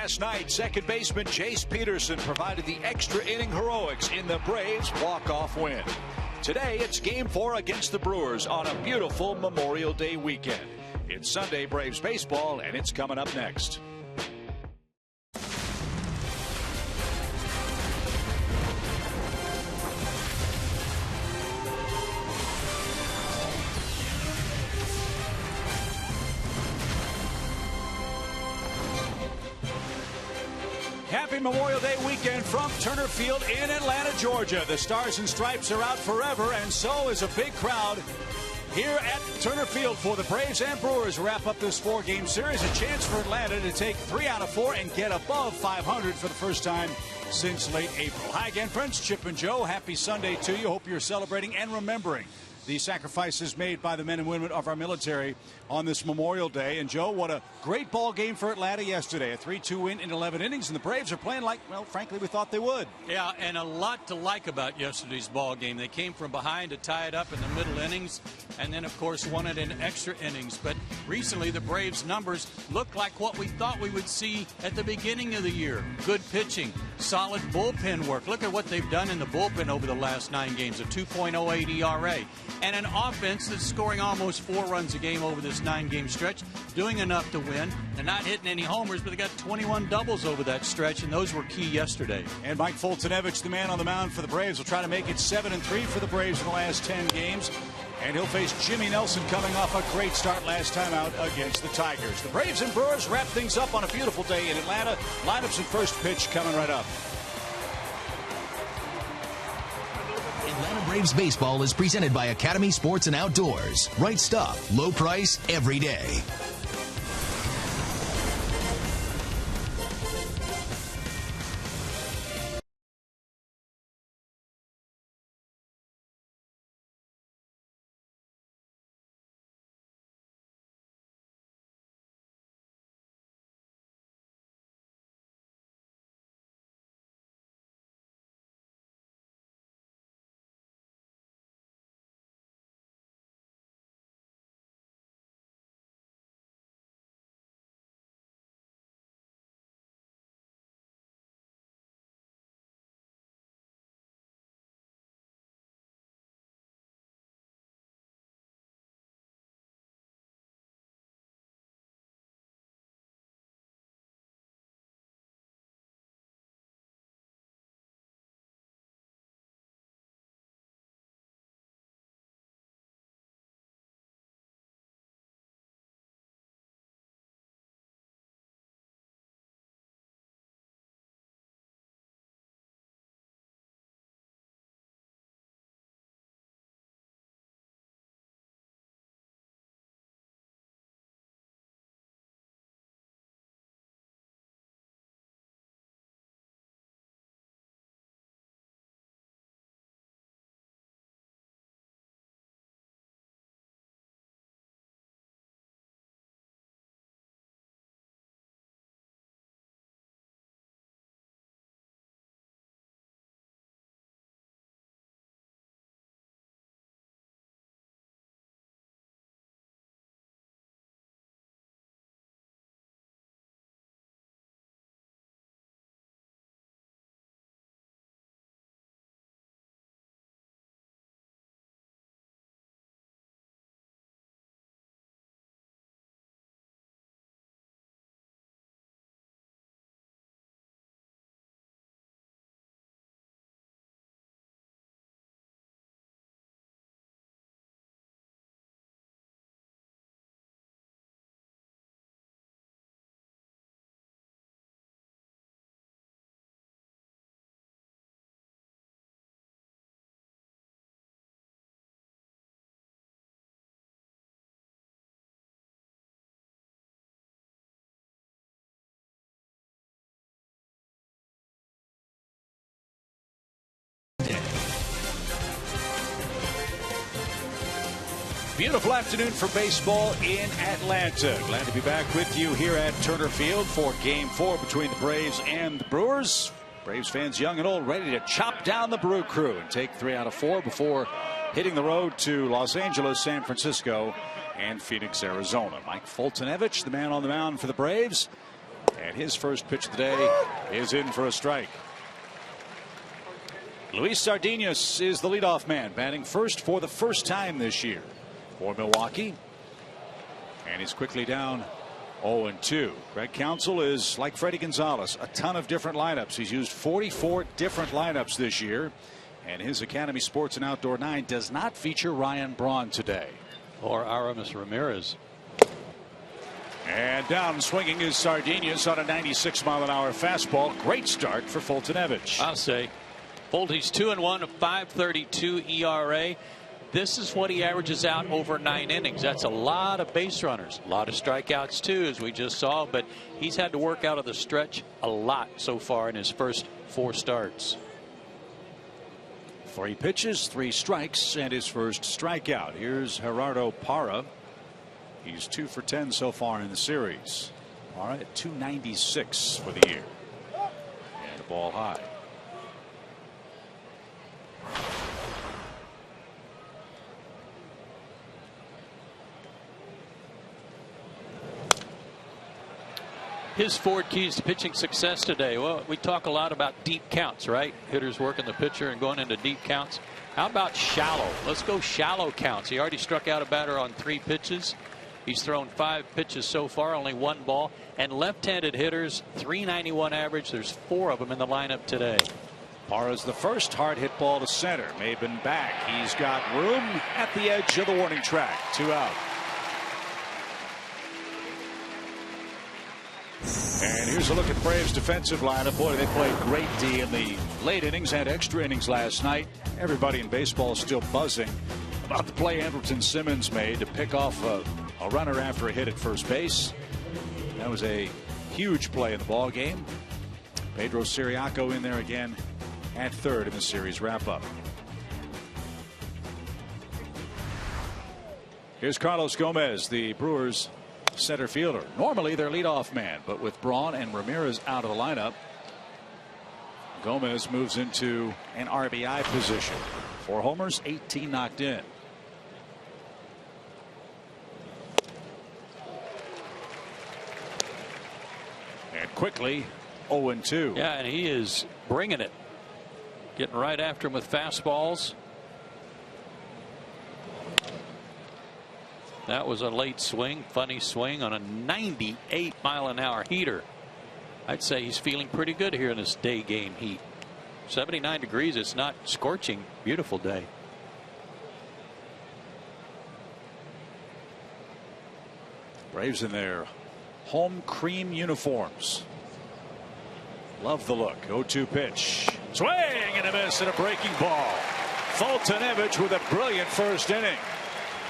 Last night, second baseman Jace Peterson provided the extra inning heroics in the Braves' walk-off win. Today, it's Game 4 against the Brewers on a beautiful Memorial Day weekend. It's Sunday Braves baseball, and it's coming up next. Happy Memorial Day weekend from Turner Field in Atlanta, Georgia. The Stars and Stripes are out forever, and so is a big crowd here at Turner Field for the Braves and Brewers wrap up this four-game series. A chance for Atlanta to take 3 out of 4 and get above 500 for the first time since late April. Hi again, friends. Chip and Joe. Happy Sunday to you. Hope you're celebrating and remembering the sacrifices made by the men and women of our military on this Memorial Day. And Joe, what a great ball game for Atlanta yesterday. A 3-2 win in 11 innings, and the Braves are playing like, well, frankly, we thought they would. Yeah, and a lot to like about yesterday's ball game. They came from behind to tie it up in the middle innings, and then, of course, won it in extra innings. But recently, the Braves' numbers look like what we thought we would see at the beginning of the year. Good pitching, solid bullpen work. Look at what they've done in the bullpen over the last 9 games, a 2.08 ERA. And an offense that's scoring almost 4 runs a game over this 9-game stretch, doing enough to win. They're not hitting any homers, but they got 21 doubles over that stretch, and those were key yesterday. And Mike Foltynewicz, the man on the mound for the Braves, will try to make it 7-3 for the Braves in the last 10 games. And he'll face Jimmy Nelson coming off a great start last time out against the Tigers. The Braves and Brewers wrap things up on a beautiful day in Atlanta. Lineups and first pitch coming right up. Atlanta Braves baseball is presented by Academy Sports and Outdoors. Right stuff, low price, every day. Beautiful afternoon for baseball in Atlanta. Glad to be back with you here at Turner Field for Game 4 between the Braves and the Brewers. Braves fans young and old ready to chop down the Brew Crew and take 3 out of 4 before hitting the road to Los Angeles, San Francisco, and Phoenix, Arizona. Mike Foltynewicz, the man on the mound for the Braves. And his first pitch of the day is in for a strike. Luis Sardinas is the leadoff man, batting first for the first time this year for Milwaukee. And he's quickly down 0-2. Greg Counsell is like Freddie Gonzalez, a ton of different lineups. He's used 44 different lineups this year. And his Academy Sports and Outdoor 9 does not feature Ryan Braun today. Or Aramis Ramirez. And down swinging is Sardinas on a 96-mile-an-hour fastball. Great start for Foltynewicz. I'll say. Folty's 2-1, a 5.32 ERA. This is what he averages out over 9 innings. That's a lot of base runners, a lot of strikeouts too, as we just saw. But he's had to work out of the stretch a lot so far in his first 4 starts. 3 pitches, 3 strikes, and his first strikeout. Here's Gerardo Parra. He's 2 for 10 so far in the series. Parra at 296 for the year. And the ball high. His 4 keys to pitching success today. Well, we talk a lot about deep counts, right? Hitters working the pitcher and going into deep counts. How about shallow? Let's go shallow counts. He already struck out a batter on 3 pitches. He's thrown 5 pitches so far, only 1 ball. And left-handed hitters, 391 average. There's 4 of them in the lineup today. Parra's the first hard hit ball to center. Maben back. He's got room at the edge of the warning track. 2 out. And here's a look at Braves defensive lineup. Boy, they played great D in the late innings and extra innings last night. Everybody in baseball is still buzzing about the play Andrelton Simmons made to pick off a runner after a hit at first base. That was a huge play in the ball game. Pedro Siriaco in there again at third in the series wrap up. Here's Carlos Gomez, the Brewers center fielder. Normally their leadoff man, but with Braun and Ramirez out of the lineup, Gomez moves into an RBI position. 4 homers, 18 knocked in. And quickly 0-2. Yeah, and he is bringing it. Getting right after him with fastballs. That was a late swing, funny swing on a 98-mile-an-hour heater. I'd say he's feeling pretty good here in this day game heat. 79 degrees. It's not scorching. Beautiful day. Braves in their home cream uniforms. Love the look. 0-2 pitch. Swing and a miss and a breaking ball. Foltynewicz with a brilliant first inning.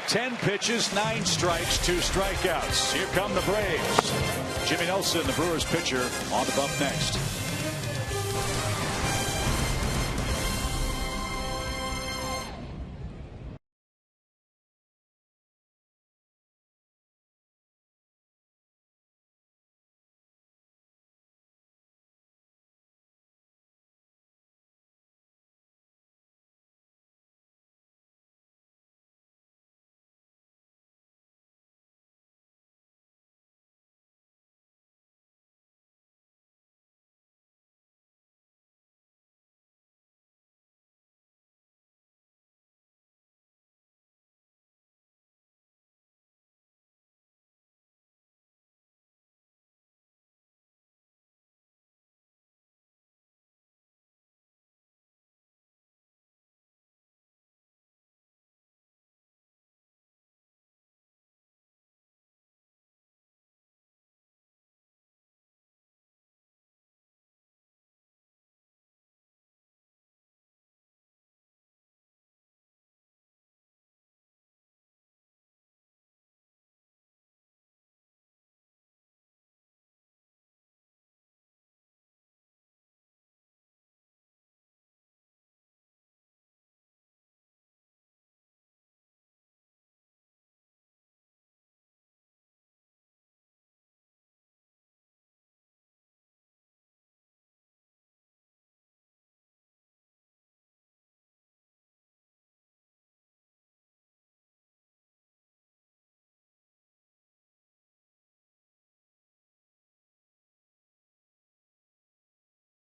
10 pitches, 9 strikes, 2 strikeouts. Here come the Braves. Jimmy Nelson, the Brewers pitcher, on the bump next.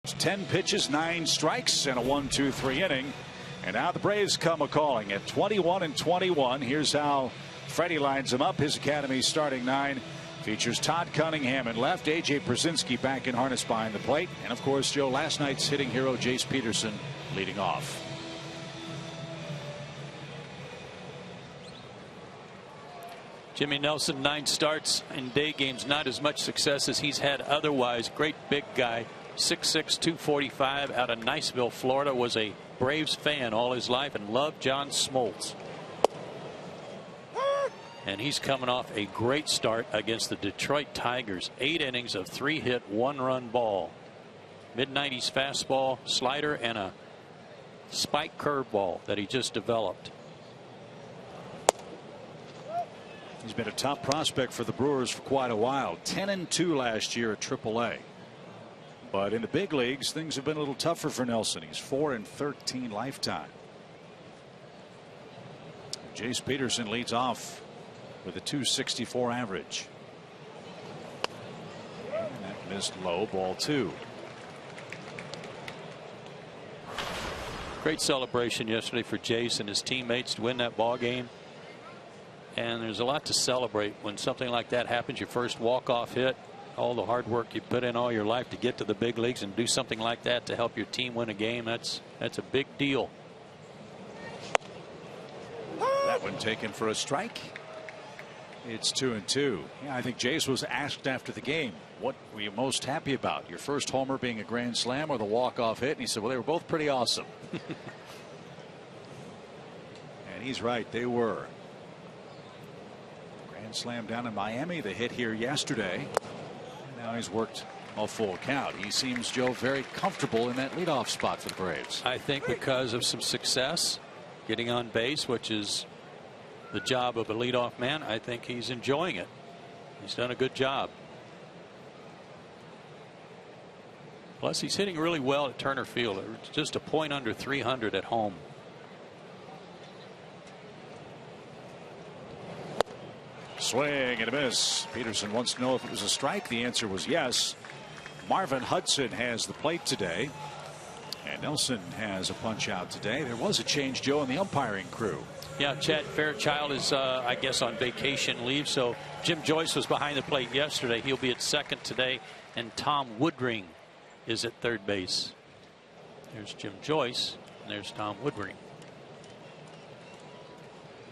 10 pitches, 9 strikes, and a 1-2-3 inning. And now the Braves come a-calling at 21-21. Here's how Freddie lines them up. His Academy starting 9 features Todd Cunningham in left, A.J. Brzezinski back in harness behind the plate, and of course, Joe, last night's hitting hero Jace Peterson leading off. Jimmy Nelson, 9 starts in day games, not as much success as he's had otherwise. Great big guy, 6'6", 245, out of Niceville, Florida. Was a Braves fan all his life and loved John Smoltz. And he's coming off a great start against the Detroit Tigers. 8 innings of 3-hit, 1-run ball. Mid-90s fastball, slider, and a spike curveball that he just developed. He's been a top prospect for the Brewers for quite a while. 10-2 last year at AAA. But in the big leagues, things have been a little tougher for Nelson. He's 4-13 lifetime. Jace Peterson leads off with a .264 average. And that missed low, ball 2. Great celebration yesterday for Jace and his teammates to win that ball game. And there's a lot to celebrate when something like that happens. Your first walk-off hit, all the hard work you put in all your life to get to the big leagues and do something like that to help your team win a game. That's a big deal. That one taken for a strike. It's 2-2. Yeah, I think Jace was asked after the game, what were you most happy about? Your first homer being a grand slam or the walk-off hit? And he said, well, they were both pretty awesome. And he's right, they were. Grand slam down in Miami, the hit here yesterday. And now he's worked a full count. He seems, Joe, very comfortable in that leadoff spot for the Braves. I think because of some success getting on base, which is the job of a leadoff man. I think he's enjoying it. He's done a good job. Plus, he's hitting really well at Turner Field. It's just a point under 300 at home. Swing and a miss. Peterson wants to know if it was a strike. The answer was yes. Marvin Hudson has the plate today. And Nelson has a punch out today. There was a change, Joe, in the umpiring crew. Yeah, Chad Fairchild is, I guess, on vacation leave. So Jim Joyce was behind the plate yesterday. He'll be at second today. And Tom Woodring is at third base. There's Jim Joyce, and there's Tom Woodring.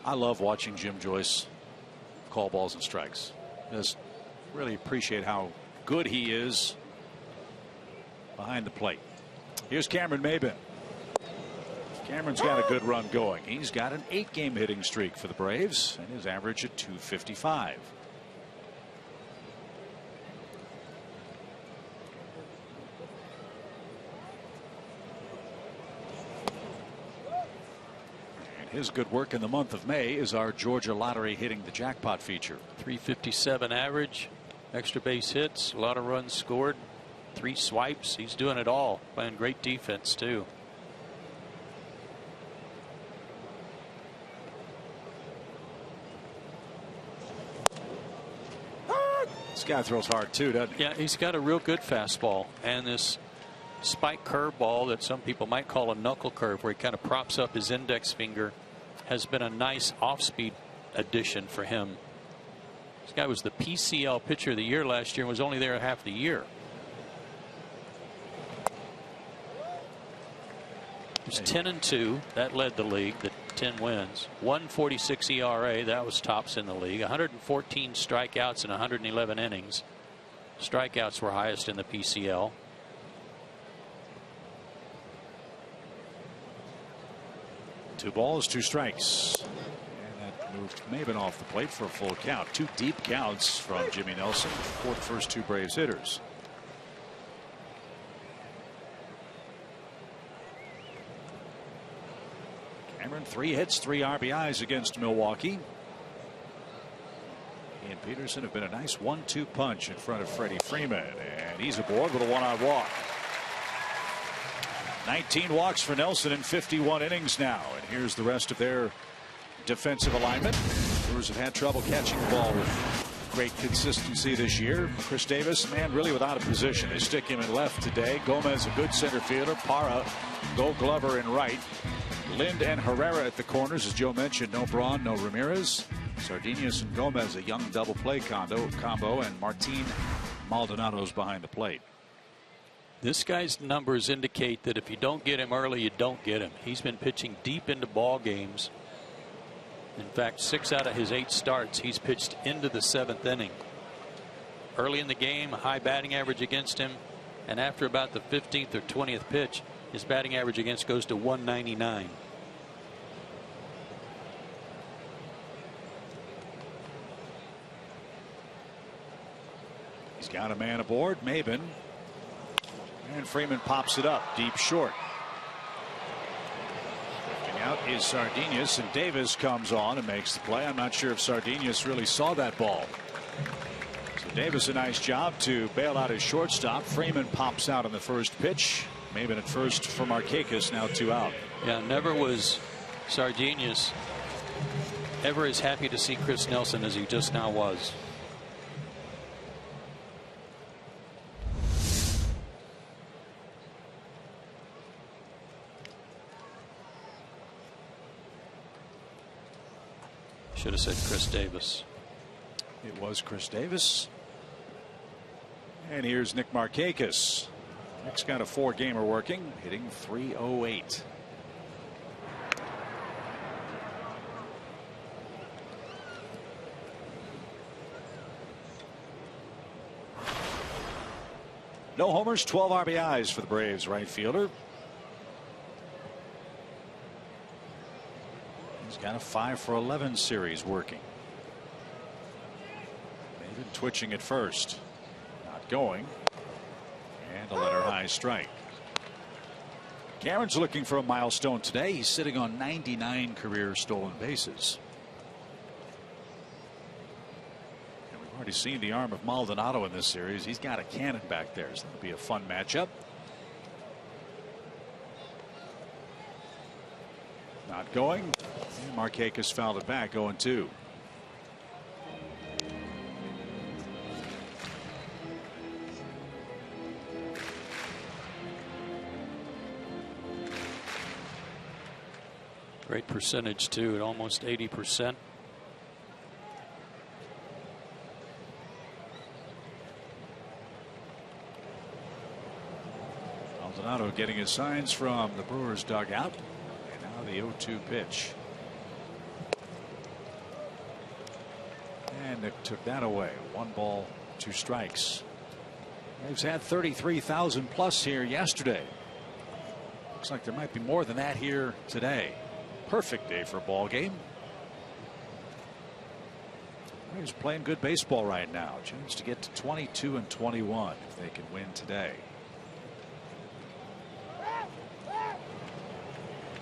I love watching Jim Joyce call balls and strikes. Just really appreciate how good he is behind the plate. Here's Cameron Maybin. Cameron's got a good run going. He's got an 8-game hitting streak for the Braves, and his average at .255. And his good work in the month of May is our Georgia Lottery hitting the jackpot feature. .357 average, extra base hits, a lot of runs scored, 3 swipes. He's doing it all, playing great defense too. This guy throws hard too, doesn't he? Yeah, he's got a real good fastball, and this spike curveball that some people might call a knuckle curve, where he kind of props up his index finger, has been a nice off-speed addition for him. This guy was the PCL pitcher of the year last year and was only there half the year. It was 10-2. That led the league, the 10 wins. 1.46 ERA. That was tops in the league. 114 strikeouts in 111 innings. Strikeouts were highest in the PCL. Two balls, 2 strikes. And that moved Maybin off the plate for a full count. 2 deep counts from Jimmy Nelson for the first 2 Braves hitters. Cameron, 3 hits, 3 RBIs against Milwaukee. He and Peterson have been a nice 1-2 punch in front of Freddie Freeman, and he's aboard with a 1-out walk. 19 walks for Nelson in 51 innings now, and here's the rest of their defensive alignment. Brewers have had trouble catching the ball with great consistency this year. Chris Davis, man, really without a position. They stick him in left today. Gomez, a good center fielder. Parra, Gold Glover in right. Lind and Herrera at the corners, as Joe mentioned. No Braun, no Ramirez. Sardinius and Gomez, a young double play combo, and Martin Maldonado's behind the plate. This guy's numbers indicate that if you don't get him early, you don't get him. He's been pitching deep into ball games. In fact, 6 out of his 8 starts, he's pitched into the 7th inning. Early in the game, a high batting average against him, and after about the 15th or 20th pitch, his batting average against goes to 199. He's got a man aboard, Maben. And Freeman pops it up deep short. Lifting out is Sardinius, and Davis comes on and makes the play. I'm not sure if Sardinius really saw that ball. So Davis, a nice job to bail out his shortstop. Freeman pops out on the first pitch. Maben at first for Markakis, now 2 out. Yeah, never was Sardinius ever as happy to see Chris Nelson as he just now was. Should have said Chris Davis. It was Chris Davis. And here's Nick Markakis. Nick's got a 4-gamer working, hitting .308. No homers, 12 RBIs for the Braves right fielder. He's got a 5-for-11 series working. Maybe twitching at first. Not going. And a letter high strike. Cameron's looking for a milestone today. He's sitting on 99 career stolen bases. And we've already seen the arm of Maldonado in this series. He's got a cannon back there, so that'll be a fun matchup. Not going. And Markakis fouled it back, 0-2. Great percentage too, at almost 80%. Maldonado getting his signs from the Brewers dugout. And now the 0-2 pitch. And Nick took that away. 1 ball, 2 strikes. Braves had 33,000 plus here yesterday. Looks like there might be more than that here today. Perfect day for a ball game. Braves playing good baseball right now. Chance to get to 22-21 if they can win today.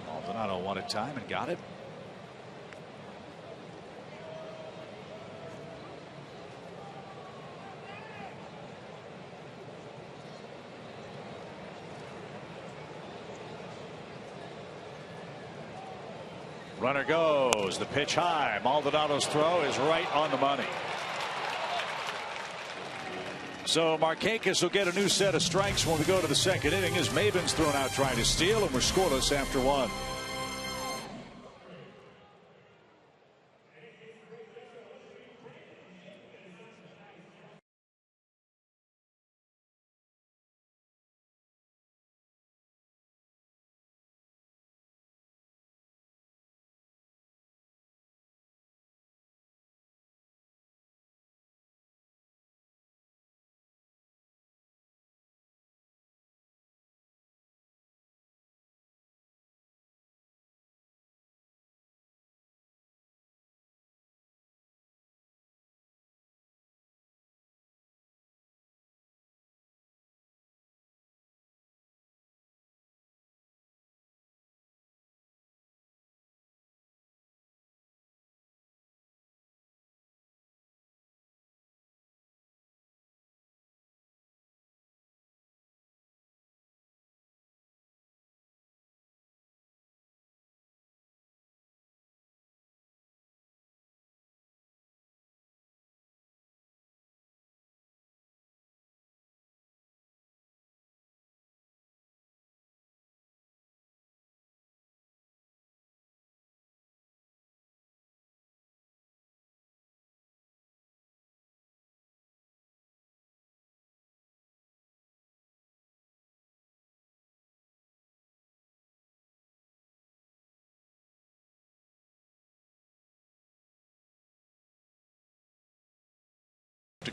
Maldonado wanted time and got it. Runner goes. The pitch high. Maldonado's throw is right on the money. So Markakis will get a new set of strikes when we go to the 2nd inning as Maben's thrown out trying to steal, and we're scoreless after 1.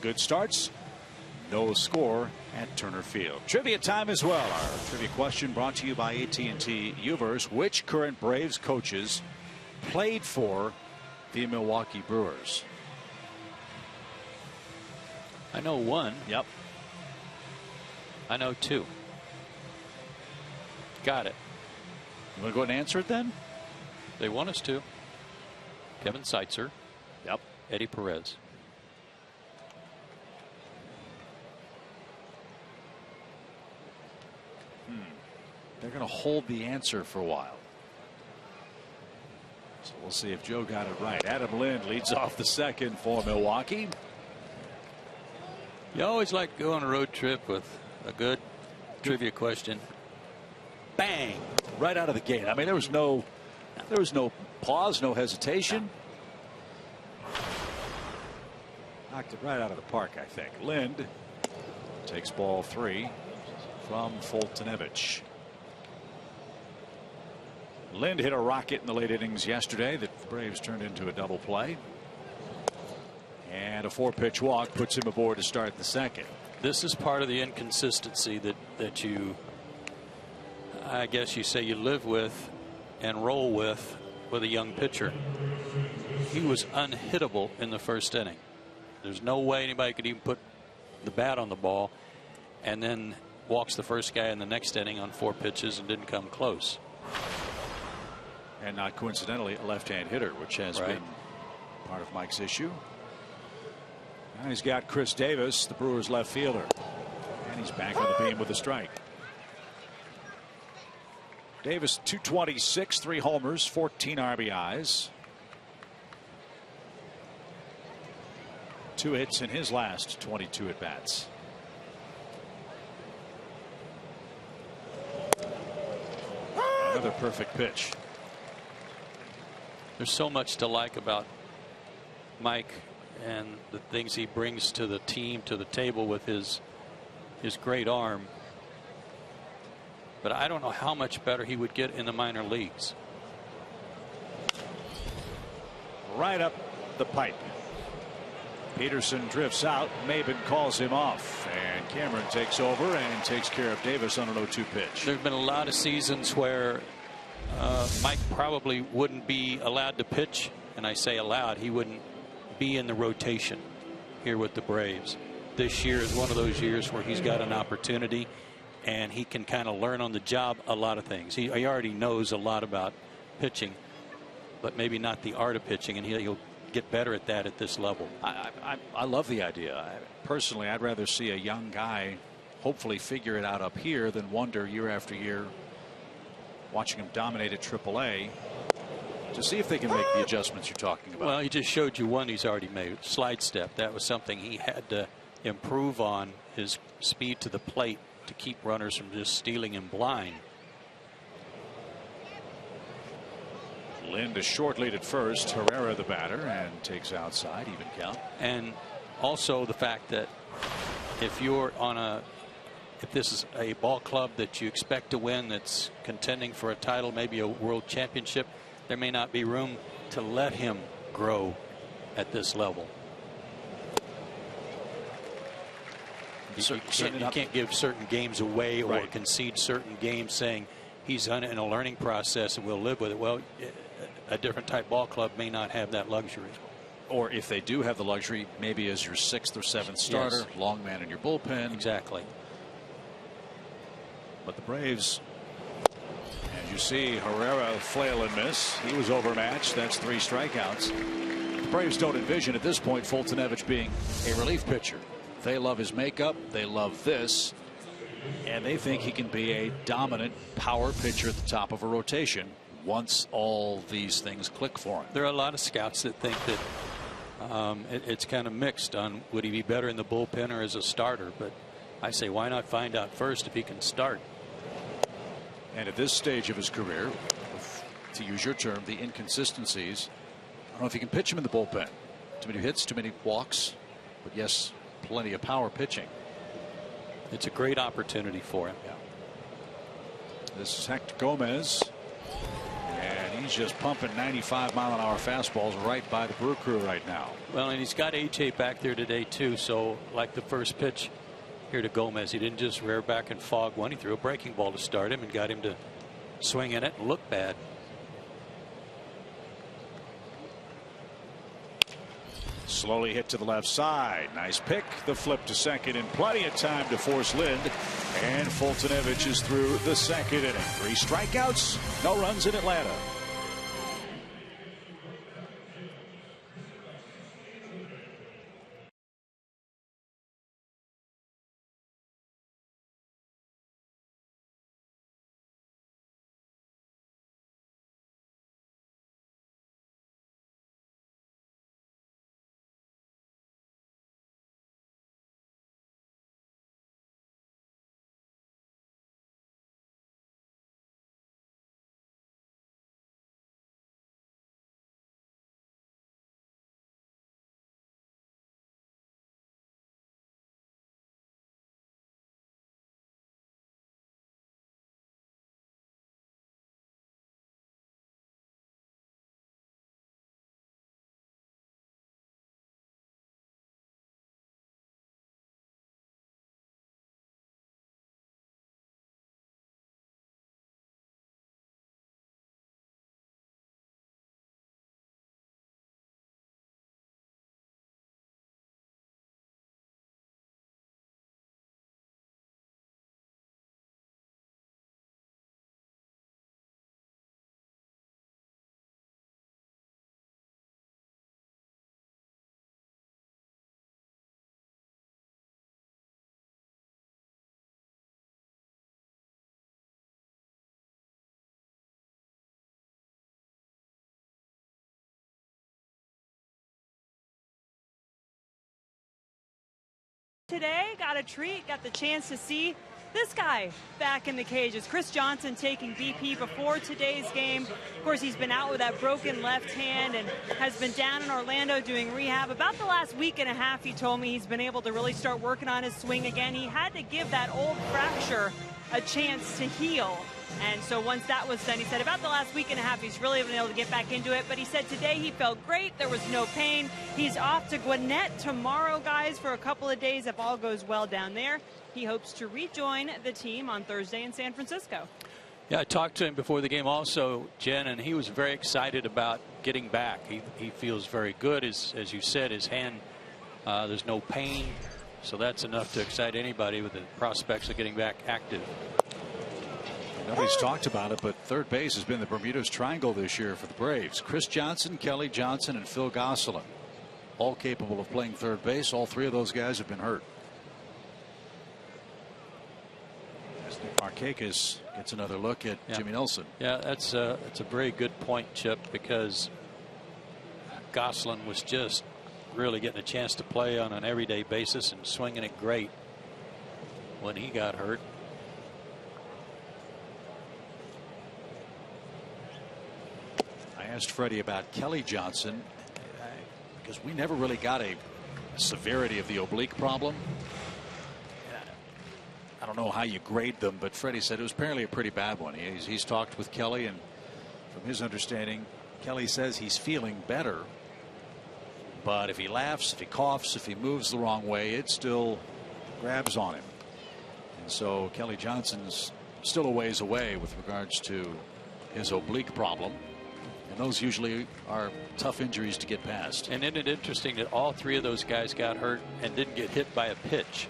good starts. No score at Turner Field. Trivia time as well. Our trivia question brought to you by AT Universe. Which current Braves coaches played for the Milwaukee Brewers? I know one. Yep. I know two. Got it. You want to go ahead and answer it then? They want us to. Kevin Seitzer. Yep. Eddie Perez. They're going to hold the answer for a while. So we'll see if Joe got it right. Adam Lind leads off the second for Milwaukee. You always like to go on a road trip with a good trivia question. Bang! Right out of the gate. I mean, there was no pause, no hesitation. Knocked it right out of the park, I think. Lind takes ball 3 from Foltynewicz. Lind hit a rocket in the late innings yesterday that the Braves turned into a double play. And a 4-pitch walk puts him aboard to start the second. This is part of the inconsistency that you, I guess you say, you live with and roll with a young pitcher. He was unhittable in the first inning. There's no way anybody could even put the bat on the ball, and then walks the first guy in the next inning on 4 pitches and didn't come close. And not coincidentally, a left-hand hitter, which has been part of Mike's issue. Now he's got Chris Davis, the Brewers left fielder, and he's back on the beam with a strike. Davis, 226, 3 homers, 14 RBIs. 2 hits in his last 22 at bats. Another perfect pitch. There's so much to like about Mike and the things he brings to the team, to the table with his great arm. But I don't know how much better he would get in the minor leagues. Right up the pipe. Peterson drifts out. Maben calls him off, and Cameron takes over and takes care of Davis on an 0-2 pitch. There's been a lot of seasons where Mike probably wouldn't be allowed to pitch, and I say allowed, he wouldn't be in the rotation here with the Braves. This year is one of those years where he's got an opportunity, and he can kind of learn on the job a lot of things. He already knows a lot about pitching, but maybe not the art of pitching, and he'll get better at that at this level. I love the idea. Personally, I'd rather see a young guy hopefully figure it out up here than wonder year after year, watching him dominate at AAA, to see if they can make the adjustments you're talking about. Well, he just showed you one he's already made. Slide step. That was something he had to improve on, his speed to the plate to keep runners from just stealing him blind. Lind a short lead at first. Herrera the batter, and takes outside, even count. And also the fact that if you're on if this is a ball club that you expect to win, that's contending for a title, maybe a world championship, there may not be room to let him grow at this level. You can't give certain games away or concede certain games saying he's in a learning process and we'll live with it. Well, a different type ball club may not have that luxury. Or if they do have the luxury, maybe as your 6th or 7th starter, yes. Long man in your bullpen. Exactly. But the Braves, as you see, Herrera flail and miss. He was overmatched. That's 3 strikeouts. The Braves don't envision at this point Foltynewicz being a relief pitcher. They love his makeup. They love this. And they think he can be a dominant power pitcher at the top of a rotation once all these things click for him. There are a lot of scouts that think that it's kind of mixed on would he be better in the bullpen or as a starter. But I say why not find out first if he can start. And at this stage of his career, to use your term, the inconsistencies, I don't know if he can pitch him in the bullpen. Too many hits, too many walks, but yes, plenty of power pitching. It's a great opportunity for him. Yeah. This is Hector Gomez, and He's just pumping 95-mile-an-hour fastballs right by the Brew Crew right now. Well, and he's got AT back there today too. So like the first pitch here to Gomez, he didn't just rear back and fog one. He threw a breaking ball to start him and got him to swing in it and look bad. Slowly hit to the left side. Nice pick. The flip to second and plenty of time to force Lind. And Foltynewicz is through the second inning. 3 strikeouts, no runs in Atlanta. Today, got a treat, got the chance to see this guy back in the cages. Chris Johnson taking BP before today's game. Of course, he's been out with that broken left hand and has been down in Orlando doing rehab. About the last week and a half, he told me he's been able to really start working on his swing again. He had to give that old fracture a chance to heal. And so once that was done, he said about the last week and a half, he's really been able to get back into it. But he said today he felt great. There was no pain. He's off to Gwinnett tomorrow, guys, for a couple of days if all goes well down there. He hopes to rejoin the team on Thursday in San Francisco. Yeah, I talked to him before the game also, Jen, and he was very excited about getting back. He feels very good. As you said, his hand, there's no pain. So that's enough to excite anybody with the prospects of getting back active. Nobody's talked about it, but third base has been the Bermuda's Triangle this year for the Braves. Chris Johnson, Kelly Johnson, and Phil Gosselin, all capable of playing third base. All 3 of those guys have been hurt. Markakis gets another look at Jimmy Nelson. Yeah, that's a very good point, Chip, because Gosselin was just really getting a chance to play on an everyday basis and swinging it great when he got hurt. I asked Freddie about Kelly Johnson because we never really got a severity of the oblique problem. I don't know how you grade them, but Freddie said it was apparently a pretty bad one. He's talked with Kelly, and from his understanding, Kelly says he's feeling better. But if he laughs, if he coughs, if he moves the wrong way, it still grabs on him. And so Kelly Johnson's still a ways away with regards to his oblique problem. And those usually are tough injuries to get past. And isn't it interesting that all 3 of those guys got hurt and didn't get hit by a pitch?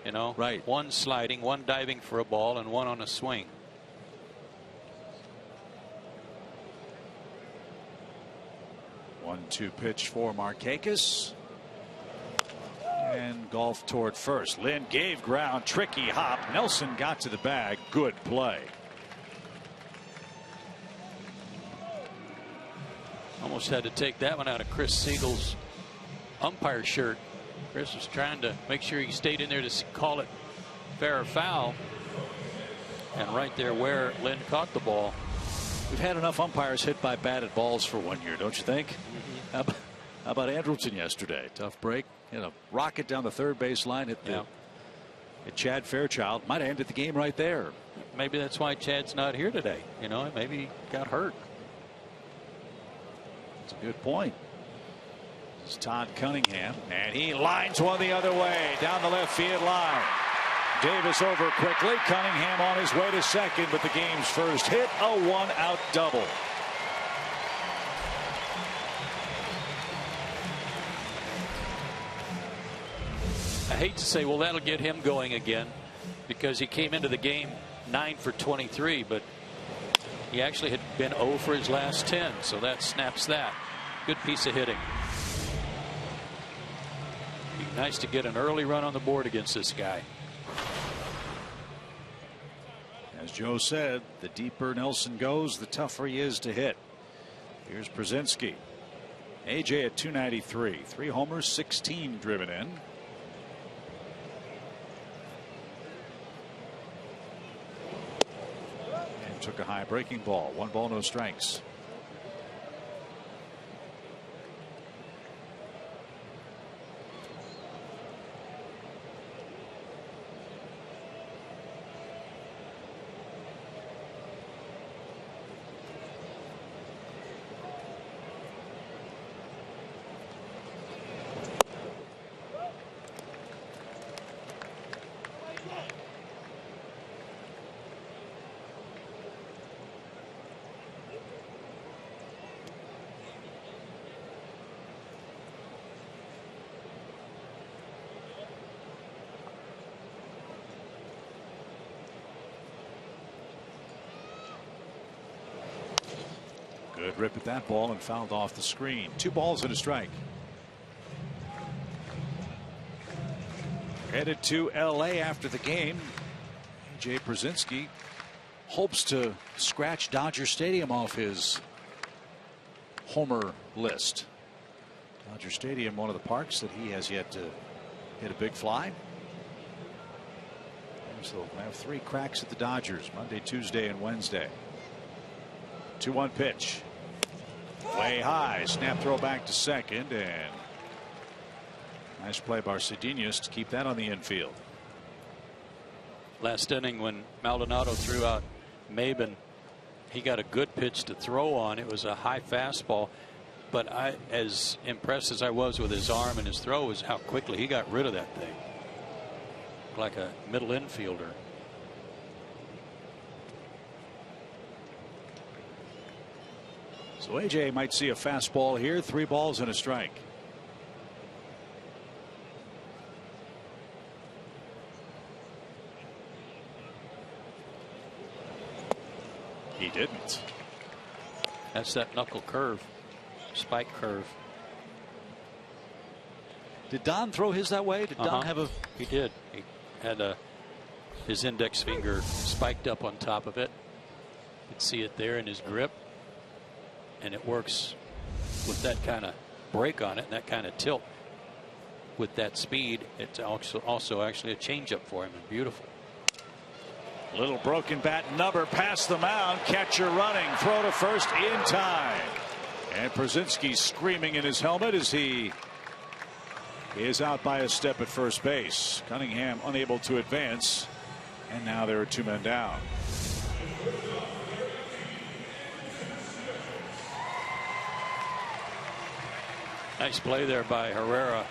You know, right. One sliding, one diving for a ball, and one on a swing. One-two pitch for Markakis. And golf toward first. Lind gave ground. Tricky hop. Nelson got to the bag. Good play. Almost had to take that one out of Chris Siegel's umpire shirt. Chris was trying to make sure he stayed in there to call it fair or foul. And right there where Lind caught the ball. We've had enough umpires hit by batted balls for 1 year, don't you think? Mm-hmm. How about Andrelton yesterday? Tough break. You know, rocket down the third base line at Chad Fairchild. Might have ended the game right there. Maybe that's why Chad's not here today. You know, maybe he got hurt. That's a good point. This is Todd Cunningham, and he lines one the other way down the left field line. Davis over quickly. Cunningham on his way to second, but the game's first hit, a 1-out double. I hate to say, well, that'll get him going again, because he came into the game 9 for 23, but he actually had been 0 for his last 10, so that snaps that. Good piece of hitting. Be nice to get an early run on the board against this guy. As Joe said, the deeper Nelson goes, the tougher he is to hit. Here's Brzezinski. AJ at 293. 3 homers, 16 driven in. And took a high breaking ball. 1 ball, no strikes. Good rip at that ball and fouled off the screen. 2 balls and a strike. Headed to LA after the game. AJ Brzezinski hopes to scratch Dodger Stadium off his homer list. Dodger Stadium, one of the parks that he has yet to hit a big fly. So we'll have 3 cracks at the Dodgers Monday, Tuesday, and Wednesday. 2-1 pitch. Way high. Snap throw back to second, and nice play by Cedinus to keep that on the infield. Last inning, when Maldonado threw out Maben, he got a good pitch to throw on. It was a high fastball, but as impressed as I was with his arm and his throw, was how quickly he got rid of that thing, like a middle infielder. So AJ might see a fastball here. 3 balls and a strike. He didn't. That's that knuckle curve, spike curve. Did Don throw his that way? Did Don have a? He did. He had his index finger spiked up on top of it. You can see it there in his grip. And it works with that kind of break on it and that kind of tilt. With that speed, it's also actually a changeup for him, and beautiful. Little broken bat number past the mound. Catcher running. Throw to first in time. And Brzezinski screaming in his helmet as he is out by a step at first base. Cunningham unable to advance. And now there are 2 men down. Nice play there by Herrera.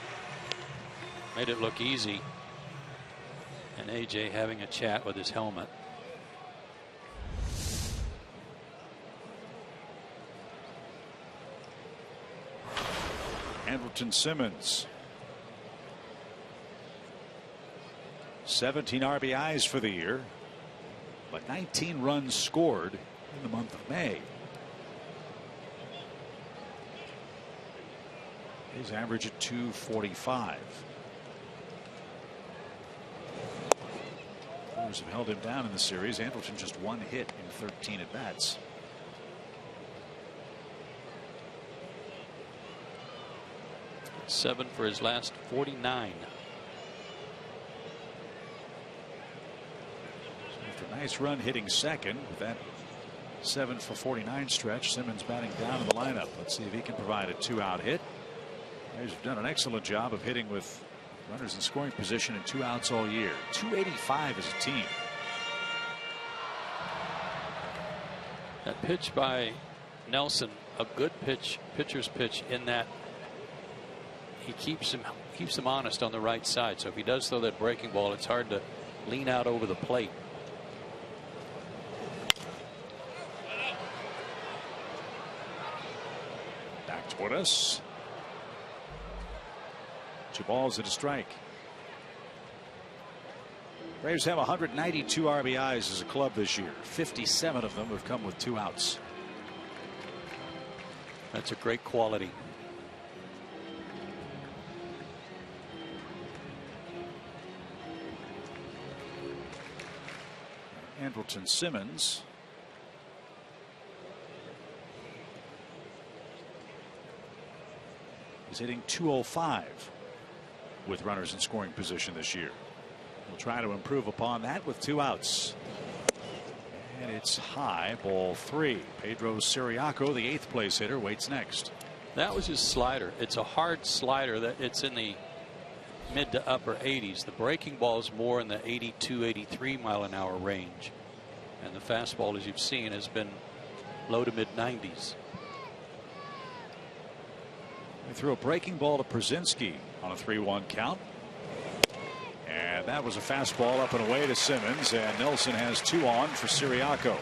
Made it look easy. And AJ having a chat with his helmet. Andrelton Simmons. 17 RBIs for the year, but 19 runs scored in the month of May. His average at 245. Brewers have held him down in the series. Andrelton just 1 hit in 13 at bats. Seven for his last 49. So after a nice run hitting second with that 7 for 49 stretch, Simmons batting down in the lineup. Let's see if he can provide a 2-out hit. He's done an excellent job of hitting with runners in scoring position and 2 outs all year. 285 as a team. That pitch by Nelson a good pitcher's pitch in that he keeps him honest on the right side. So if he does throw that breaking ball, it's hard to lean out over the plate. Back toward us. 2 balls and a strike. Braves have 192 RBIs as a club this year. 57 of them have come with 2 outs. That's a great quality. Andrelton Simmons. He's hitting .205 with runners in scoring position this year. We'll try to improve upon that with 2 outs. And it's high, ball 3. Pedro Ciriaco, the 8th place hitter, waits next. That was his slider. It's a hard slider that it's in the mid to upper 80s. The breaking ball is more in the 82, 83 mile an hour range. And the fastball, as you've seen, has been low to mid 90s. They threw a breaking ball to Przinsky on a 3-1 count. And that was a fastball up and away to Simmons, and Nelson has 2 on for Ciriaco.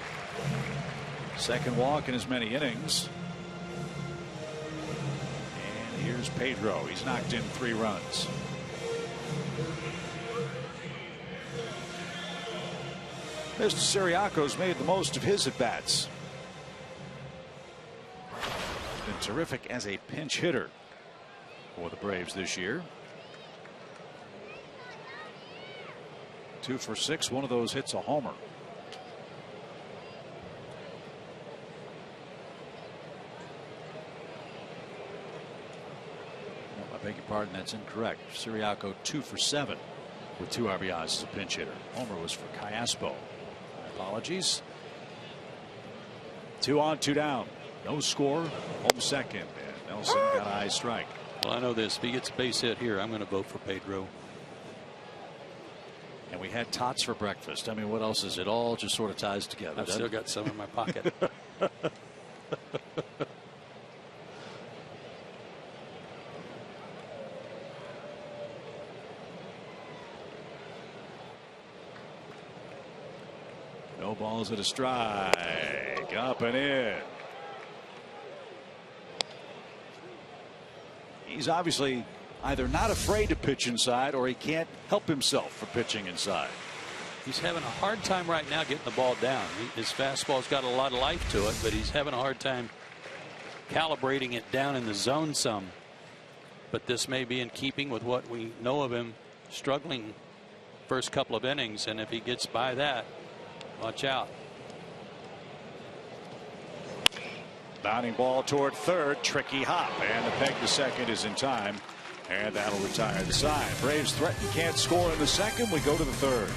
Second walk in as many innings. And here's Pedro. He's knocked in 3 runs. Mr. Ciriaco's made the most of his at-bats. Been terrific as a pinch hitter for the Braves this year. 2 for 6. One of those hits a homer. I beg your pardon, that's incorrect. Ciriaco 2 for 7 with 2 RBIs as a pinch hitter. Homer was for Callaspo. My apologies. 2 on, 2 down. No score. Home second. And Nelson got a high strike. Well, I know this. If he gets a base hit here, I'm going to vote for Pedro. And we had tots for breakfast. I mean, what else is it? All just sort of ties together. I've still got some in my pocket. No balls at a strike. Up and in. He's obviously either not afraid to pitch inside or he can't help himself from pitching inside. He's having a hard time right now getting the ball down. His fastball's got a lot of life to it, but he's having a hard time calibrating it down in the zone some. But this may be in keeping with what we know of him struggling first couple of innings, and if he gets by that, watch out. Bounding ball toward third. Tricky hop, and the peg to second is in time, and that'll retire the side. Braves threaten, can't score in the second. We go to the third.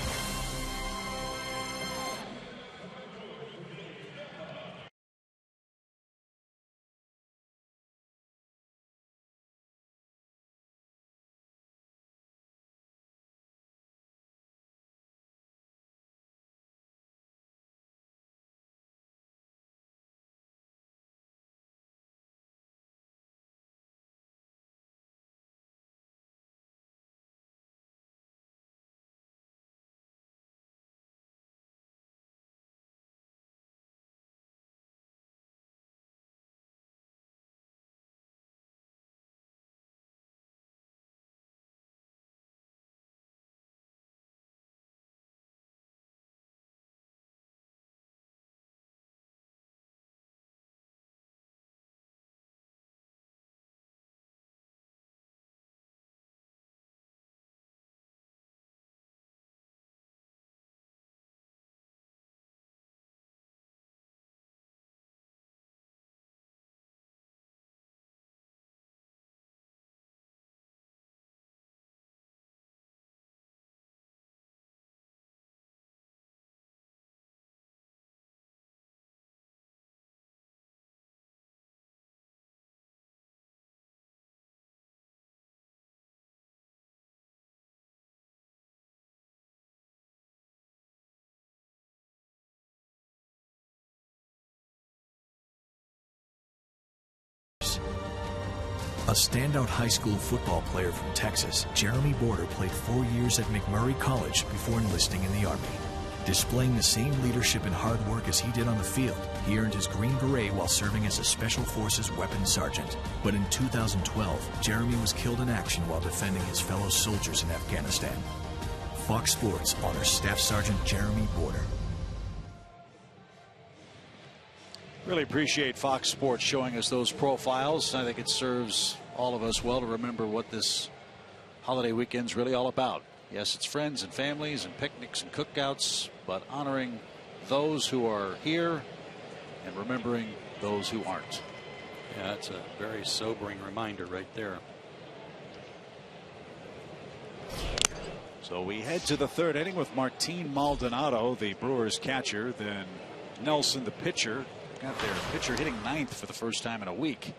Brewers. A standout high school football player from Texas, Jeremy Border played 4 years at McMurray College before enlisting in the Army. Displaying the same leadership and hard work as he did on the field, he earned his Green Beret while serving as a Special Forces weapons sergeant. But in 2012, Jeremy was killed in action while defending his fellow soldiers in Afghanistan. Fox Sports honors Staff Sergeant Jeremy Border. Really appreciate Fox Sports showing us those profiles. I think it serves all of us well to remember what this holiday weekend's really all about. Yes, it's friends and families and picnics and cookouts, but honoring those who are here and remembering those who aren't. Yeah, that's a very sobering reminder right there. So we head to the third inning with Martin Maldonado, the Brewers catcher, then Nelson, the pitcher. Got their pitcher hitting ninth for the first time in a week.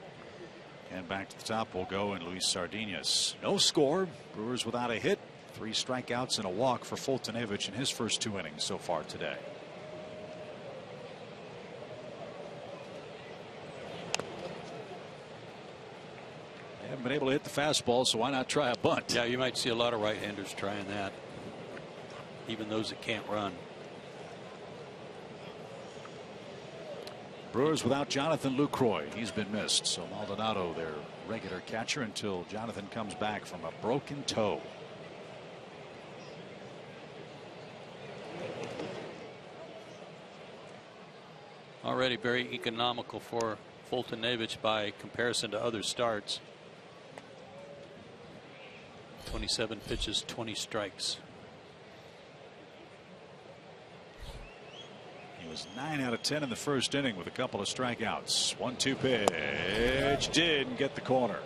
And back to the top will go and Luis Sardinas. No score. Brewers without a hit. 3 strikeouts and a walk for Foltynewicz in his first 2 innings so far today. They haven't been able to hit the fastball, so why not try a bunt? Yeah, you might see a lot of right-handers trying that, even those that can't run. Brewers without Jonathan Lucroy. He's been missed. So Maldonado, their regular catcher, until Jonathan comes back from a broken toe. Already very economical for Foltynewicz by comparison to other starts. 27 pitches, 20 strikes. He was 9 out of 10 in the first inning with a couple of strikeouts. 1-2 pitch. Didn't get the corner.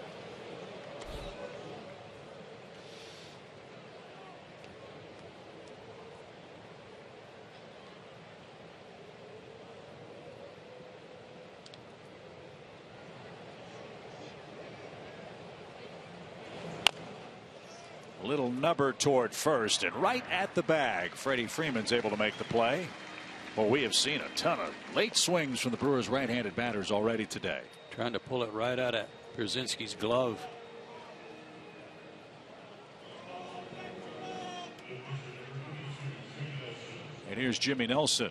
A little nubber toward first and right at the bag. Freddie Freeman's able to make the play. Well, we have seen a ton of late swings from the Brewers right-handed batters already today. Trying to pull it right out of Brzezinski's glove. And here's Jimmy Nelson.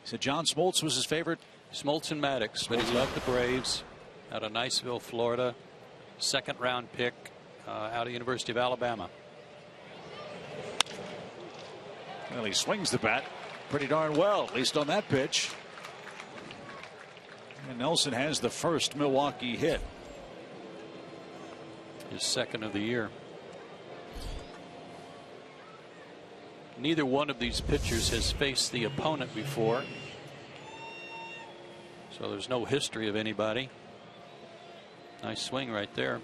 He said John Smoltz was his favorite. Smoltz and Maddox, but he loved the Braves out of Niceville, Florida. 2nd round pick out of University of Alabama. Well, he swings the bat pretty darn well, at least on that pitch. And Nelson has the first Milwaukee hit. His 2nd of the year. Neither one of these pitchers has faced the opponent before, so there's no history of anybody. Nice swing right there.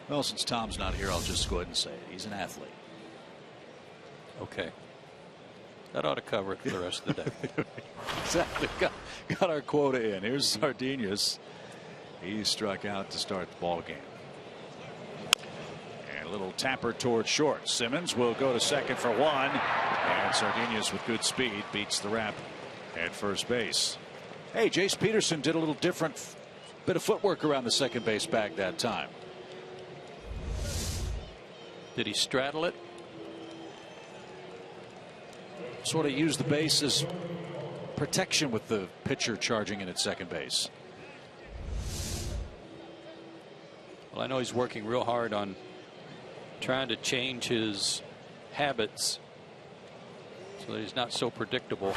Well, since Tom's not here, I'll just go ahead and say it. He's an athlete. Okay. That ought to cover it for the rest of the day. Exactly. Got our quota in. Here's Sardinas. He struck out to start the ball game. And a little tapper toward short. Simmons will go to second for 1. And Sardinas with good speed beats the wrap at first base. Hey, Jace Peterson did a little different bit of footwork around the second base bag that time. Did he straddle it? Sort of used the base as protection with the pitcher charging in at second base. Well, I know he's working real hard on trying to change his habits so that he's not so predictable.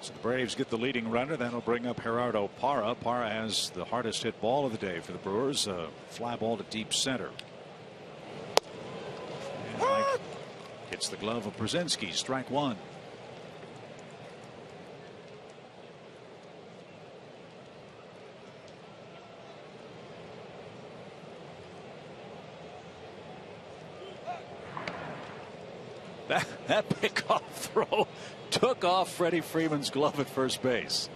So the Braves get the leading runner. That'll bring up Gerardo Parra. Parra has the hardest hit ball of the day for the Brewers. A fly ball to deep center. And Mike hits the glove of Brzezinski. Strike 1. That pickoff throw took off Freddie Freeman's glove at first base.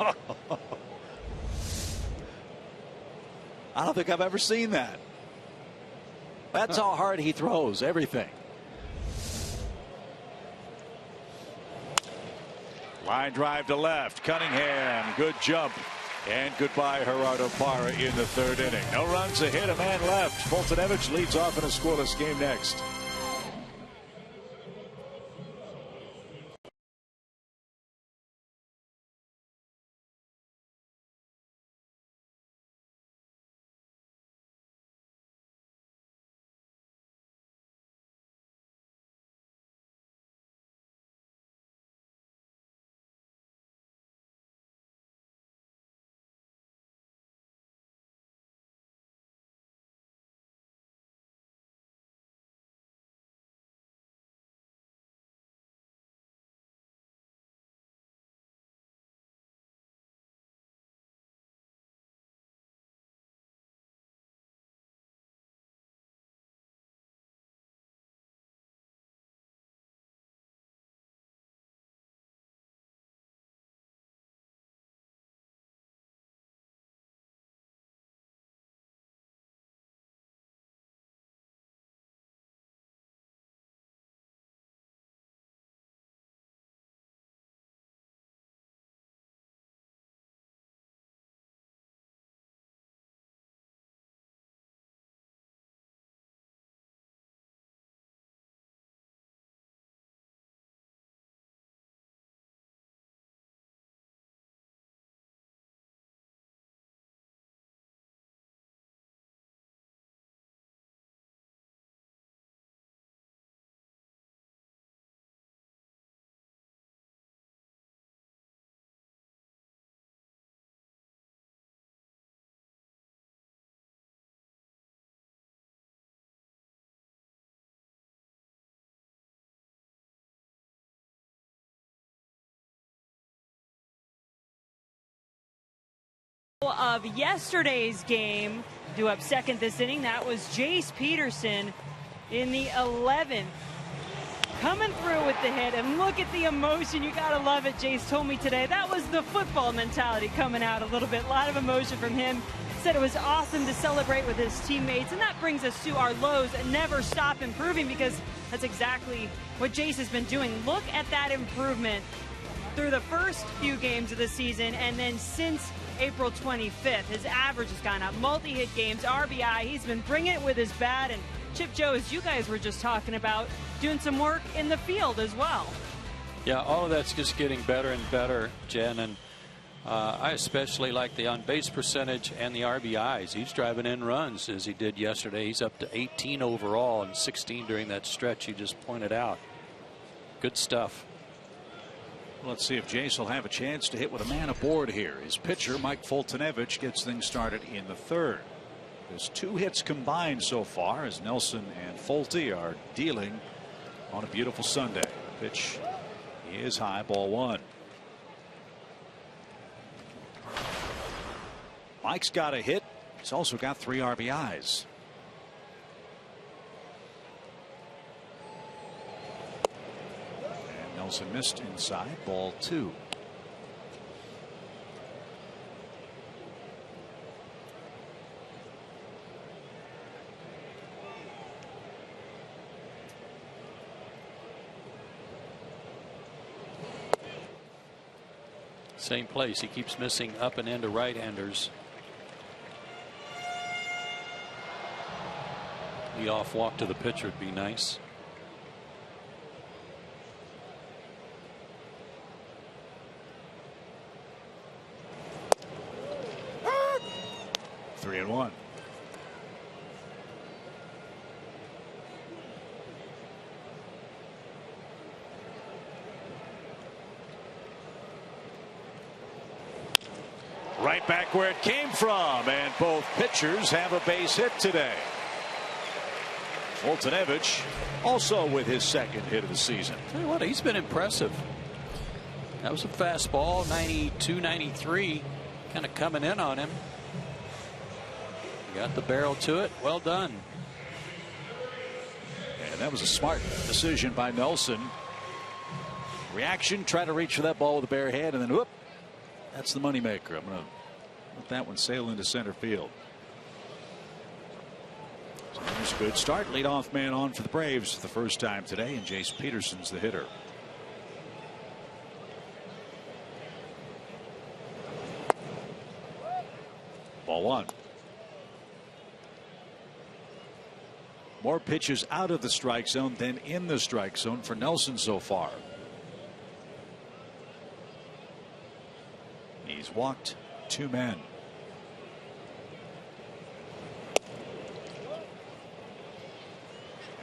I don't think I've ever seen that. That's how hard he throws everything. Line drive to left. Cunningham, good jump. And goodbye Gerardo Parra in the third inning. No runs, a hit, a man left. Foltynewicz leads off in a scoreless game next. Of yesterday's game, due up second this inning, that was Jace Peterson in the 11th. Coming through with the hit, and look at the emotion. You gotta love it. Jace told me today that was the football mentality coming out a little bit. A lot of emotion from him. Said it was awesome to celebrate with his teammates, and that brings us to our lows and never stop improving, because that's exactly what Jace has been doing. Look at that improvement through the first few games of the season, and then since April 25th, his average has gone up. Multi-hit games, RBI. He's been bringing it with his bat. And Chip Joe, as you guys were just talking about, doing some work in the field as well. Yeah, all of that's just getting better and better, Jen. And I especially like the on-base percentage and the RBIs. He's driving in runs as he did yesterday. He's up to 18 overall and 16 during that stretch you just pointed out. Good stuff. Let's see if Jace will have a chance to hit with a man aboard here. His pitcher, Mike Foltynewicz, gets things started in the third. There's 2 hits combined so far as Nelson and Folty are dealing on a beautiful Sunday. Pitch is high, ball 1. Mike's got a hit. He's also got 3 RBIs. Nelson missed inside, ball 2. Same place. He keeps missing up and into right-handers. The off walk to the pitcher would be nice. Three and 1. Right back where it came from, and both pitchers have a base hit today. Foltynewicz also with his second hit of the season. Tell you what, he's been impressive. That was a fastball, 92, 93, kind of coming in on him. Got the barrel to it. Well done. And that was a smart decision by Nelson. Reaction, try to reach for that ball with a bare hand, and then whoop, that's the moneymaker. I'm going to let that one sail into center field. So Here's a good start. Leadoff man on for the Braves for the first time today, and Jace Peterson's the hitter. Ball one. More pitches out of the strike zone than in the strike zone for Nelson so far. He's walked 2 men.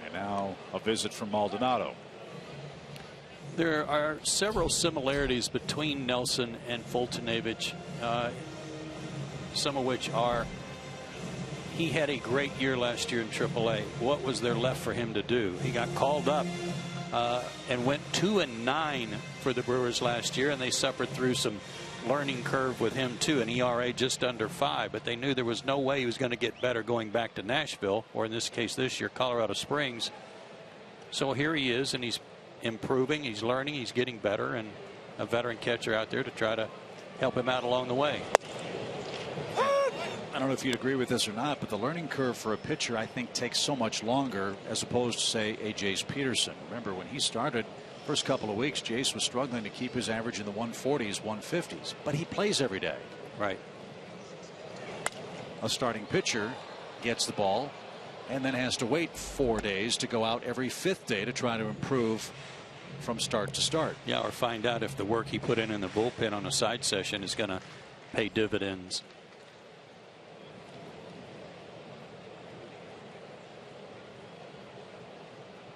And now a visit from Maldonado. There are several similarities between Nelson and Foltynewicz, some of which are he had a great year last year in AAA. What was there left for him to do? He got called up and went 2-9 for the Brewers last year, and they suffered through some learning curve with him too, an ERA just under 5, but they knew there was no way he was going to get better going back to Nashville, or in this case this year Colorado Springs. So here he is, and he's improving, he's learning, he's getting better, and a veteran catcher out there to try to help him out along the way. I don't know if you'd agree with this or not, but the learning curve for a pitcher I think takes so much longer as opposed to, say, a Jace Peterson. Remember when he started, first couple of weeks, Jace was struggling to keep his average in the 140s, 150s, but he plays every day. Right. A starting pitcher gets the ball and then has to wait 4 days to go out every 5th day to try to improve from start to start. Yeah, or find out if the work he put in the bullpen on a side session is going to pay dividends.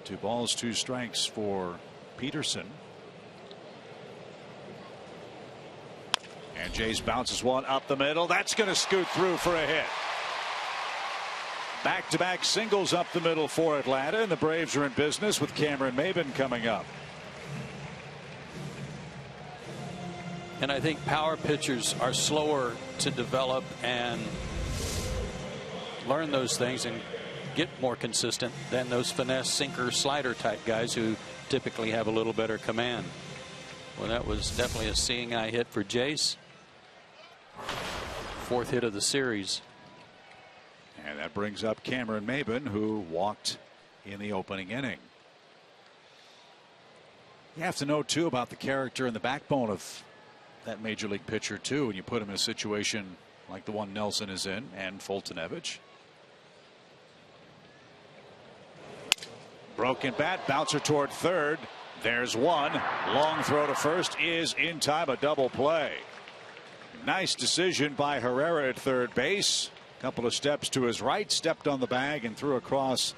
Two balls, 2 strikes for Peterson. And Jace bounces one up the middle. That's going to scoot through for a hit. Back-to-back singles up the middle for Atlanta, and the Braves are in business with Cameron Maybin coming up. And I think power pitchers are slower to develop and learn those things and get more consistent than those finesse sinker slider type guys who typically have a little better command. Well, that was definitely a seeing eye hit for Jace. 4th hit of the series. And that brings up Cameron Maybin, who walked in the opening inning. You have to know too about the character and the backbone of that major league pitcher too when you put him in a situation like the one Nelson is in, and Foltynewicz. Broken bat, bouncer toward third. There's one. Long throw to first is in time, a double play. Nice decision by Herrera at third base. Couple of steps to his right, stepped on the bag and threw across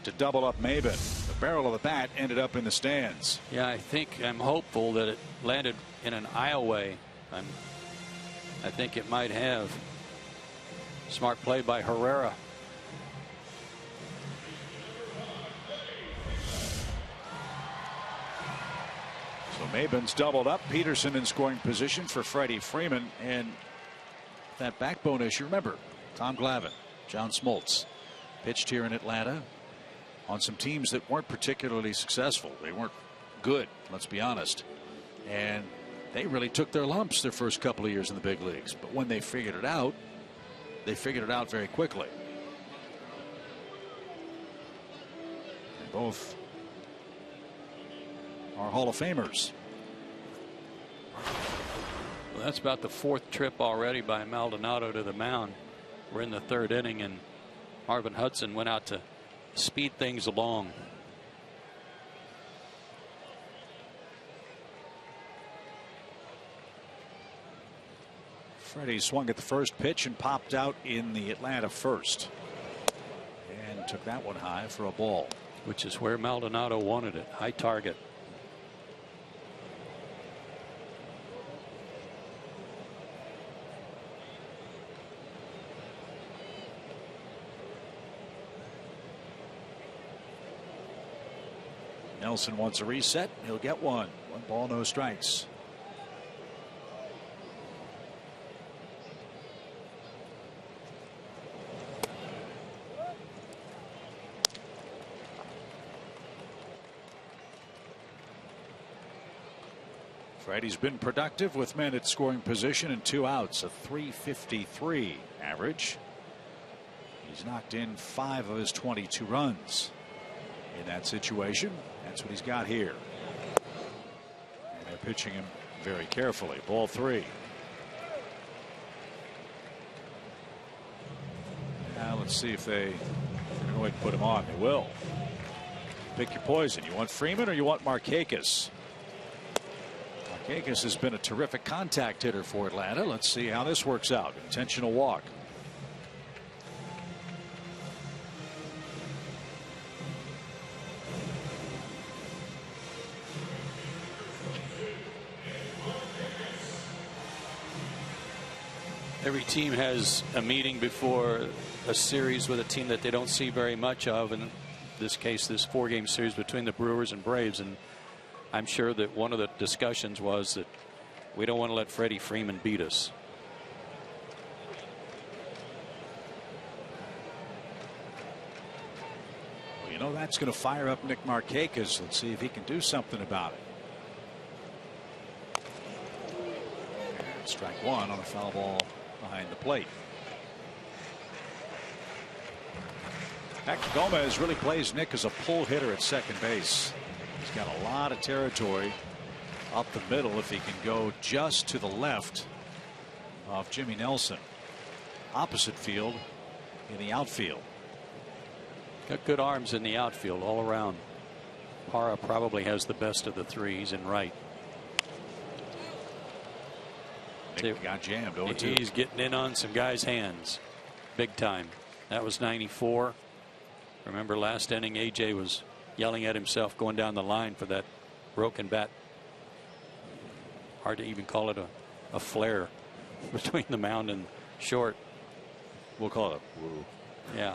to double up Maybin. The barrel of the bat ended up in the stands. Yeah, I'm hopeful that it landed in an aisleway. I think it might have. Smart play by Herrera. So Maybin's doubled up. Peterson in scoring position for Freddie Freeman, and that backbone issue. Remember, Tom Glavine, John Smoltz pitched here in Atlanta on some teams that weren't particularly successful. They weren't good, let's be honest, and they really took their lumps their first couple of years in the big leagues. But when they figured it out very quickly. And both are Hall of Famers. Well, that's about the 4th trip already by Maldonado to the mound. We're in the 3rd inning, and Marvin Hudson went out to speed things along. Freddie swung at the first pitch and popped out in the Atlanta first, and took that one high for a ball. Which is where Maldonado wanted it. High target. Nelson wants a reset. He'll get one. 1 ball, no strikes. Freddie's been productive with men at scoring position and 2 outs, a .353 average. He's knocked in 5 of his 22 runs in that situation. That's what he's got here. And they're pitching him very carefully. Ball 3. Now let's see if they can go ahead and put him on. They will. Pick your poison. You want Freeman or you want Markakis? Markakis has been a terrific contact hitter for Atlanta. Let's see how this works out. Intentional walk. Every team has a meeting before a series with a team that they don't see very much of. In this case, this 4-game series between the Brewers and Braves. And I'm sure that one of the discussions was that we don't want to let Freddie Freeman beat us. Well, you know, that's going to fire up Nick Markakis. Let's see if he can do something about it. And strike 1 on a foul ball behind the plate. Hector Gomez really plays Nick as a pull hitter at second base. He's got a lot of territory up the middle if he can go just to the left of Jimmy Nelson. Opposite field in the outfield. Got good arms in the outfield all around. Parra probably has the best of the 3. He's in right. Nick got jammed. 0-2. He's getting in on some guys' hands big time. That was 94. Remember last inning, AJ was yelling at himself going down the line for that broken bat. Hard to even call it a flare between the mound and short. We'll call it a woo. Yeah.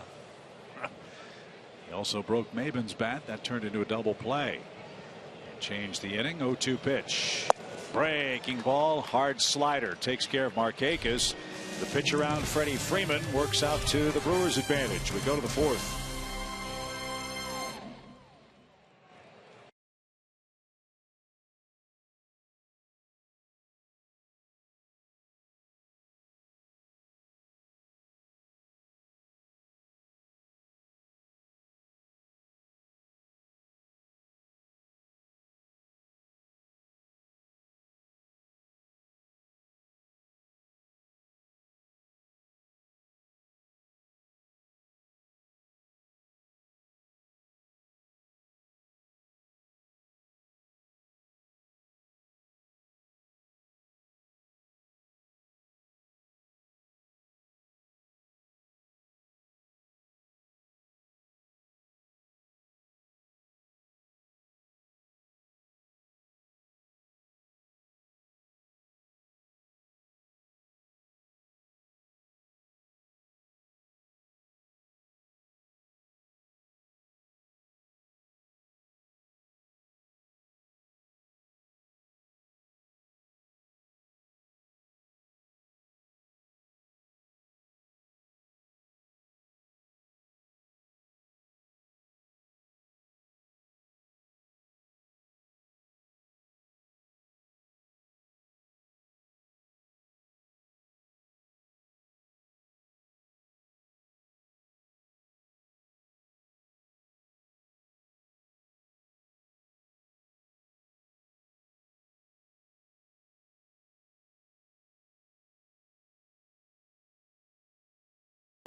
He also broke Maben's bat. That turned into a double play. Changed the inning. 0-2 pitch. Breaking ball. Hard slider. Takes care of Markakis. The pitch around Freddie Freeman works out to the Brewers' advantage. We go to the 4th.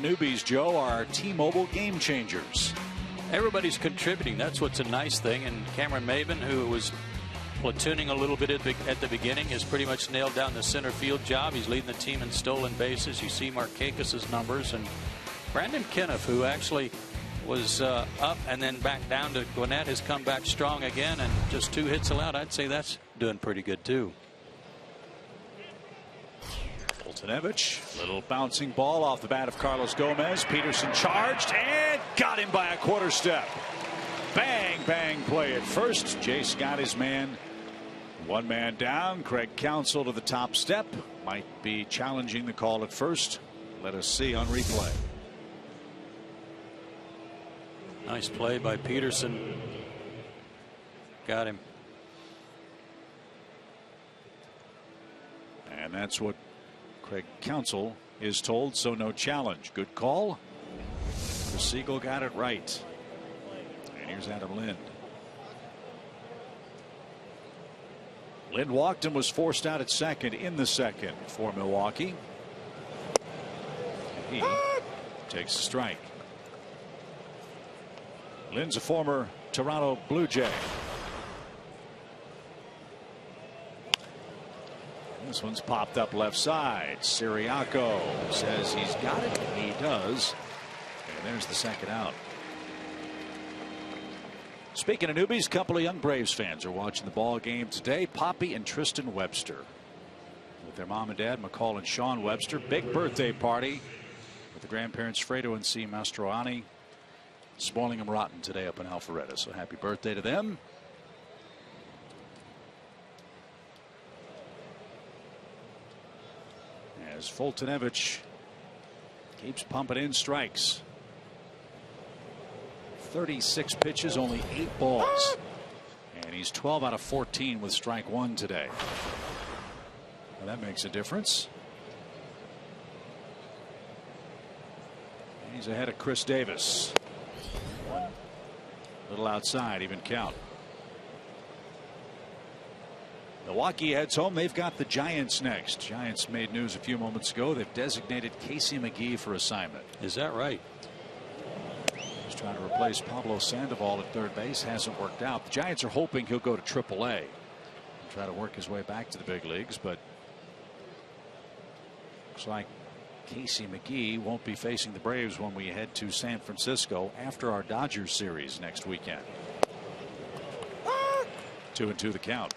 Newbies, Joe, are T-Mobile game changers. Everybody's contributing. That's what's a nice thing. And Cameron Maben, who was platooning a little bit at the beginning, has pretty much nailed down the center field job. He's leading the team in stolen bases. You see Markakis' numbers. And Brandon Kenneth, who actually was up and then back down to Gwinnett, has come back strong again and just 2 hits allowed. I'd say that's doing pretty good too. Foltynewicz, little bouncing ball off the bat of Carlos Gomez. Peterson charged and got him by a quarter step. Bang, bang play at first. Jace got his man. 1 man down. Craig Counsell to the top step. Might be challenging the call at first. Let us see on replay. Nice play by Peterson. Got him. And that's what Craig Counsell is told, so no challenge. Good call. Mr. Siegel got it right. And here's Adam Lind. Lind walked and was forced out at second in the second for Milwaukee. And he takes a strike. Lind's a former Toronto Blue Jay. This one's popped up left side. Siriaco says he's got it. He does. And there's the second out. Speaking of newbies, a couple of young Braves fans are watching the ball game today. Poppy and Tristan Webster with their mom and dad, McCall and Sean Webster. Big birthday party with the grandparents Fredo and C. Mastroianni. Spoiling them rotten today up in Alpharetta. So happy birthday to them. As Foltynewicz keeps pumping in strikes. 36 pitches, only 8 balls. And he's 12 out of 14 with strike 1 today. Well, that makes a difference. He's ahead of Chris Davis. One little outside, even count. Milwaukee heads home. They've got the Giants next. Giants made news a few moments ago. They've designated Casey McGee for assignment. Is that right? He's trying to replace Pablo Sandoval at third base. Hasn't worked out. The Giants are hoping he'll go to AAA and try to work his way back to the big leagues. But looks like Casey McGee won't be facing the Braves when we head to San Francisco after our Dodgers series next weekend. 2-2 the count.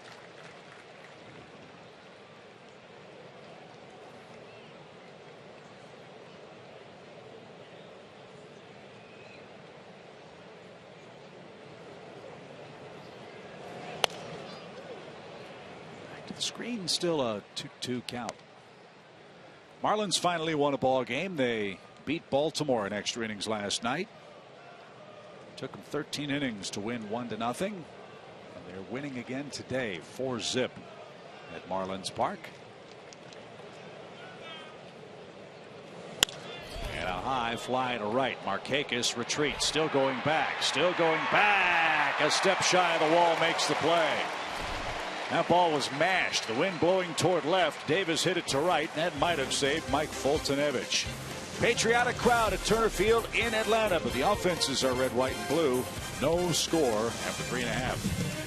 Screen, still a 2-2 count. Marlins finally won a ball game. They beat Baltimore in extra innings last night. Took them 13 innings to win 1-0. And they're winning again today, 4-zip at Marlins Park. And a high fly to right. Markakis retreats, still going back, still going back. A step shy of the wall makes the play. That ball was mashed. The wind blowing toward left. Davis hit it to right. That might have saved Mike Foltynewicz. Patriotic crowd at Turner Field in Atlanta, but the offenses are red, white, and blue. No score after 3.5.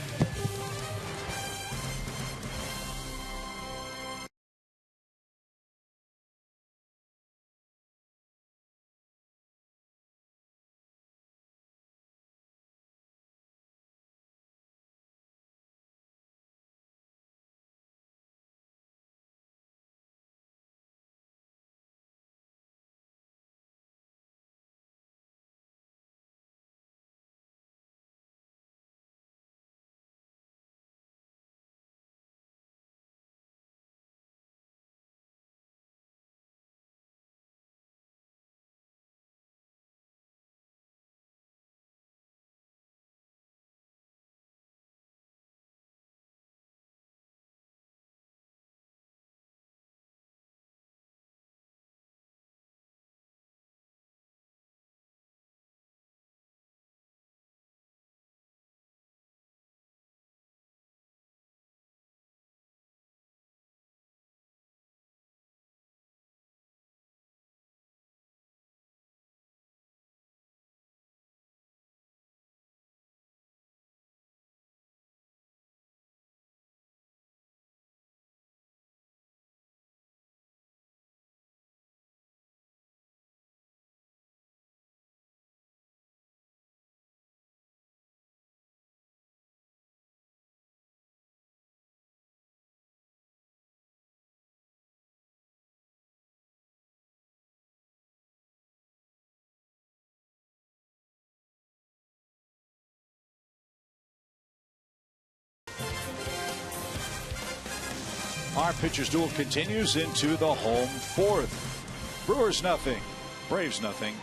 Our pitchers duel continues into the home fourth. Brewers nothing, Braves nothing.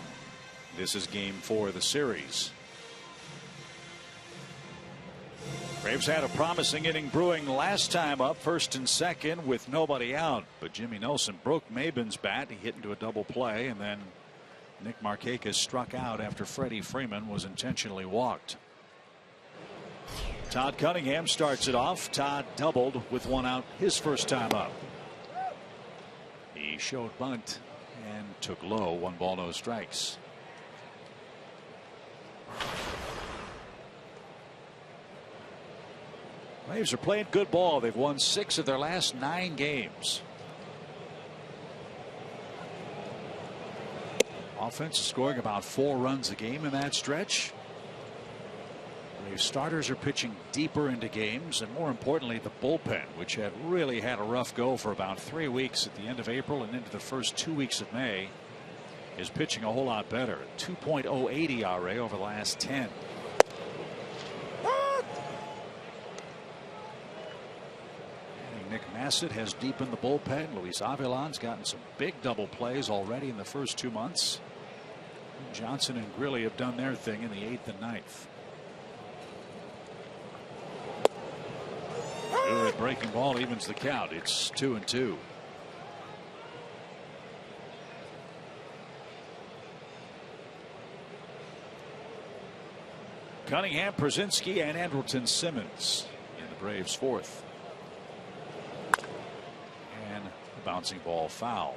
This is game 4 of the series. Braves had a promising inning brewing last time up, first and second with nobody out, but Jimmy Nelson broke Maben's bat. He hit into a double play, and then Nick Markakis struck out after Freddie Freeman was intentionally walked. Todd Cunningham starts it off. Todd doubled with one out his first time up. He showed bunt and took low. 1 ball, no strikes. Braves are playing good ball. They've won 6 of their last 9 games. Offense is scoring about 4 runs a game in that stretch. Braves starters are pitching deeper into games, and more importantly, the bullpen, which had really had a rough go for about 3 weeks at the end of April and into the first 2 weeks of May, is pitching a whole lot better. 2.08 ERA over the last 10. Nick Massett has deepened the bullpen. Luis Avilan's gotten some big double plays already in the first 2 months. Johnson and Grilly have done their thing in the 8th and 9th. Good breaking ball evens the count. It's 2-2. Cunningham, Przinsky, and Andrelton Simmons in the Braves' 4th. And the bouncing ball foul.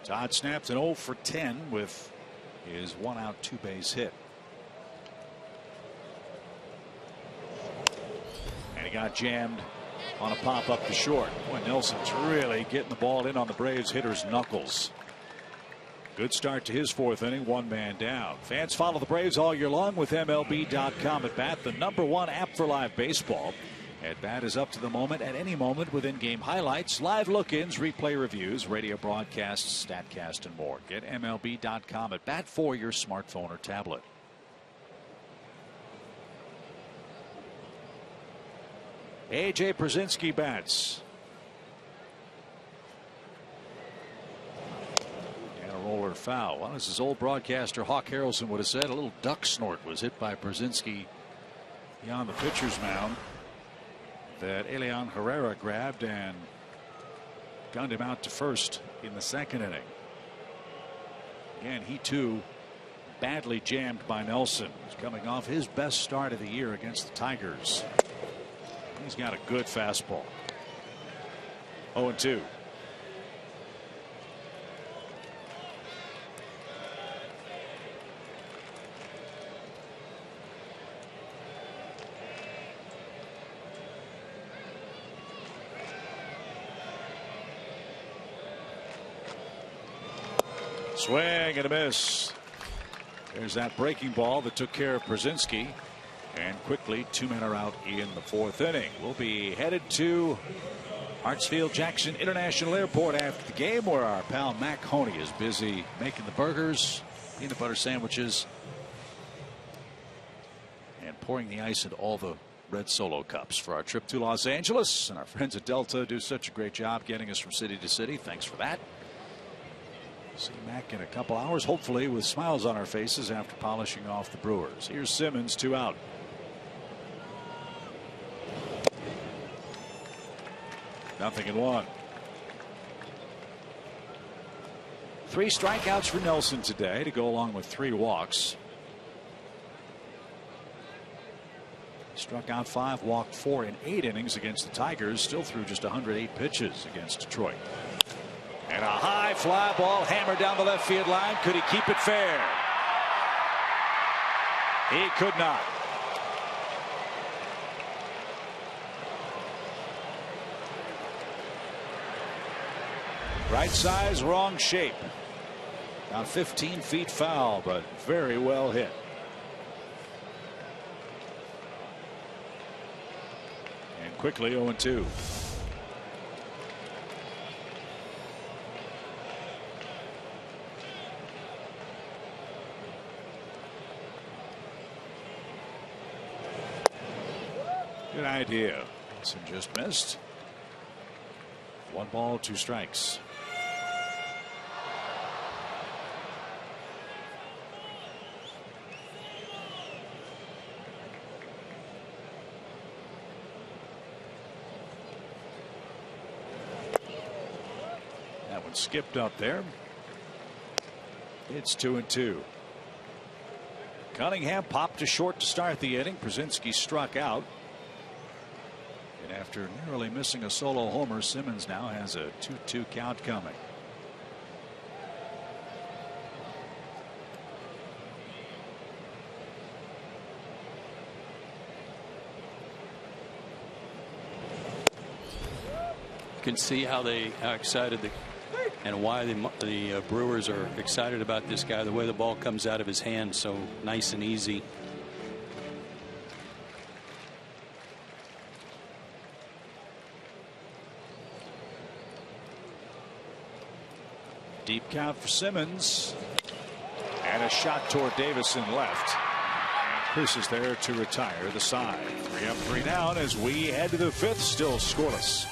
Todd snapped an 0 for 10 with his 1-out 2-base hit. And he got jammed on a pop up to short. Boy, Nelson's really getting the ball in on the Braves hitter's knuckles. Good start to his 4th inning. 1 man down. Fans follow the Braves all year long with MLB.com at bat, the #1 app for live baseball. At bat is up to the moment at any moment with in-game highlights, live look-ins, replay reviews, radio broadcasts, StatCast, and more. Get MLB.com at bat for your smartphone or tablet. A.J. Przinsky bats. And a roller foul. Well, as his old broadcaster Hawk Harrelson would have said, a little duck snort was hit by Przinsky beyond the pitcher's mound that Elian Herrera grabbed and gunned him out to first in the 2nd inning. Again, he too badly jammed by Nelson. He's coming off his best start of the year against the Tigers. He's got a good fastball. 0-2. Swing and a miss. There's that breaking ball that took care of Przinsky. And quickly, 2 men are out in the 4th inning. We'll be headed to Hartsfield-Jackson International Airport after the game, where our pal Mac Honey is busy making the burgers, peanut butter sandwiches, and pouring the ice into all the red Solo cups for our trip to Los Angeles. And our friends at Delta do such a great job getting us from city to city. Thanks for that. See Mac in a couple hours, hopefully with smiles on our faces after polishing off the Brewers. Here's Simmons, 2 out. Nothing in 1. 3 strikeouts for Nelson today to go along with 3 walks. Struck out 5, walked 4 in 8 innings against the Tigers. Still threw just 108 pitches against Detroit. And a high fly ball hammered down the left field line. Could he keep it fair? He could not. Right size, wrong shape. About 15 feet foul, but very well hit. And quickly 0-2. Good idea. Nelson just missed. 1 ball, 2 strikes. and skipped up there. It's 2-2. Cunningham popped to short to start the inning. Brzezinski struck out. And after narrowly missing a solo homer, Simmons now has a 2-2 count coming. You can see how excited and why the Brewers are excited about this guy. The way the ball comes out of his hand, so nice and easy. Deep count for Simmons. And a shot toward Davison left. Chris is there to retire the side. 3 up, 3 down as we head to the 5th, still scoreless.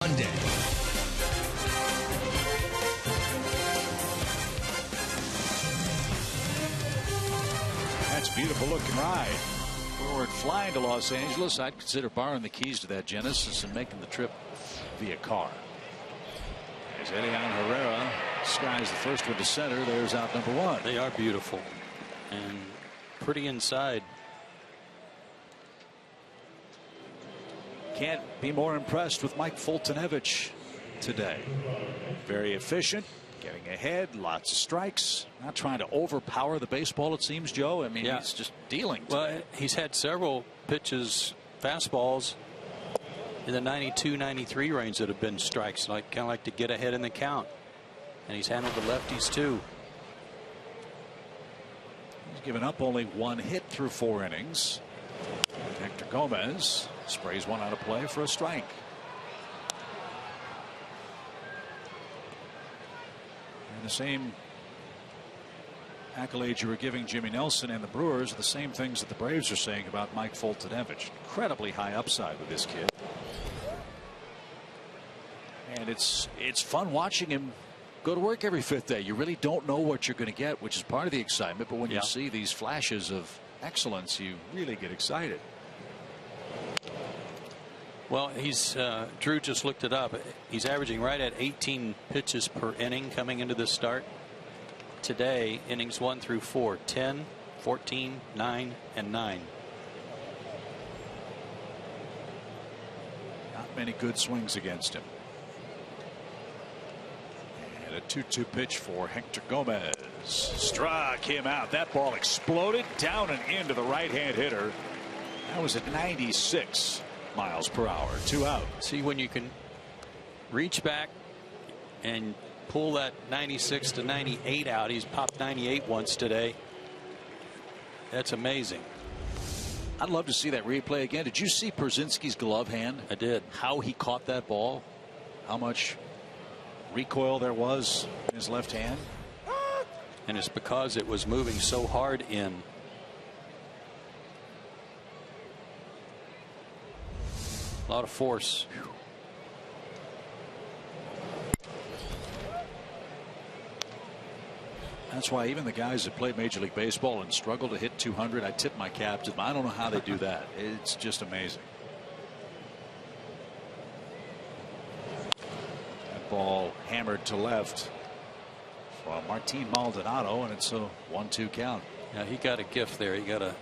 Monday. That's a beautiful looking ride. Forward flying to Los Angeles. I'd consider borrowing the keys to that Genesis and making the trip via car. As Elian Herrera skies the first one to center. There's out number 1. They are beautiful and pretty inside. Can't be more impressed with Mike Foltynewicz today. Very efficient, getting ahead, lots of strikes, not trying to overpower the baseball, it seems, Joe. I mean, yeah. He's just dealing. Well, he's had several pitches, fastballs in the 92, 93 range that have been strikes, kind of like to get ahead in the count. And he's handled the lefties too. He's given up only 1 hit through 4 innings. Hector Gomez sprays one out of play for a strike. And the same accolades you were giving Jimmy Nelson and the Brewers are the same things that the Braves are saying about Mike Foltynewicz. Incredibly high upside with this kid. And it's fun watching him go to work every 5th day. You really don't know what you're going to get, which is part of the excitement. But when you see these flashes of excellence, you really get excited. Well, he's Drew just looked it up. He's averaging right at 18 pitches per inning coming into this start. Today, innings 1 through 4, 10, 14, 9, and 9. Not many good swings against him. And a 2-2 pitch for Hector Gomez. Struck him out. That ball exploded down and into the right-hand hitter. That was at 96 miles per hour. 2 out. See, when you can reach back and pull that 96 to 98 out. He's popped 98 once today. That's amazing. I'd love to see that replay again. Did you see Pierzynski's glove hand? I did. How he caught that ball, how much recoil there was in his left hand. And it's because it was moving so hard in. A lot of force. That's why even the guys that play Major League Baseball and struggle to hit 200, I tip my cap to them. I don't know how they do that. It's just amazing. That ball hammered to left from Martin Maldonado, and it's a 1-2 count. Yeah, he got a gift there. He got a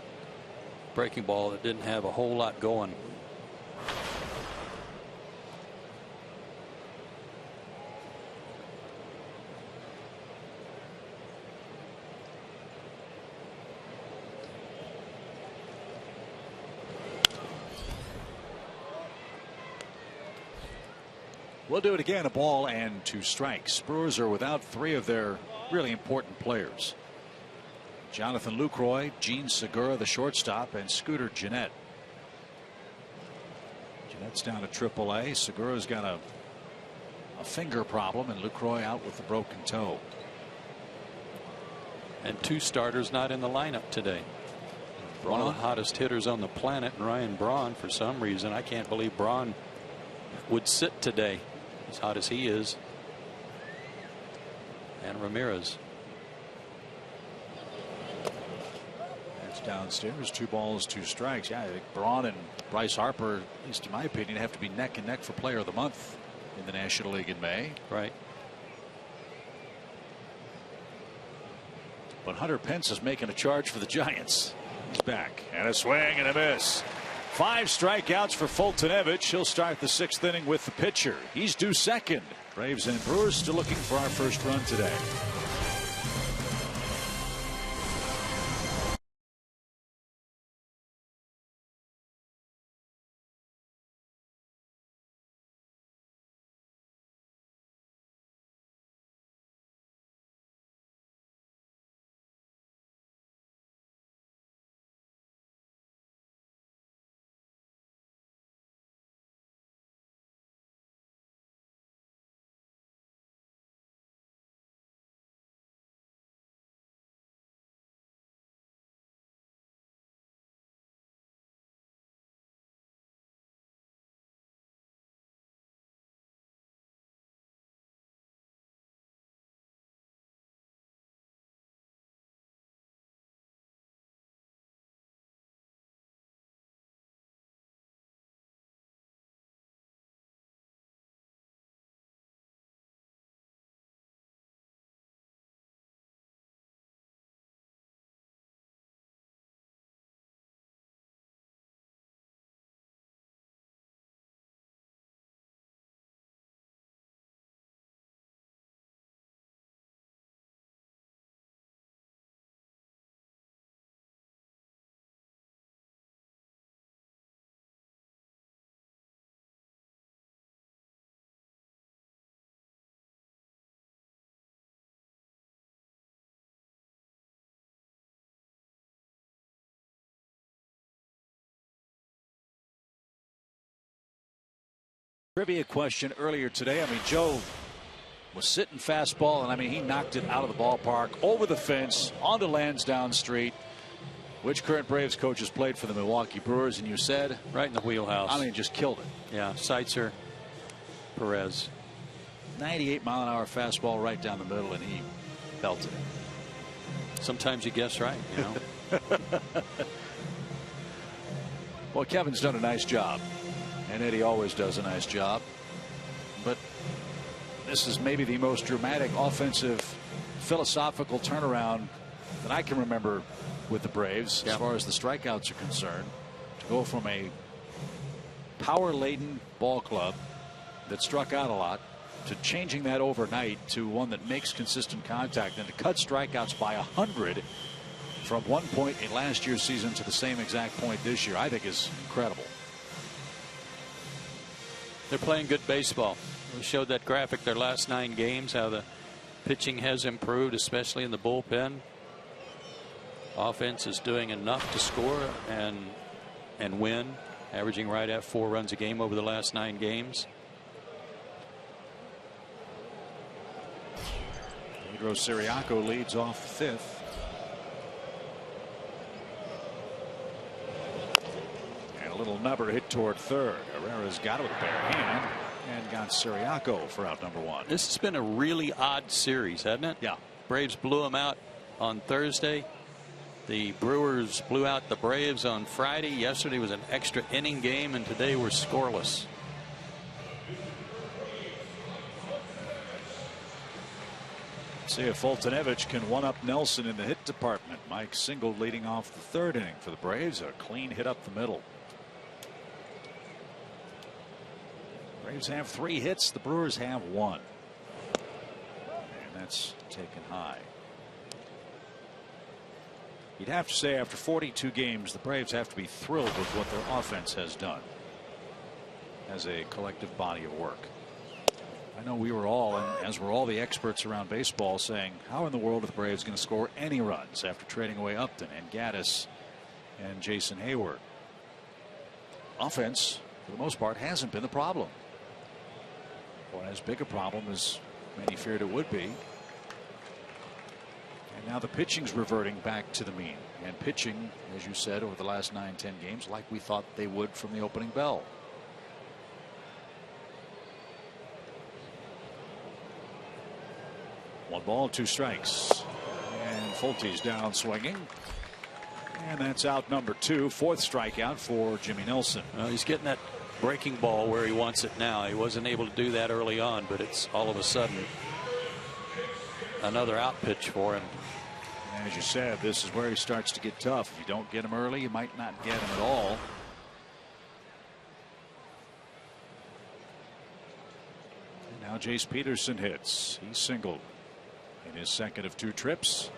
breaking ball that didn't have a whole lot going. We'll do it again. A ball and 2 strikes. Brewers are without 3 of their really important players. Jonathan Lucroy, Gene Segura, the shortstop, and Scooter Gennett. Gennett's down to AAA. Segura's got a finger problem, and Lucroy out with a broken toe. And 2 starters not in the lineup today. One of the hottest hitters on the planet, Ryan Braun, for some reason. I can't believe Braun would sit today, as hot as he is. And Ramirez. That's downstairs. 2 balls, 2 strikes. Yeah, I think Braun and Bryce Harper, at least in my opinion, have to be neck and neck for Player of the Month in the National League in May. Right. But Hunter Pence is making a charge for the Giants. He's back, and a swing and a miss. 5 strikeouts for Foltynewicz. He'll start the 6th inning with the pitcher. He's due second. Braves and Brewers still looking for our first run today. Trivia question earlier today. I mean, Joe was sitting fastball, and I mean, he knocked it out of the ballpark, over the fence, onto Lansdowne Street. Which current Braves coach has played for the Milwaukee Brewers? And you said right in the wheelhouse. I mean, just killed it. Yeah, Seitzer, Perez. 98-mile-an-hour fastball right down the middle, and he belted it. Sometimes you guess right, you know. Well, Kevin's done a nice job, and Eddie always does a nice job. But this is maybe the most dramatic offensive philosophical turnaround that I can remember with the Braves, as far as the strikeouts are concerned. To go from a power-laden ball club that struck out a lot to changing that overnight to one that makes consistent contact, and to cut strikeouts by 100 from one point in last year's season to the same exact point this year, I think is incredible. They're playing good baseball. We showed that graphic their last 9 games, how the Pitching has improved, especially in the bullpen. Offense is doing enough to score and win, averaging right at 4 runs a game over the last 9 games. Pedro Ciriaco leads off the 5th. And a little nubber hit toward 3rd. Herrera's got it with a bare hand and got Ciriaco for out number 1. This has been a really odd series, hasn't it? Yeah. Braves blew them out on Thursday. The Brewers blew out the Braves on Friday. Yesterday was an extra inning game, and today we're scoreless. See if Foltynewicz can one-up Nelson in the hit department. Mike Single leading off the 3rd inning for the Braves. A clean hit up the middle. Braves have 3 hits. The Brewers have 1. And that's taken high. You'd have to say after 42 games, the Braves have to be thrilled with what their offense has done as a collective body of work. I know we were all, and as were all the experts around baseball, saying, how in the world are the Braves going to score any runs after trading away Upton and Gaddis and Jason Hayward? Offense, for the most part, hasn't been the problem. Or as big a problem as many feared it would be. And now the pitching's reverting back to the mean. And pitching, as you said, over the last 9-10 games, like we thought they would from the opening bell. One ball, 2 strikes. And Folty's down swinging. And that's out number 2. 4th strikeout for Jimmy Nelson. He's getting that breaking ball where he wants it now. He wasn't able to do that early on, but it's all of a sudden another out pitch for him. And as you said, this is where he starts to get tough. If you don't get him early, you might not get him at all. And now Jace Peterson hits. He's singled in his 2nd of 2 trips.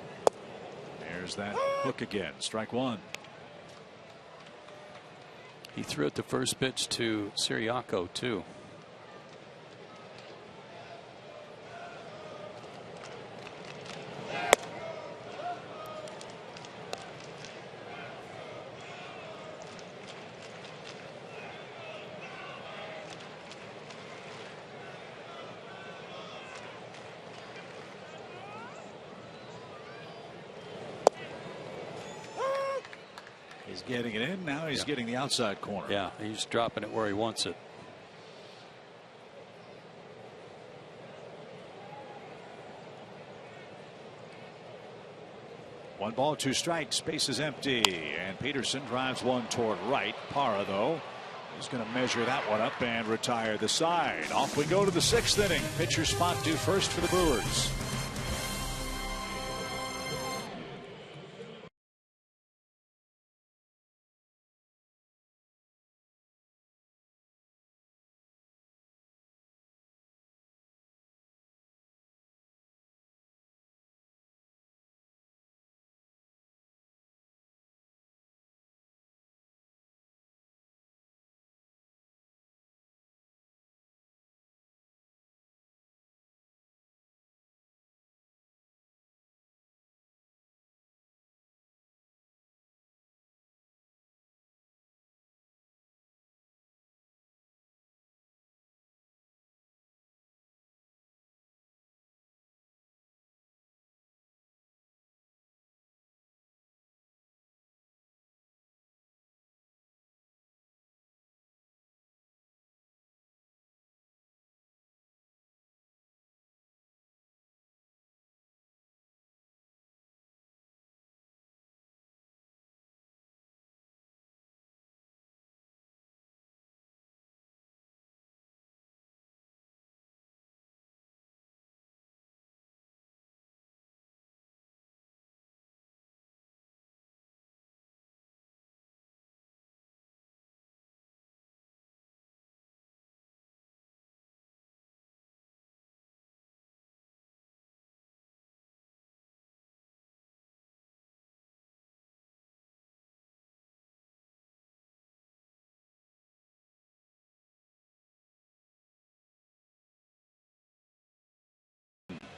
There's that hook again. Strike 1. He threw at the first pitch to Ciriaco too. He's getting it in. Now he's getting the outside corner. Yeah, he's dropping it where he wants it. One ball, 2 strikes. Base is empty. And Peterson drives one toward right. Parra, though, is going to measure that one up and retire the side. Off we go to the 6th inning. Pitcher spot due first for the Brewers.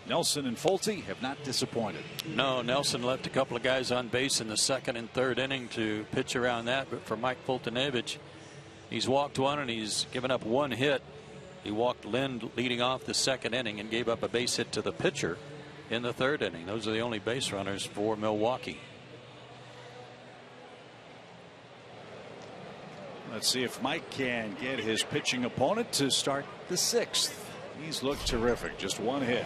Nelson and Folty have not disappointed. No, Nelson left a couple of guys on base in the second and third inning to pitch around that. But for Mike Foltynewicz, he's walked one and he's given up one hit. He walked Lind leading off the second inning and gave up a base hit to the pitcher in the third inning. Those are the only base runners for Milwaukee. Let's see if Mike can get his pitching opponent to start the sixth. He's looked terrific. Just one hit.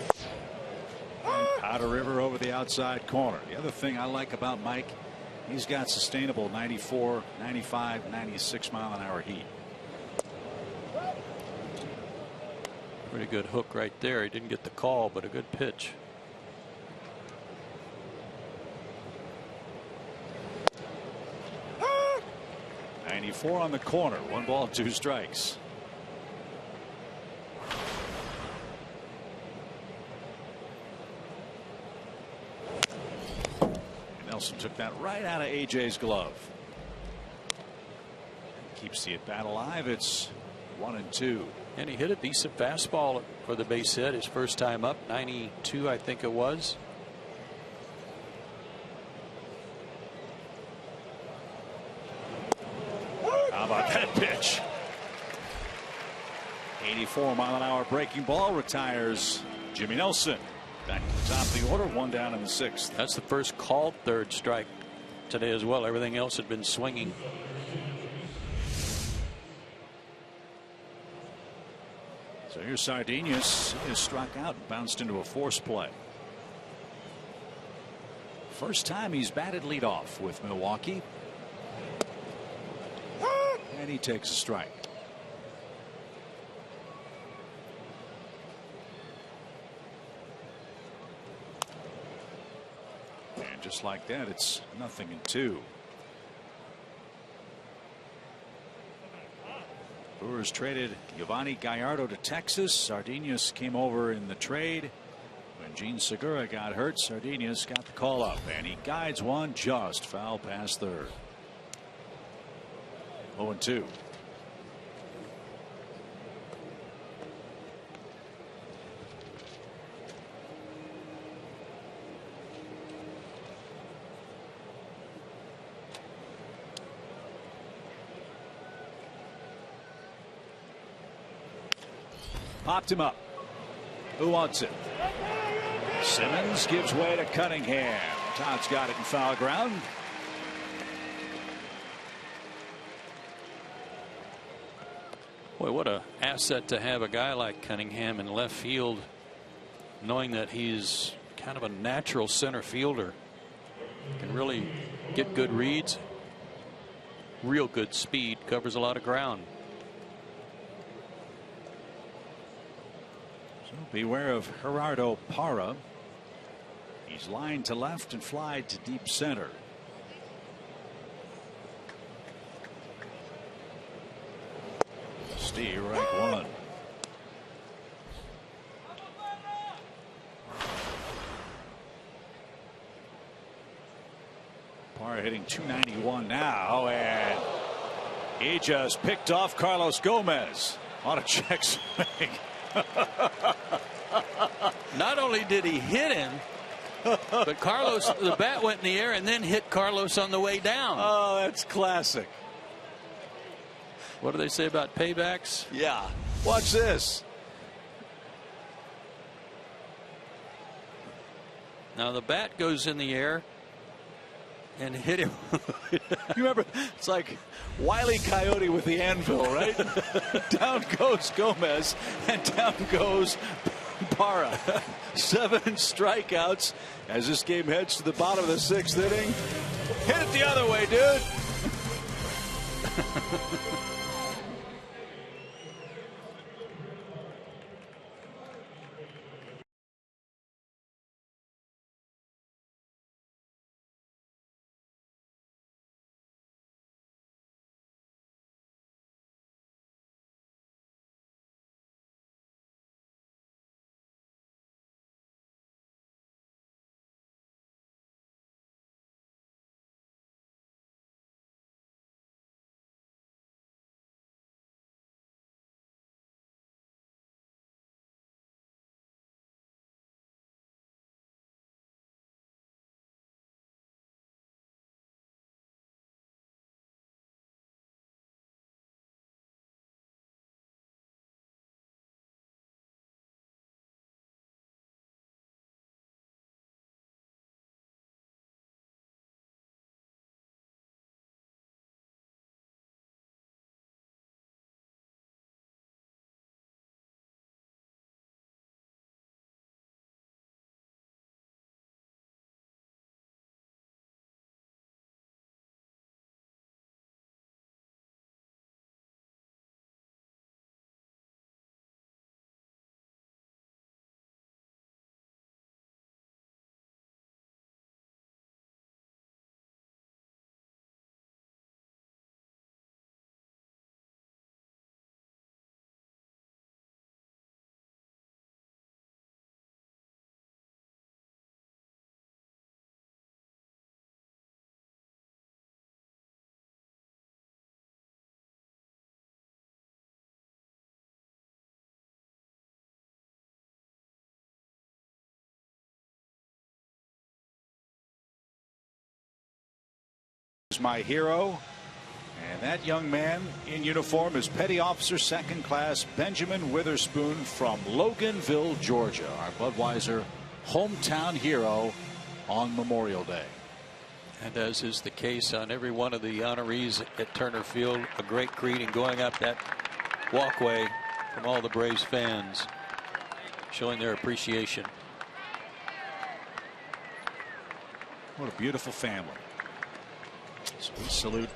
Powder River over the outside corner. The other thing I like about Mike, he's got sustainable 94, 95, 96 mile an hour heat. Pretty good hook right there. He didn't get the call, but a good pitch. '94 on the corner. 1 ball, 2 strikes. Nelson took that right out of AJ's glove. Keeps the at bat alive. It's 1-2. And he hit a decent fastball for the base hit his first time up. 92, I think it was. How about that pitch? 84 mile an hour breaking ball retires Jimmy Nelson. Back to the top of the order. 1 down in the 6th. That's the first called third strike today as well. Everything else had been swinging. So here's Sardinius. He is struck out and bounced into a force play. First time he's batted leadoff with Milwaukee. And he takes a strike. And just like that, it's 0-2. Brewers traded Giovanni Gallardo to Texas. Sardinius came over in the trade. When Gene Segura got hurt, Sardinius got the call up, and he guides one just foul past third. 0-2. Popped him up. Who wants it? Simmons gives way to Cunningham. Todd's got it in foul ground. Boy, what an asset to have a guy like Cunningham in left field, knowing that he's kind of a natural center fielder. Can really get good reads. Real good speed. Covers a lot of ground. So beware of Gerardo Parra. He's lined to left and fly to deep center. Steve, right one. Parra hitting .291 now, and he just picked off Carlos Gomez on a check swing. Not only did he hit him, but Carlos, the bat went in the air and then hit Carlos on the way down. Oh, that's classic. What do they say about paybacks? Yeah. Watch this. Now the bat goes in the air and hit him. You remember, it's like Wile E. Coyote with the anvil, right? Down goes Gomez and down goes Parra. 7 strikeouts as this game heads to the bottom of the 6th inning. Hit it the other way, dude. Foltynewicz, my hero. And that young man in uniform is Petty Officer Second Class Benjamin Witherspoon from Loganville, Georgia, our Budweiser hometown hero on Memorial Day. And as is the case on every one of the honorees at Turner Field, a great greeting going up that walkway from all the Braves fans, showing their appreciation. What a beautiful family. So we salute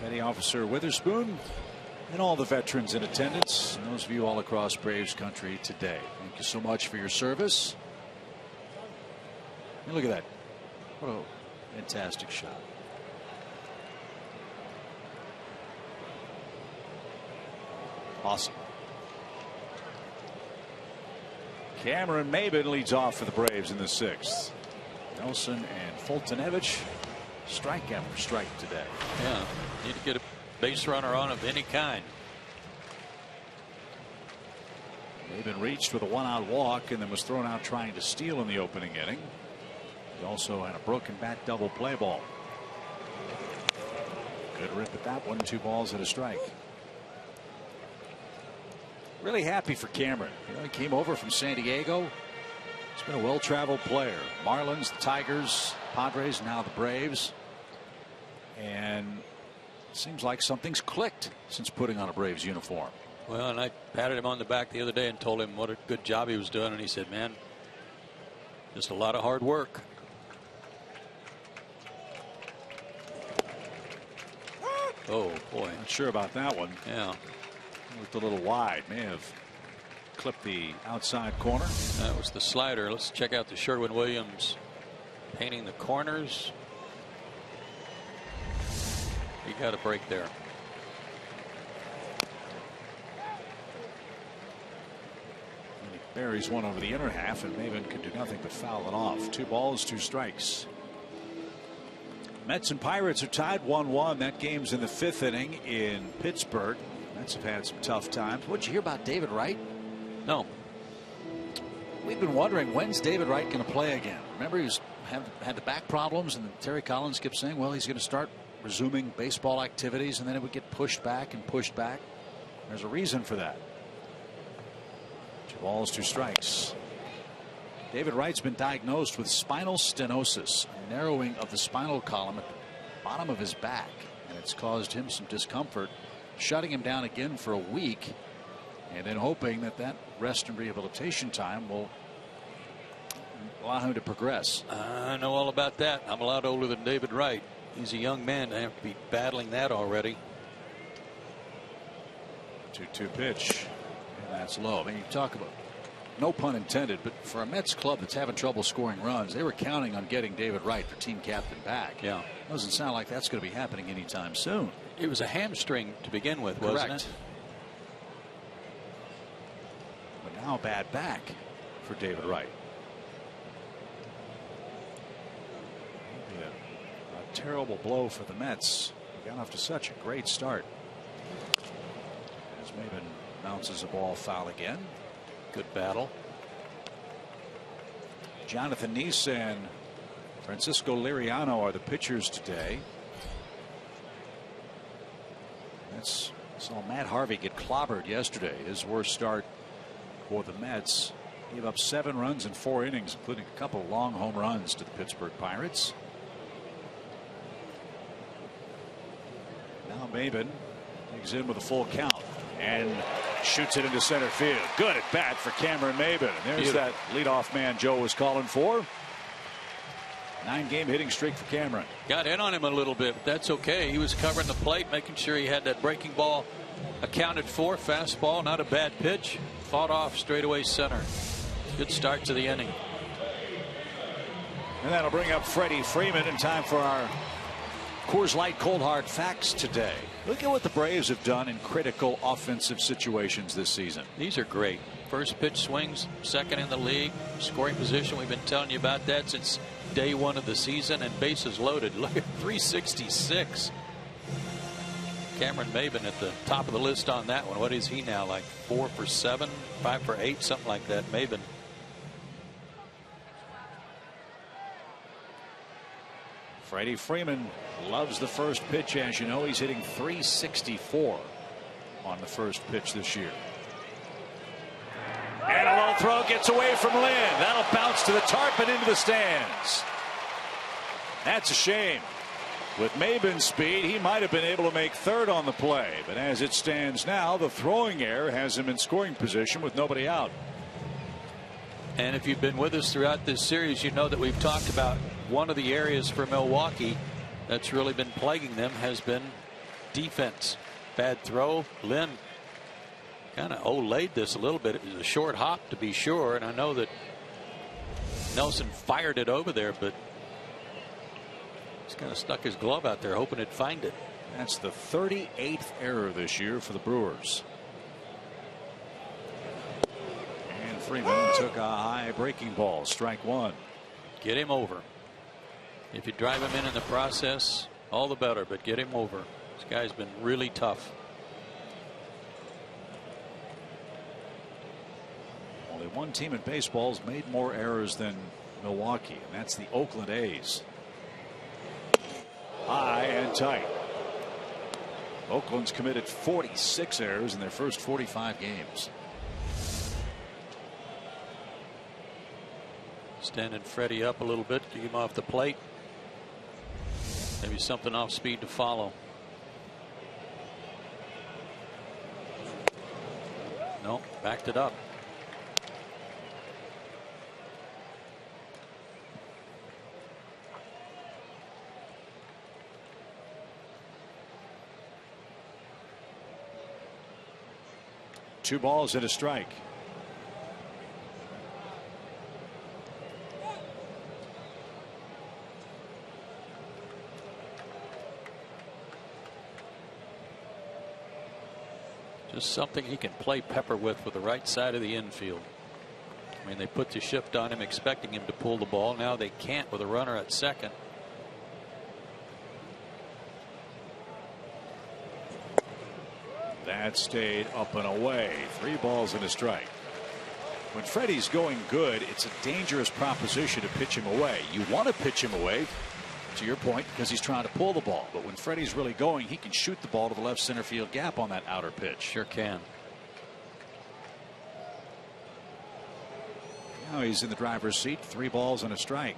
Petty Officer Witherspoon and all the veterans in attendance, and those of you all across Braves country today. Thank you so much for your service. And look at that. What a fantastic shot. Awesome. Cameron Maybin leads off for the Braves in the 6th. Nelson and Foltynewicz strike after strike today. Yeah, need to get a base runner on of any kind. Maybin reached with a 1-out walk and then was thrown out trying to steal in the opening inning. He also had a broken bat double play ball. Good rip at that one. 2 balls and a strike. Really happy for Cameron. You know, he came over from San Diego. He's been a well-traveled player. Marlins, the Tigers, Padres, now the Braves. And it seems like something's clicked since putting on a Braves uniform. Well, and I patted him on the back the other day and told him what a good job he was doing. And he said, man, just a lot of hard work. Oh, boy. Not sure about that one. Yeah. Looked a little wide. May have clipped the outside corner. That was the slider. Let's check out the Sherwin-Williams painting the corners. He got a break there. And he buries one over the inner half, and Maybin could do nothing but foul it off. 2 balls, 2 strikes. Mets and Pirates are tied 1-1. That game's in the 5th inning in Pittsburgh. Mets have had some tough times. What'd you hear about David Wright? No. We've been wondering, when's David Wright going to play again? Remember, he had the back problems, and Terry Collins kept saying, well, he's going to start resuming baseball activities, and then it would get pushed back and pushed back. There's a reason for that. 2 balls, 2 strikes. David Wright's been diagnosed with spinal stenosis, a narrowing of the spinal column at the bottom of his back, and it's caused him some discomfort, shutting him down again for a week, and then hoping that that rest and rehabilitation time will allow him to progress. I know all about that. I'm a lot older than David Wright. He's a young man to have to be battling that already. 2-2 pitch, and that's low. I mean, you talk about, no pun intended, but for a Mets club that's having trouble scoring runs, they were counting on getting David Wright, their team captain, back. Yeah. Doesn't sound like that's going to be happening anytime soon. It was a hamstring to begin with, wasn't Correct. it? But now a bad back for David Wright. A terrible blow for the Mets. They got off to such a great start. As Maybin bounces the ball foul again. Good battle. Jonathan Neese and Francisco Liriano are the pitchers today. Saw Matt Harvey get clobbered yesterday. His worst start for the Mets. Gave up 7 runs in 4 innings, including a couple of long home runs to the Pittsburgh Pirates. Now Maybin digs in with a full count and shoots it into center field. Good at bat for Cameron Maybin. And there's that leadoff man Joe was calling for. 9-game hitting streak for Cameron. Got in on him a little bit, but that's okay. He was covering the plate, making sure he had that breaking ball accounted for. Fastball, not a bad pitch. Fought off straightaway center. Good start to the inning. And that'll bring up Freddie Freeman in time for our Coors Light Cold Hard Facts today. Look at what the Braves have done in critical offensive situations this season. These are great. First pitch swings, second in the league. Scoring position, we've been telling you about that since day 1 of the season, and bases loaded. Look at 366. Cameron Maybin at the top of the list on that one. What is he now, like 4 for 7, 5 for 8, something like that? Maybin. Freddie Freeman loves the first pitch. As you know, he's hitting .364 on the first pitch this year. And a low throw gets away from Lynn. That'll bounce to the tarp and into the stands. That's a shame. With Maybin's speed, he might have been able to make third on the play. But as it stands now, the throwing error has him in scoring position with nobody out. And if you've been with us throughout this series, you know that we've talked about one of the areas for Milwaukee that's really been plaguing them has been defense. Bad throw. Lynn kind of olayed this a little bit. It was a short hop, to be sure, and I know that Nelson fired it over there, but he's kind of stuck his glove out there hoping it'd find it. That's the 38th error this year for the Brewers. And Freeman took a high breaking ball. Strike one. Get him over. If you drive him in the process, all the better, but get him over. This guy's been really tough. Only one team in baseball has made more errors than Milwaukee, and that's the Oakland A's. High and tight. Oakland's committed 46 errors in their first 45 games. Standing Freddie up a little bit, keep him off the plate. Maybe something off speed to follow. No, backed it up. Two balls and a strike. Just something he can play pepper with the right side of the infield. I mean, they put the shift on him expecting him to pull the ball. Now they can't with a runner at second. That stayed up and away. 3 balls and a strike. When Freddie's going good, it's a dangerous proposition to pitch him away. You want to pitch him away, to your point, because he's trying to pull the ball. But when Freddie's really going, he can shoot the ball to the left center field gap on that outer pitch. Sure can. Now he's in the driver's seat. 3 balls and a strike.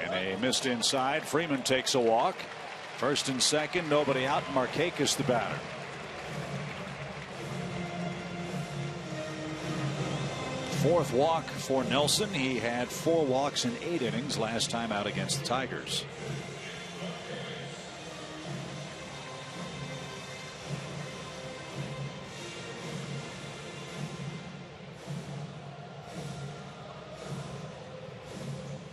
And a missed inside. Freeman takes a walk. First and second, nobody out. Markakis the batter. Fourth walk for Nelson. He had 4 walks in 8 innings last time out against the Tigers.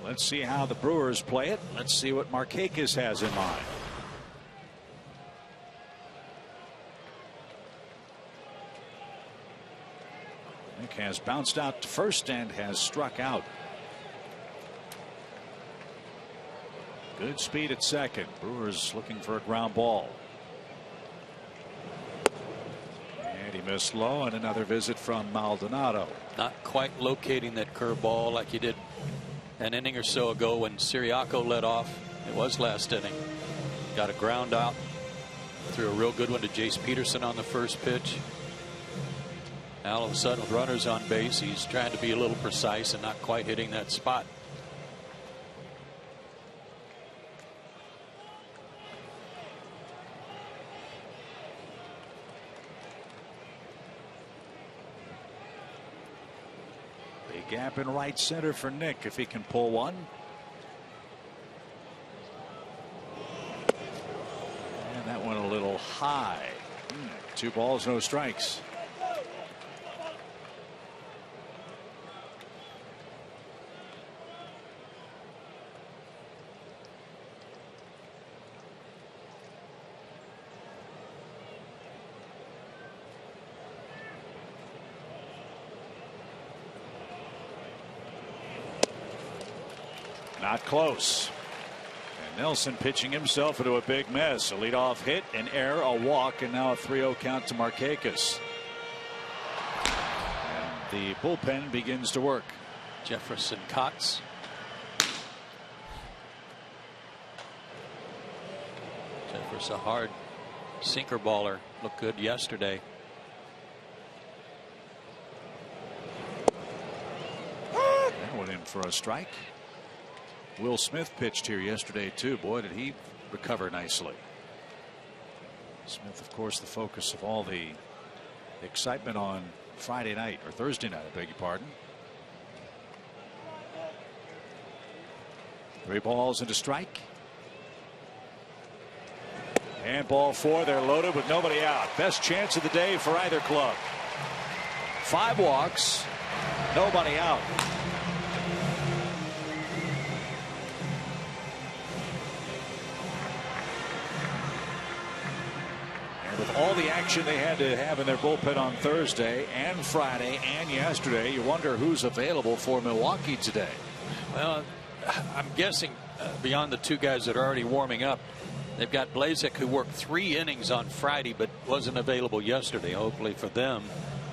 Let's see how the Brewers play it. Let's see what Markakis has in mind. Nick has bounced out to first and has struck out. Good speed at second. Brewers looking for a ground ball. And he missed low, and another visit from Maldonado. Not quite locating that curveball like he did an inning or so ago when Siriaco led off. It was last inning. Got a ground out. Threw a real good one to Jace Peterson on the first pitch. Now all of a sudden with runners on base, he's trying to be a little precise and not quite hitting that spot. Big gap in right center for Nick if he can pull one. And that went a little high. 2 balls, no strikes. Not close. And Nelson pitching himself into a big mess. A leadoff hit, an error, a walk, and now a 3-0 count to Markakis. And the bullpen begins to work. Jefferson Cox. Jeffer's a hard sinker baller. Looked good yesterday. That went in for a strike. Will Smith pitched here yesterday too. Boy, did he recover nicely. Smith, of course, the focus of all the excitement on Friday night, or Thursday night, I beg your pardon. 3 balls and a strike. And ball 4. They're loaded with nobody out. Best chance of the day for either club. 5 walks, nobody out. And with all the action they had to have in their bullpen on Thursday and Friday and yesterday, you wonder who's available for Milwaukee today. Well, I'm guessing beyond the 2 guys that are already warming up, they've got Blazek, who worked 3 innings on Friday but wasn't available yesterday. Hopefully for them,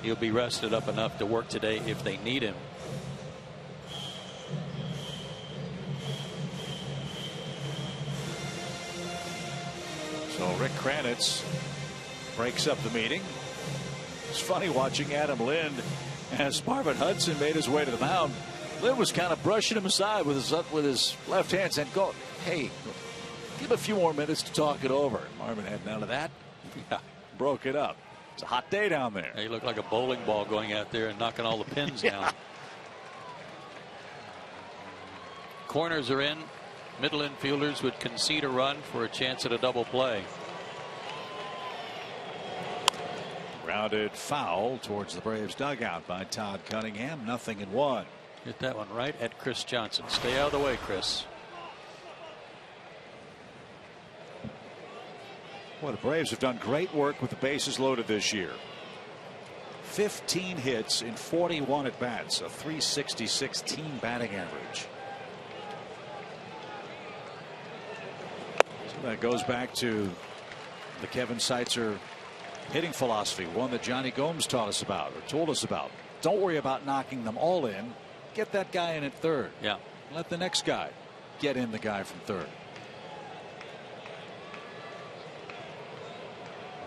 he'll be rested up enough to work today if they need him. So Rick Kranitz breaks up the meeting. It's funny watching Adam Lind as Marvin Hudson made his way to the mound. Lind was kind of brushing him aside with his left hand, saying, "Go, hey, give a few more minutes to talk it over." Marvin had none of that. Broke it up. It's a hot day down there. He looked like a bowling ball going out there and knocking all the pins down. Corners are in. Middle infielders would concede a run for a chance at a double play. Grounded foul towards the Braves dugout by Todd Cunningham. 0-1. Hit that one right at Chris Johnson. Stay out of the way, Chris. Well, the Braves have done great work with the bases loaded this year. 15 hits in 41 at bats, a .366 team batting average. So that goes back to the Kevin Seitzer hitting philosophy, one that Johnny Gomes taught us about, or told us about. Don't worry about knocking them all in. Get that guy in at third. Yeah. Let the next guy get in the guy from third.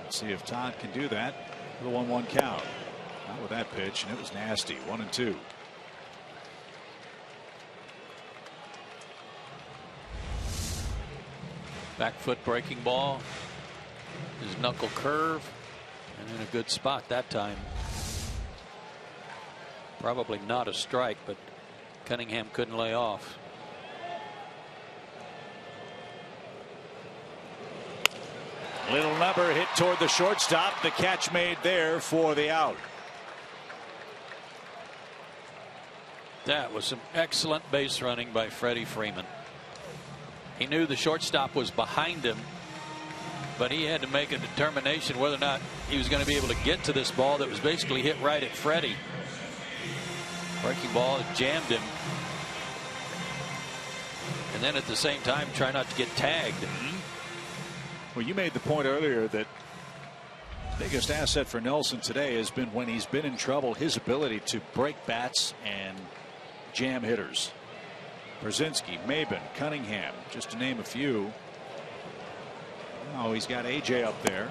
Let's see if Todd can do that with a 1-1 count. Not with that pitch, and it was nasty. 1-2. Back foot breaking ball. His knuckle curve, and in a good spot that time. Probably not a strike, but Cunningham couldn't lay off. Little number hit toward the shortstop. The catch made there for the out. That was some excellent base running by Freddie Freeman. He knew the shortstop was behind him, but he had to make a determination whether or not he was going to be able to get to this ball that was basically hit right at Freddie. Breaking ball jammed him. And then at the same time try not to get tagged. Well, you made the point earlier that the biggest asset for Nelson today has been, when he's been in trouble, his ability to break bats and jam hitters. Brzezinski, Maben, Cunningham, just to name a few. Now he's got AJ up there,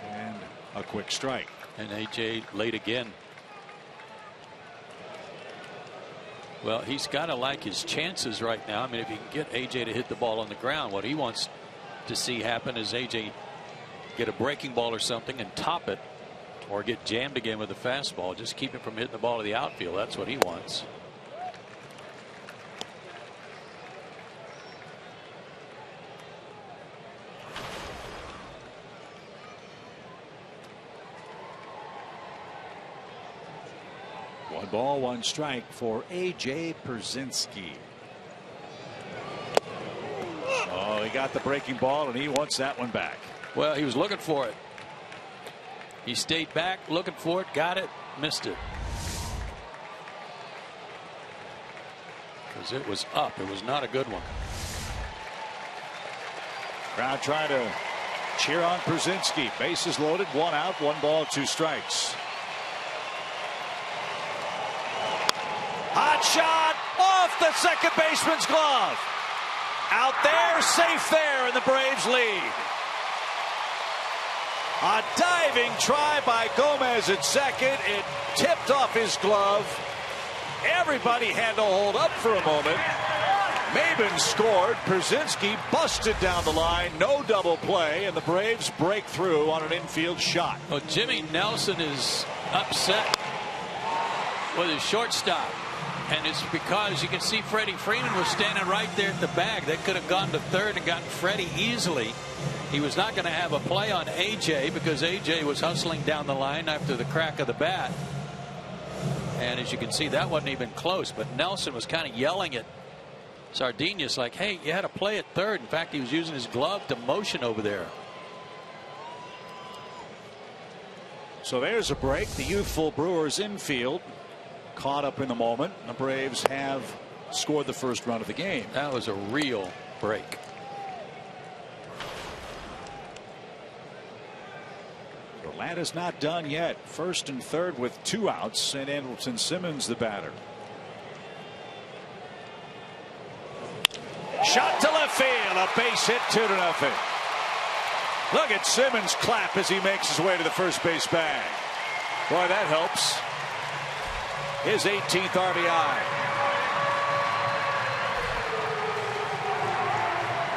and a quick strike. And AJ late again. Well, he's got to like his chances right now. I mean, if he can get AJ to hit the ball on the ground, what he wants to see happen is AJ get a breaking ball or something and top it, or get jammed again with a fastball. Just keep him from hitting the ball to the outfield. That's what he wants. One ball, one strike for AJ Brzezinski. Oh, he got the breaking ball, and he wants that one back. Well, he was looking for it. He stayed back looking for it, got it, missed it. Because it was up. It was not a good one. Crowd trying to cheer on Brzezinski. Bases loaded, 1 out, 1 ball, 2 strikes. Hot shot off the second baseman's glove. Out there, safe there, and the Braves lead. A diving try by Gomez at second. It tipped off his glove. Everybody had to hold up for a moment. Maben scored. Pierzynski busted down the line. No double play, and the Braves break through on an infield shot. Well, Jimmy Nelson is upset with his shortstop, and it's because you can see Freddie Freeman was standing right there at the bag. They could have gone to third and gotten Freddie easily. He was not going to have a play on AJ because AJ was hustling down the line after the crack of the bat. And as you can see, that wasn't even close, but Nelson was kind of yelling at Sardinhas like, hey, you had a play at third. In fact, he was using his glove to motion over there. So there's a break. The youthful Brewers infield caught up in the moment. The Braves have scored the first run of the game. That was a real break. The lad is not done yet. First and third with 2 outs, and Andrelton Simmons the batter. Shot to left field, a base hit, 2-0. Look at Simmons clap as he makes his way to the first base bag. Boy, that helps. His 18th RBI.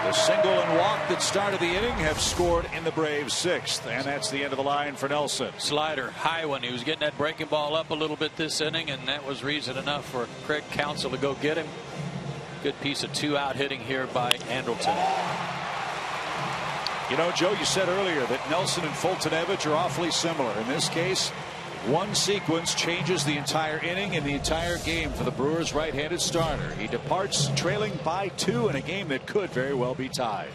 The single and walk that started the inning have scored in the Braves' 6th, and that's the end of the line for Nelson. Slider high one. He was getting that breaking ball up a little bit this inning, and that was reason enough for Craig Counsell to go get him. Good piece of 2-out hitting here by Andrelton. You know, Joe, you said earlier that Nelson and Foltynewicz are awfully similar. In this case, one sequence changes the entire inning and the entire game for the Brewers' right-handed starter. He departs trailing by 2 in a game that could very well be tied.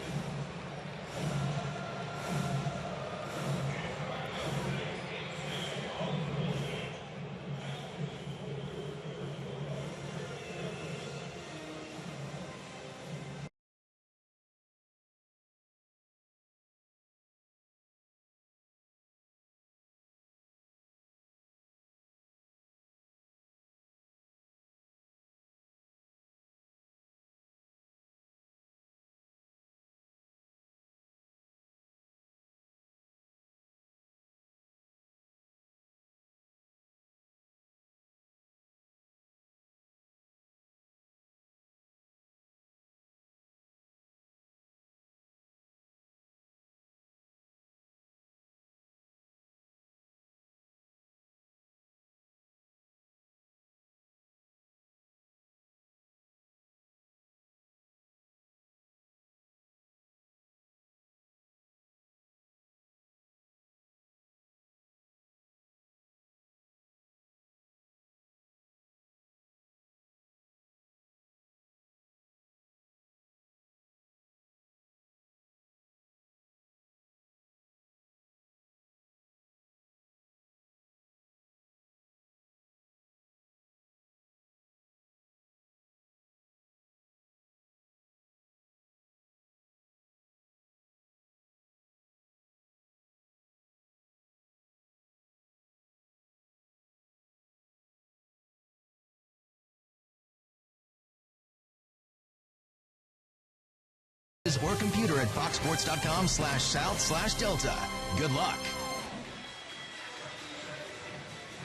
Or computer at foxsports.com/south/delta. Good luck.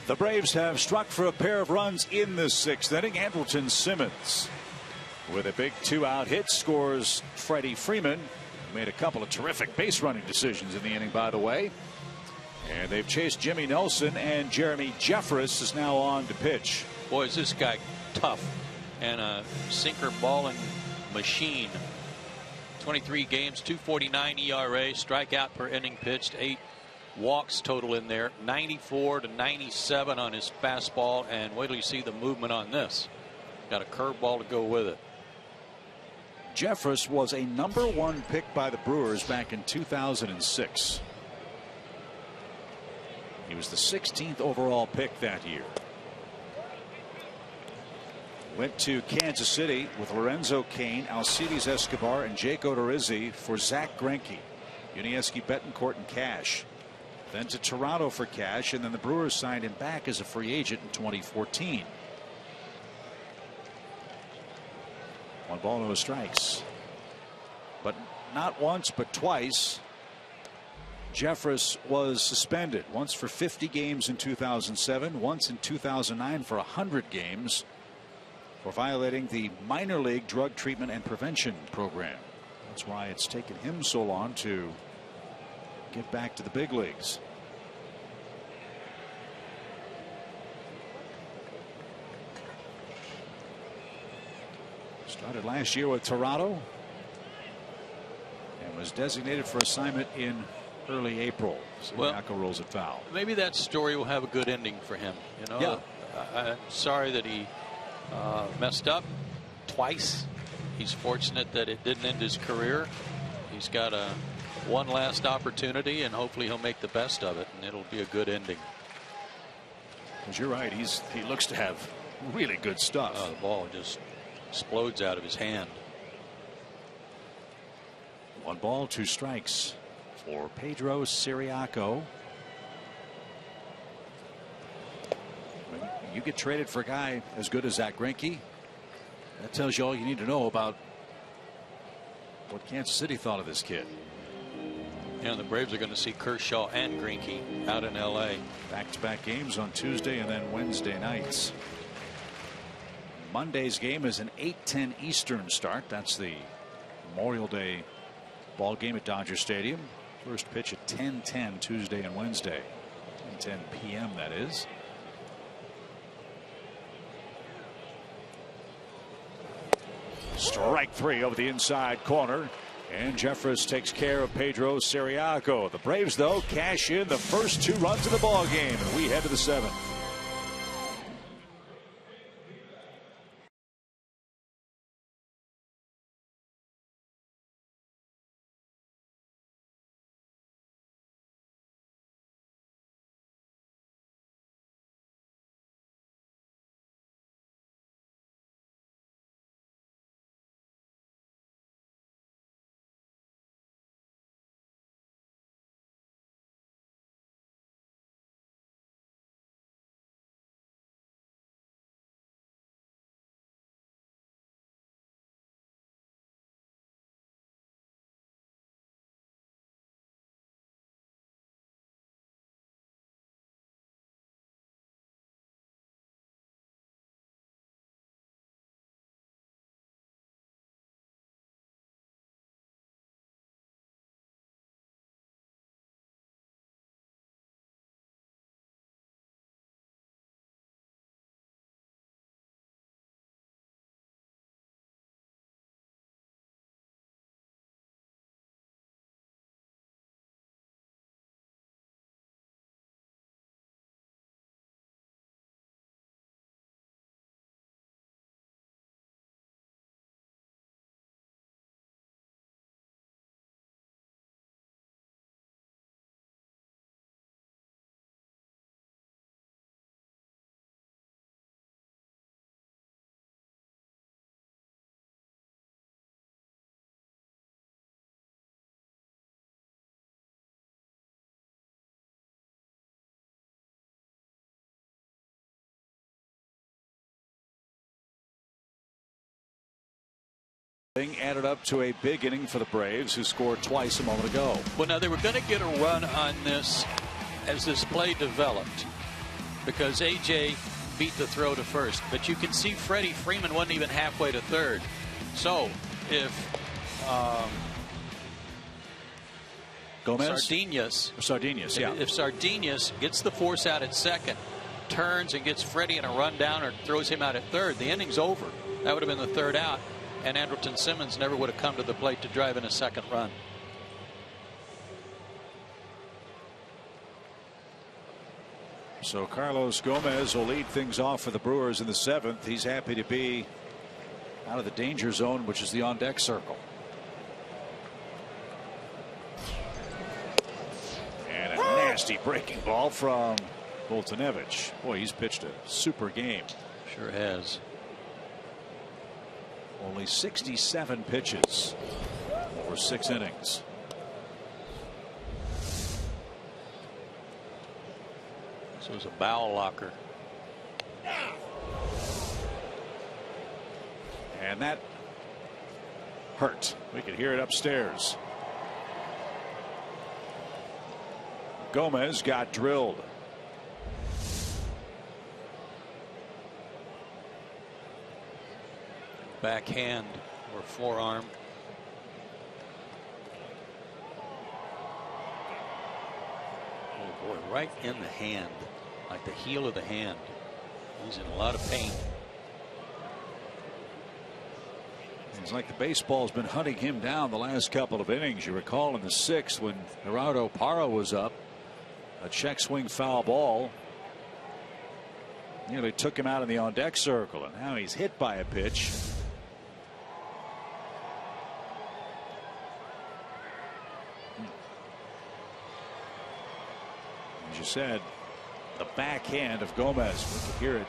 The Braves have struck for a pair of runs in the 6th inning. Andrelton Simmons with a big 2-out hit scores Freddie Freeman, who made a couple of terrific base running decisions in the inning, by the way. And they've chased Jimmy Nelson, and Jeremy Jeffress is now on to pitch. Boy, is this guy tough and a sinker balling machine. 23 games, 2.49 ERA, strikeout per inning pitched, 8 walks total in there, 94 to 97 on his fastball, and wait till you see the movement on this. Got a curveball to go with it. Jeffress was a #1 pick by the Brewers back in 2006. He was the 16th overall pick that year. Went to Kansas City with Lorenzo Cain, Alcides Escobar, and Jake Odorizzi for Zach Greinke, Yuniesky Betancourt, and Cash. Then to Toronto for Cash, and then the Brewers signed him back as a free agent in 2014. 1 ball, no strikes. But not once, but twice, Jeffress was suspended once for 50 games in 2007, once in 2009 for 100 games for violating the minor league drug treatment and prevention program. That's why it's taken him so long to get back to the big leagues. Started last year with Toronto and was designated for assignment in early April. Siriaco rolls it foul. Maybe that story will have a good ending for him. You know, yeah. I'm sorry that he messed up twice. He's fortunate that it didn't end his career. He's got one last opportunity, and hopefully he'll make the best of it, and it'll be a good ending. Because you're right, he looks to have really good stuff. The ball just explodes out of his hand. 1 ball, 2 strikes for Pedro Ciriaco. When you get traded for a guy as good as Zach Greinke, that tells you all you need to know about what Kansas City thought of this kid. Yeah, the Braves are going to see Kershaw and Greinke out in L.A. Back-to-back games on Tuesday and then Wednesday nights. Monday's game is an 8:10 Eastern start. That's the Memorial Day ball game at Dodger Stadium. First pitch at 10:10 Tuesday and Wednesday. 10:10 p.m. that is. Strike 3 over the inside corner. And Jeffress takes care of Pedro Ciriaco. The Braves, though, cash in the first 2 runs of the ball game, and we head to the 7th. Added up to a big inning for the Braves, who scored twice a moment ago. Well, now they were going to get a run on this as this play developed because A.J. beat the throw to first. But you can see Freddie Freeman wasn't even halfway to third. So if Gomez? Sardinhas, yeah. If Sardinhas gets the force out at second, turns and gets Freddie in a run down or throws him out at third, the inning's over. That would have been the third out. And Andrelton Simmons never would have come to the plate to drive in a second run. So Carlos Gomez will lead things off for the Brewers in the 7th. He's happy to be out of the danger zone, which is the on-deck circle. And a nasty breaking ball from Foltynewicz. Boy, he's pitched a super game. Sure has. Only 67 pitches over 6 innings. This was a bowel locker. And that hurt. We could hear it upstairs. Gomez got drilled. Backhand or forearm. Oh boy, right in the hand, like the heel of the hand. He's in a lot of pain. It's like the baseball's been hunting him down the last couple of innings. You recall in the 6th when Gerardo Parra was up, a check swing foul ball nearly took him out in the on deck circle, and now he's hit by a pitch. As you said, the backhand of Gomez, we could hear it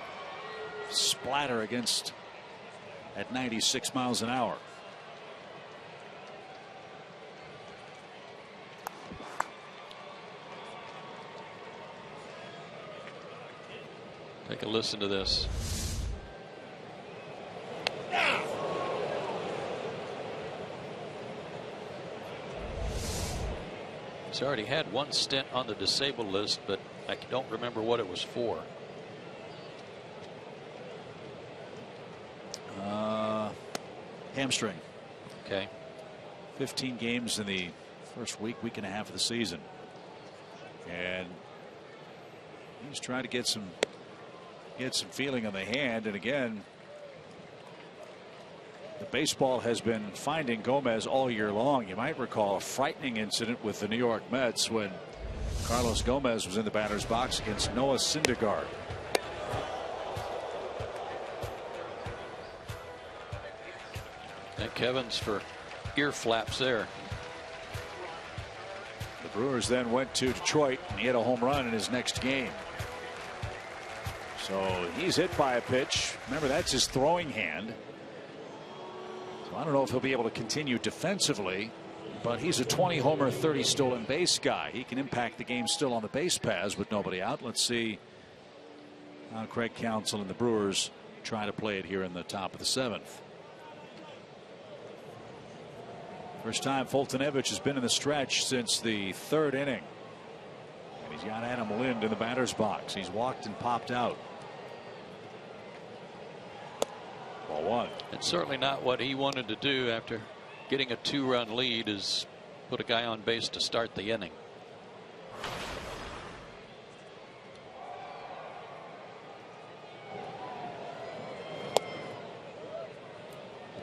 splatter against at 96 miles an hour. Take a listen to this. He's already had one stint on the disabled list, but I don't remember what it was for. Hamstring. Okay. 15 games in the first week and a half of the season, and he's trying to get some feeling on the hand. And again, the baseball has been finding Gomez all year long. You might recall a frightening incident with the New York Mets when Carlos Gomez was in the batter's box against Noah Syndergaard. Thank Evans for ear flaps there. The Brewers then went to Detroit, and he hit a home run in his next game. So he's hit by a pitch. Remember, that's his throwing hand. So I don't know if he'll be able to continue defensively, but he's a 20 homer, 30 stolen base guy. He can impact the game still on the base paths with nobody out. Let's see how Craig Counsell and the Brewers try to play it here in the top of the 7th. First time Foltynewicz has been in the stretch since the 3rd inning. And he's got Adam Lind in the batter's box. He's walked and popped out. Ball 1. It's certainly not what he wanted to do after getting a 2-run lead, is put a guy on base to start the inning.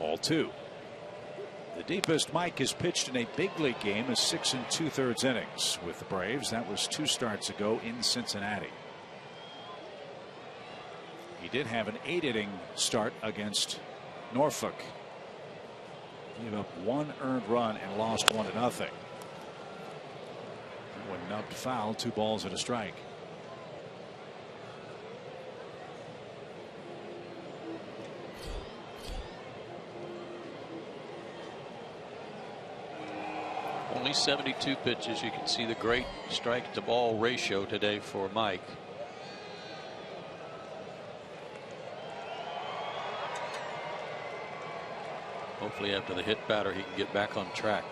Ball 2. The deepest Mike has pitched in a big league game is 6 2/3 innings with the Braves. That was 2 starts ago in Cincinnati. He did have an 8-inning start against Norfolk. Gave up 1 earned run and lost 1-0. That one nubbed foul, 2 balls and a strike. Only 72 pitches. You can see the great strike to ball ratio today for Mike. Hopefully after the hit batter he can get back on track.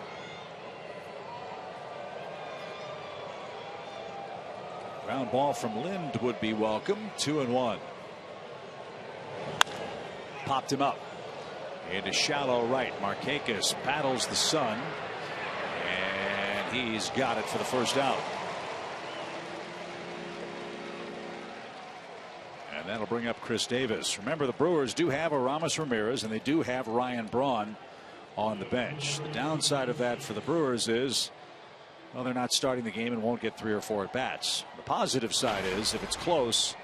Ground ball from Lind would be welcome. 2-1. Popped him up into shallow right. Markakis battles the sun, and he's got it for the first out. And that'll bring up Chris Davis. Remember, the Brewers do have Aramis Ramirez, and they do have Ryan Braun on the bench. The downside of that for the Brewers is, well, they're not starting the game and won't get 3 or 4 at bats. The positive side is, if it's close,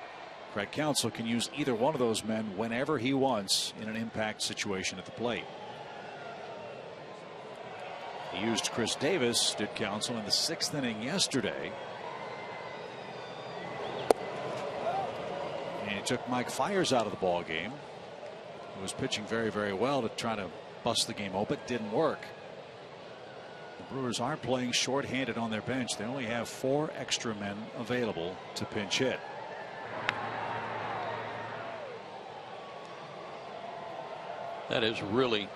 Craig Counsell can use either one of those men whenever he wants in an impact situation at the plate. He used Chris Davis, did Counsell, in the 6th inning yesterday. And he took Mike Fiers out of the ball game, who was pitching very, very well to try to bust the game open. Didn't work. The Brewers are playing shorthanded on their bench. They only have 4 extra men available to pinch hit. That has really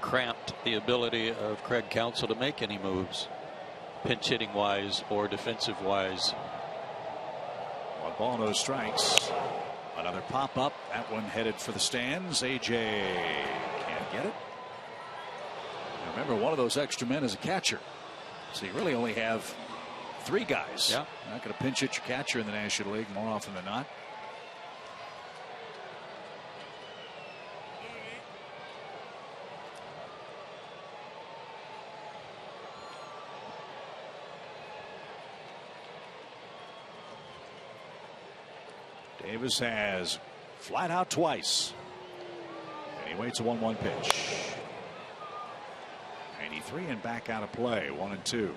cramped the ability of Craig Counsell to make any moves. pinch hitting wise or defensive wise. 1 ball, no strikes. Another pop up. That one headed for the stands. AJ can't get it. Now remember, one of those extra men is a catcher. So you really only have 3 guys. Yeah. You're not going to pinch hit your catcher in the National League more often than not. Davis has flat out twice. And he waits a 1-1 pitch. 93 and back out of play. 1-2.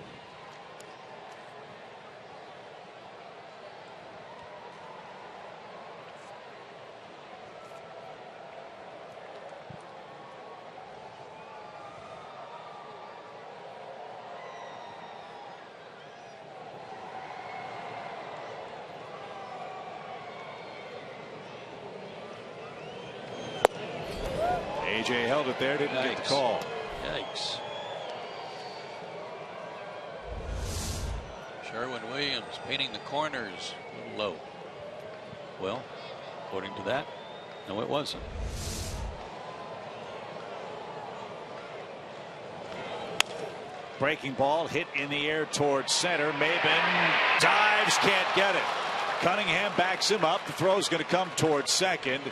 AJ held it there, didn't get the call. Yikes. Sherwin-Williams painting the corners a little low. Well, according to that, no, it wasn't. Breaking ball hit in the air towards center. Maben dives, can't get it. Cunningham backs him up. The throw is going to come towards second.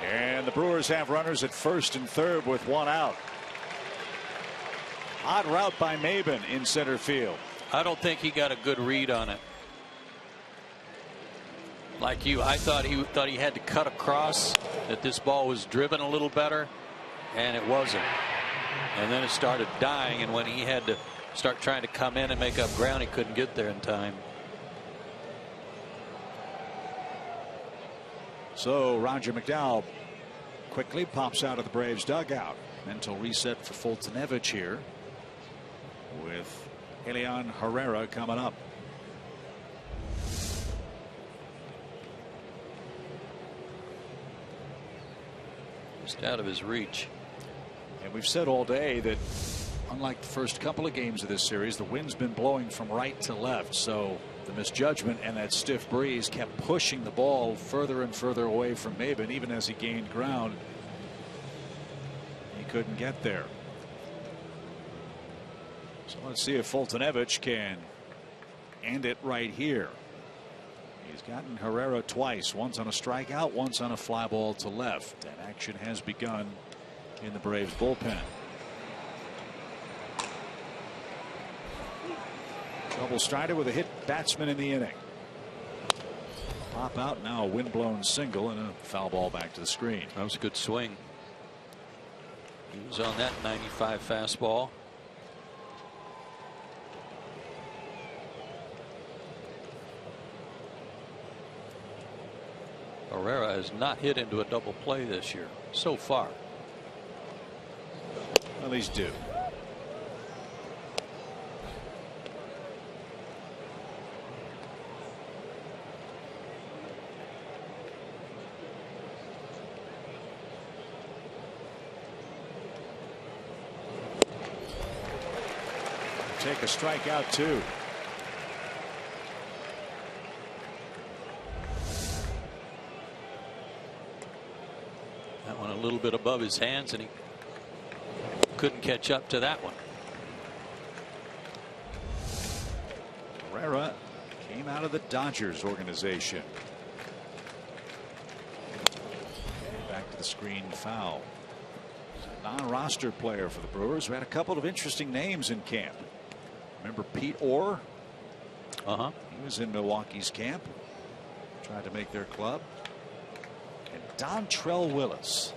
And the Brewers have runners at first and third with 1 out. Odd route by Maben in center field. I don't think he got a good read on it. Like you, I thought he had to cut across, that this ball was driven a little better, and it wasn't. And then it started dying, and when he had to start trying to come in and make up ground, he couldn't get there in time. So Roger McDowell quickly pops out of the Braves dugout. Mental reset for Foltynewicz here, with Elian Herrera coming up. Just out of his reach. And we've said all day that unlike the first couple of games of this series, the wind's been blowing from right to left. So the misjudgment and that stiff breeze kept pushing the ball further and further away from Maben. Even as he gained ground, he couldn't get there. So let's see if Foltynewicz can end it right here. He's gotten Herrera twice, once on a strikeout, once on a fly ball to left. And action has begun in the Braves bullpen. Double Strider with a hit batsman in the inning. Pop out now, a windblown single and a foul ball back to the screen. That was a good swing. He was on that 95 fastball. Herrera has not hit into a double play this year so far. Well, he's due. Take a strikeout too. That one a little bit above his hands, and he couldn't catch up to that one. Herrera came out of the Dodgers organization. Back to the screen, foul. Non-roster player for the Brewers who had a couple of interesting names in camp. Remember Pete Orr? He was in Milwaukee's camp. Tried to make their club. And Dontrell Willis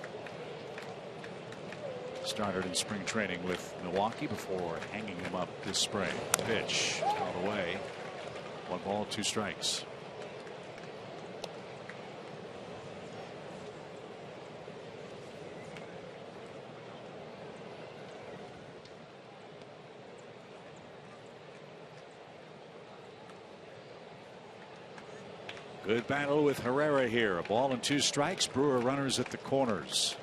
started in spring training with Milwaukee before hanging him up this spring. Pitch out away. 1 ball, 2 strikes. Good battle with Herrera here. A ball and 2 strikes. Brewer runners at the corners.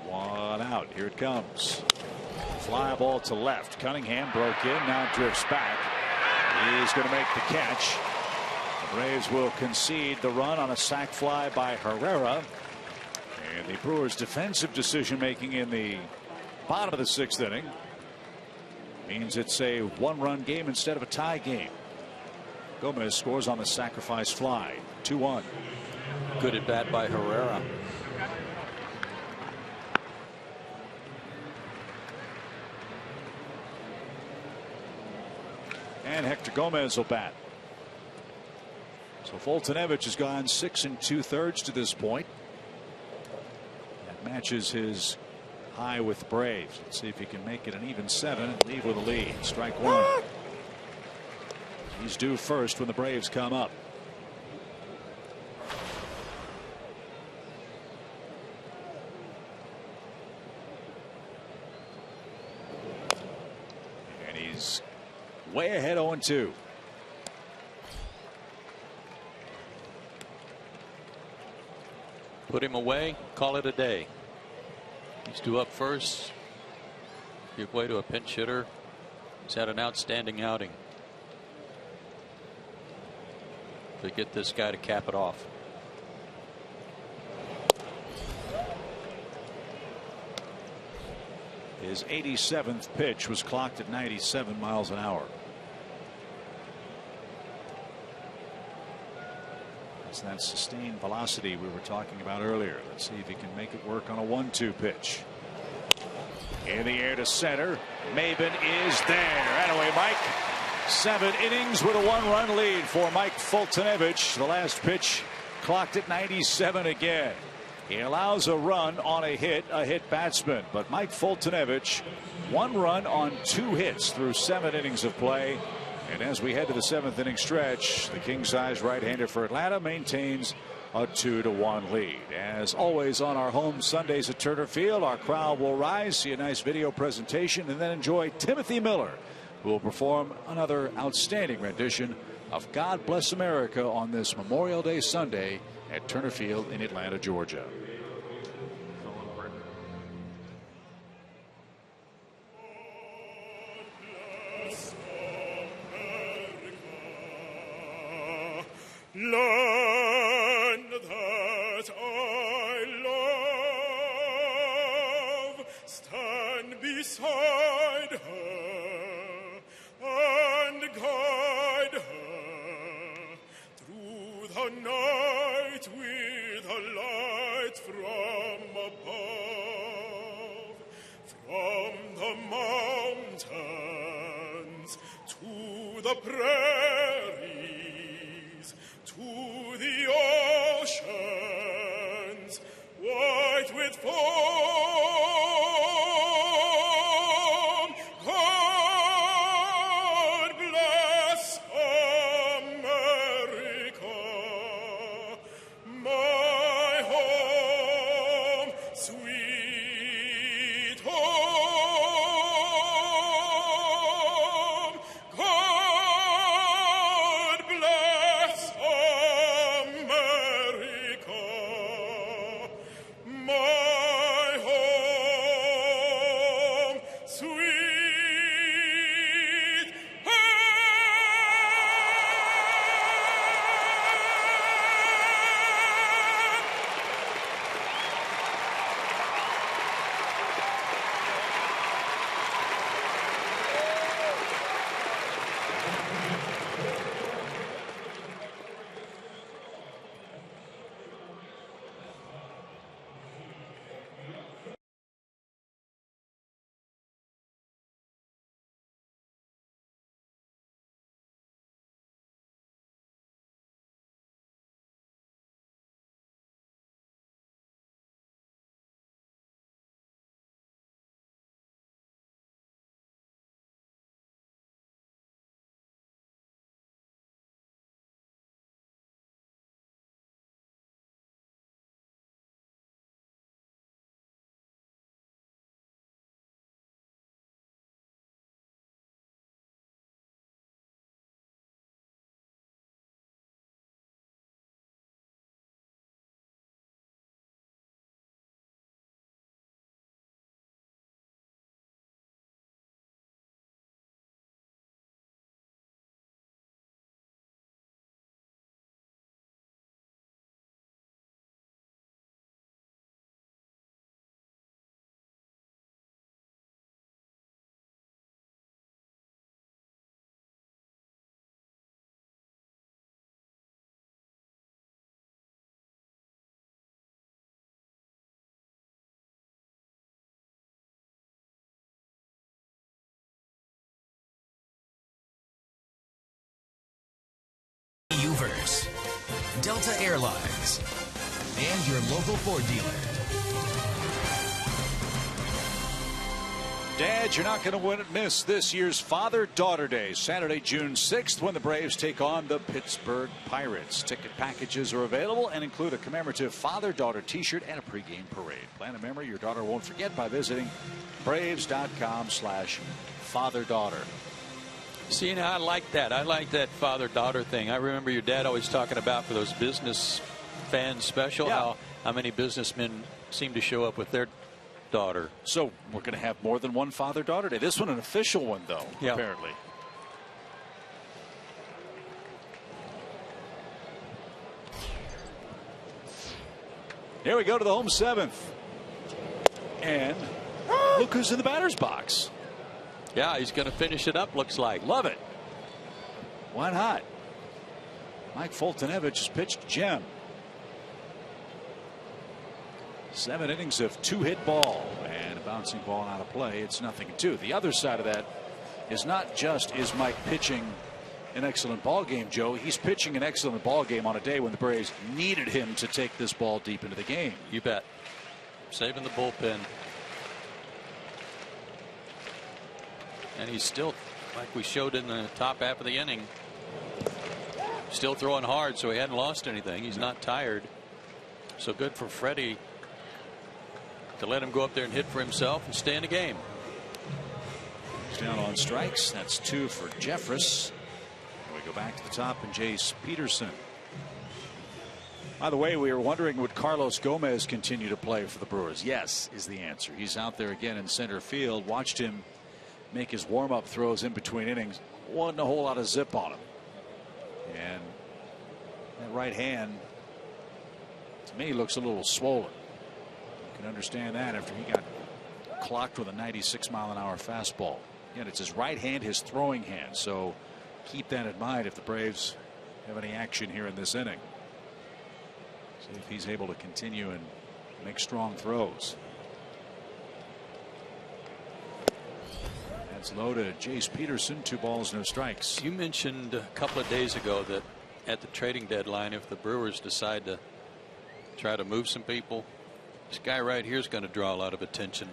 And 1 out. Here it comes. Fly ball to left. Cunningham broke in, now drifts back. He's going to make the catch. The Braves will concede the run on a sac fly by Herrera. And the Brewers' defensive decision making in the bottom of the 6th inning means it's a 1-run game instead of a tie game. Gomez scores on the sacrifice fly. 2-1. Good at bat by Herrera. And Hector Gomez will bat. So Foltynewicz has gone 6 2/3 to this point. That matches his high with the Braves. Let's see if he can make it an even 7 and leave with a lead. Strike 1. He's due first when the Braves come up. And he's way ahead 0-2. Put him away, call it a day. He's due up first. Give way to a pinch hitter. He's had an outstanding outing. To get this guy to cap it off. His 87th pitch was clocked at 97 miles an hour. That's that sustained velocity we were talking about earlier. Let's see if he can make it work on a 1-2 pitch. In the air to center. Maben is there. Anyway, Mike. 7 innings with a 1-run lead for Mike Foltynewicz. The last pitch clocked at 97 again. He allows a run on a hit batsman. But Mike Foltynewicz, 1 run on 2 hits through 7 innings of play. And as we head to the 7th inning stretch, the king-size right-hander for Atlanta maintains a 2-1 lead. As always on our home Sundays at Turner Field, our crowd will rise, see a nice video presentation, and then enjoy Timothy Miller, who will perform another outstanding rendition of God Bless America on this Memorial Day Sunday at Turner Field in Atlanta, Georgia. Land that I love, stand beside her and guide her through the night with a light from above, from the mountains to the prairies, to the oceans, white with foam. God bless America, my home, sweet home. God bless America, my Delta Airlines, and your local Ford dealer. Dad, you're not going to miss this year's Father-Daughter Day, Saturday, June 6th, when the Braves take on the Pittsburgh Pirates. Ticket packages are available and include a commemorative father-daughter t-shirt and a pregame parade. Plan a memory your daughter won't forget by visiting Braves.com/fatherdaughter. See, now I like that. I like that father-daughter thing. I remember your dad always talking about for those business fans special, how many businessmen seem to show up with their daughter. So we're going to have more than one Father-Daughter Day. This one an official one, though, apparently. Here we go to the home seventh. And look who's in the batter's box. Yeah, he's going to finish it up, looks like. Love it. Why not? Mike Foltynewicz has pitched gem. 7 innings of 2-hit ball and a bouncing ball out of play. It's 0-2. The other side of that is not just is Mike pitching an excellent ball game, Joe. He's pitching an excellent ball game on a day when the Braves needed him to take this ball deep into the game. You bet. Saving the bullpen. And he's still, like we showed in the top half of the inning, still throwing hard, so he hadn't lost anything. He's not tired. So good for Freddie to let him go up there and hit for himself and stay in the game. He's down on strikes. That's 2 for Jeffress. We go back to the top and Jace Peterson. By the way, we were wondering, would Carlos Gomez continue to play for the Brewers? Yes is the answer. He's out there again in center field. Watched him make his warm-up throws in between innings. Wasn't a whole lot of zip on him. And that right hand, to me, looks a little swollen. You can understand that after he got clocked with a 96-mile-an-hour fastball. Again, it's his right hand, his throwing hand. So keep that in mind if the Braves have any action here in this inning. See if he's able to continue and make strong throws. That's low to Jace Peterson. 2 balls, no strikes. You mentioned a couple of days ago that at the trading deadline, if the Brewers decide to try to move some people, this guy right here is going to draw a lot of attention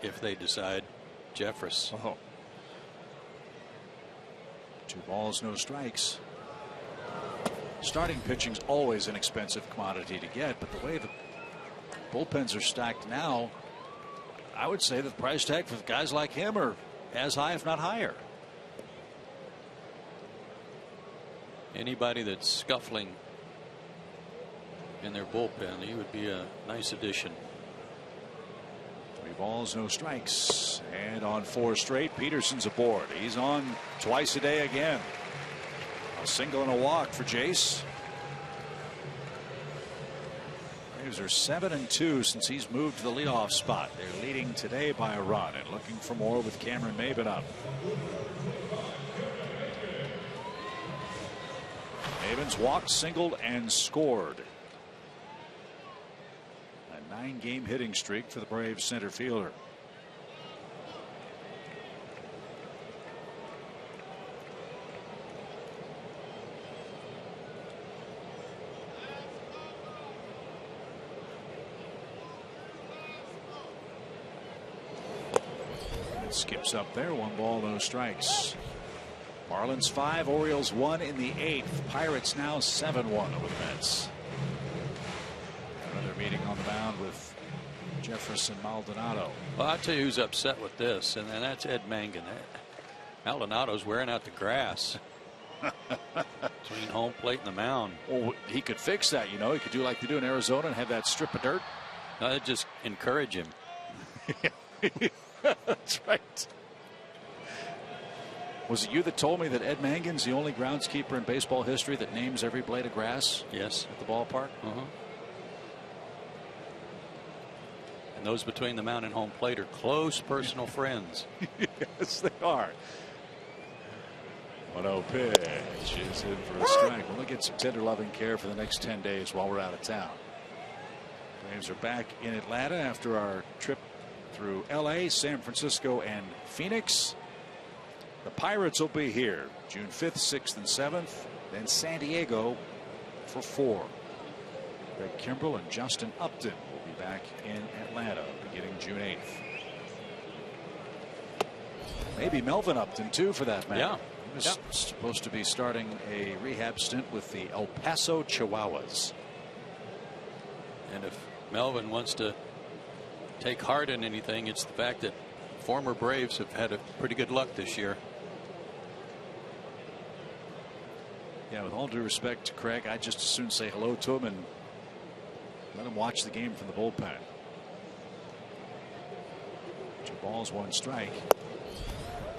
if they decide. Jeffress. 2 balls, no strikes. Starting pitching's always an expensive commodity to get, but the way the bullpens are stacked now, I would say the price tag for guys like him are as high, if not higher. Anybody that's scuffling in their bullpen, he would be a nice addition. 3 balls, no strikes, and on 4 straight, Peterson's aboard. He's on twice a day again. A single and a walk for Jace. Braves are 7-2 since he's moved to the leadoff spot. They're leading today by a run and looking for more with Cameron Maybin up. Maybin's walked, singled, and scored. A 9-game hitting streak for the Braves center fielder. It skips up there. 1 ball, no strikes. Marlins 5, Orioles 1 in the 8th. Pirates now 7-1 over the Mets. Another meeting on the mound with Jefferson Maldonado. Well, I'll tell you who's upset with this, and that's Ed Mangan. Maldonado's wearing out the grass between home plate and the mound. Well, he could fix that, you know. He could do like they do in Arizona and have that strip of dirt. No, that'd just encourage him. That's right. Was it you that told me that Ed Mangan's the only groundskeeper in baseball history that names every blade of grass? Yes. At the ballpark? And those between the mound and home plate are close personal friends. Yes, they are. 1-0 pitch is in for a strike. We'll get some tender loving care for the next 10 days while we're out of town. Braves are back in Atlanta after our trip through LA, San Francisco, and Phoenix. The Pirates will be here June 5th, 6th, and 7th. Then San Diego for 4. Greg Kimbrell and Justin Upton will be back in Atlanta beginning June 8th. Maybe Melvin Upton too, for that matter. Yeah. He was supposed to be starting a rehab stint with the El Paso Chihuahuas. And if Melvin wants to take heart in anything, it's the fact that former Braves have had a pretty good luck this year. Yeah, with all due respect to Craig, I'd just as soon say hello to him and let him watch the game from the bullpen. 2 balls, 1 strike.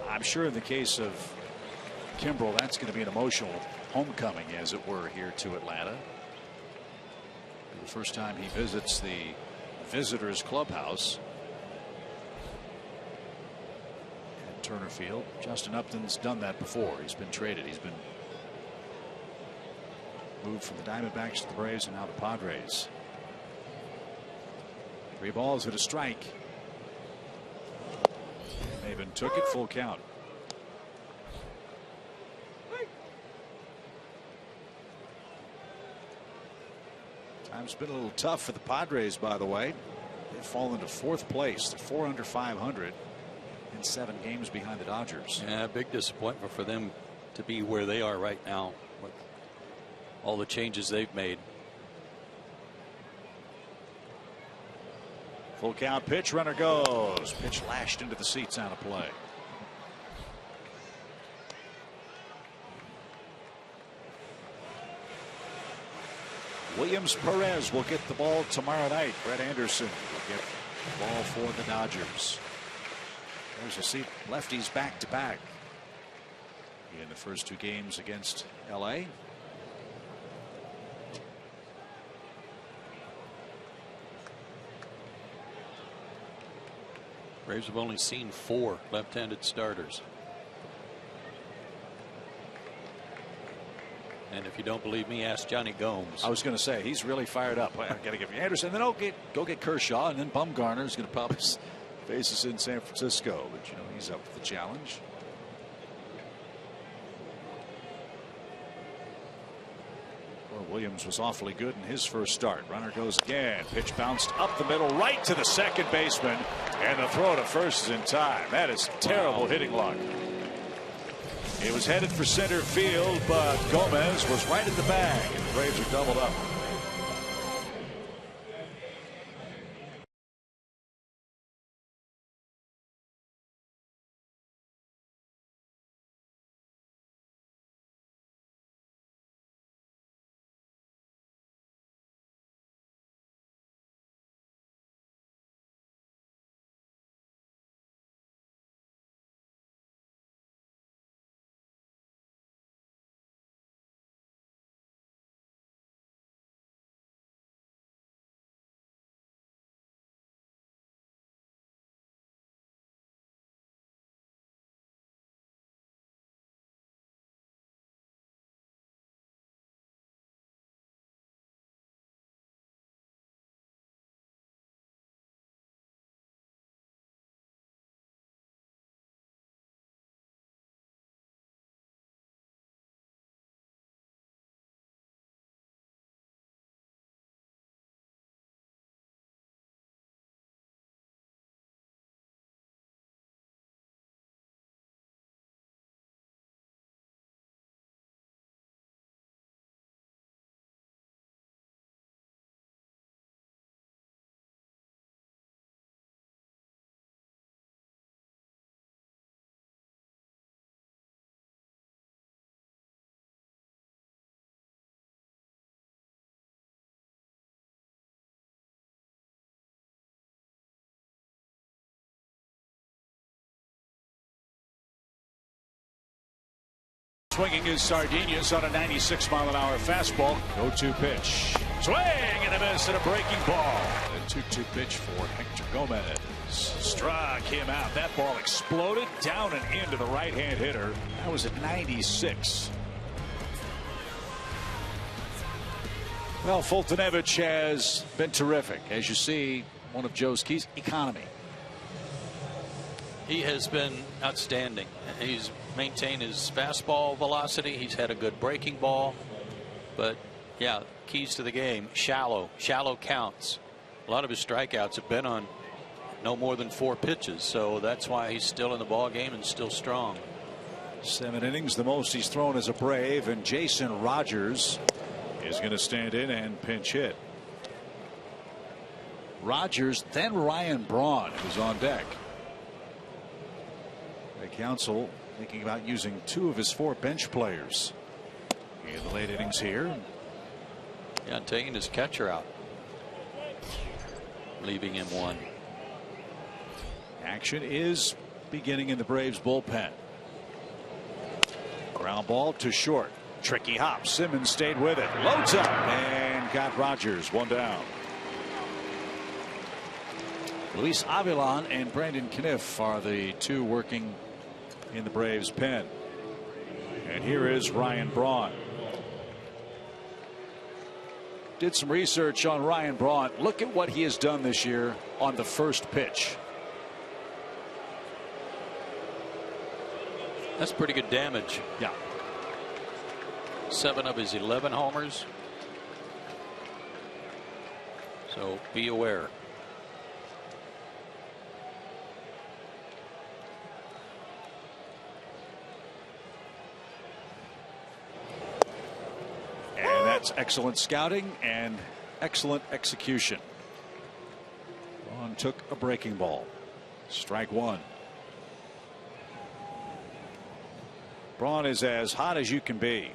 I'm sure in the case of Kimbrell, that's going to be an emotional homecoming, as it were, here to Atlanta. The first time he visits the visitors clubhouse at Turner Field. Justin Upton's done that before. He's been traded. He's been moved from the Diamondbacks to the Braves and now the Padres. 3 balls and a strike. Maven took it, full count. Time's been a little tough for the Padres, by the way. They've fallen to 4th place. They're 4 under 500 in 7 games behind the Dodgers. Yeah, big disappointment for them to be where they are right now with all the changes they've made. Full count pitch, runner goes. Pitch lashed into the seats out of play. Williams Perez will get the ball tomorrow night. Brett Anderson will get the ball for the Dodgers. There's a seat. Lefties back to back in the first 2 games against LA. Braves have only seen 4 left-handed starters. And if you don't believe me, ask Johnny Gomes. I was going to say, he's really fired up. I got to give you Anderson, then go get Kershaw, and then Bumgarner's going to probably face us in San Francisco. But you know, he's up for the challenge. Well, Williams was awfully good in his first start. Runner goes again. Pitch bounced up the middle, right to the second baseman, and the throw to first is in time. That is terrible hitting luck. He was headed for center field, but Gomez was right in the bag, and the Braves are doubled up. Swinging is Sardinhas on a 96-mile-an-hour fastball. 0-2 pitch. Swing and a miss and a breaking ball. A 2-2 pitch for Hector Gomez. Struck him out. That ball exploded down and into the right-hand hitter. That was at 96. Well, Foltynewicz has been terrific. As you see, one of Joe's keys, economy. He has been outstanding. He's maintained his fastball velocity. He's had a good breaking ball, but Yeah, keys to the game: shallow counts. A lot of his strikeouts have been on no more than 4 pitches, so that's why he's still in the ball game and still strong. 7 innings, the most he's thrown as a Brave, and Jason Rogers is going to stand in and pinch hit. Rogers, then Ryan Braun, who's on deck. The council thinking about using 2 of his 4 bench players in the late innings here. Yeah, taking his catcher out, leaving him 1. Action is beginning in the Braves bullpen. Ground ball to short. Tricky hop. Simmons stayed with it. Loads up and got Rogers 1 down. Luis Avilan and Brandon Kniff are the 2 working in the Braves pen. And here is Ryan Braun. Did some research on Ryan Braun. Look at what he has done this year on the first pitch. That's pretty good damage. Yeah. 7 of his 11 homers. So be aware. And that's excellent scouting and excellent execution. Braun took a breaking ball. Strike 1. Braun is as hot as you can be.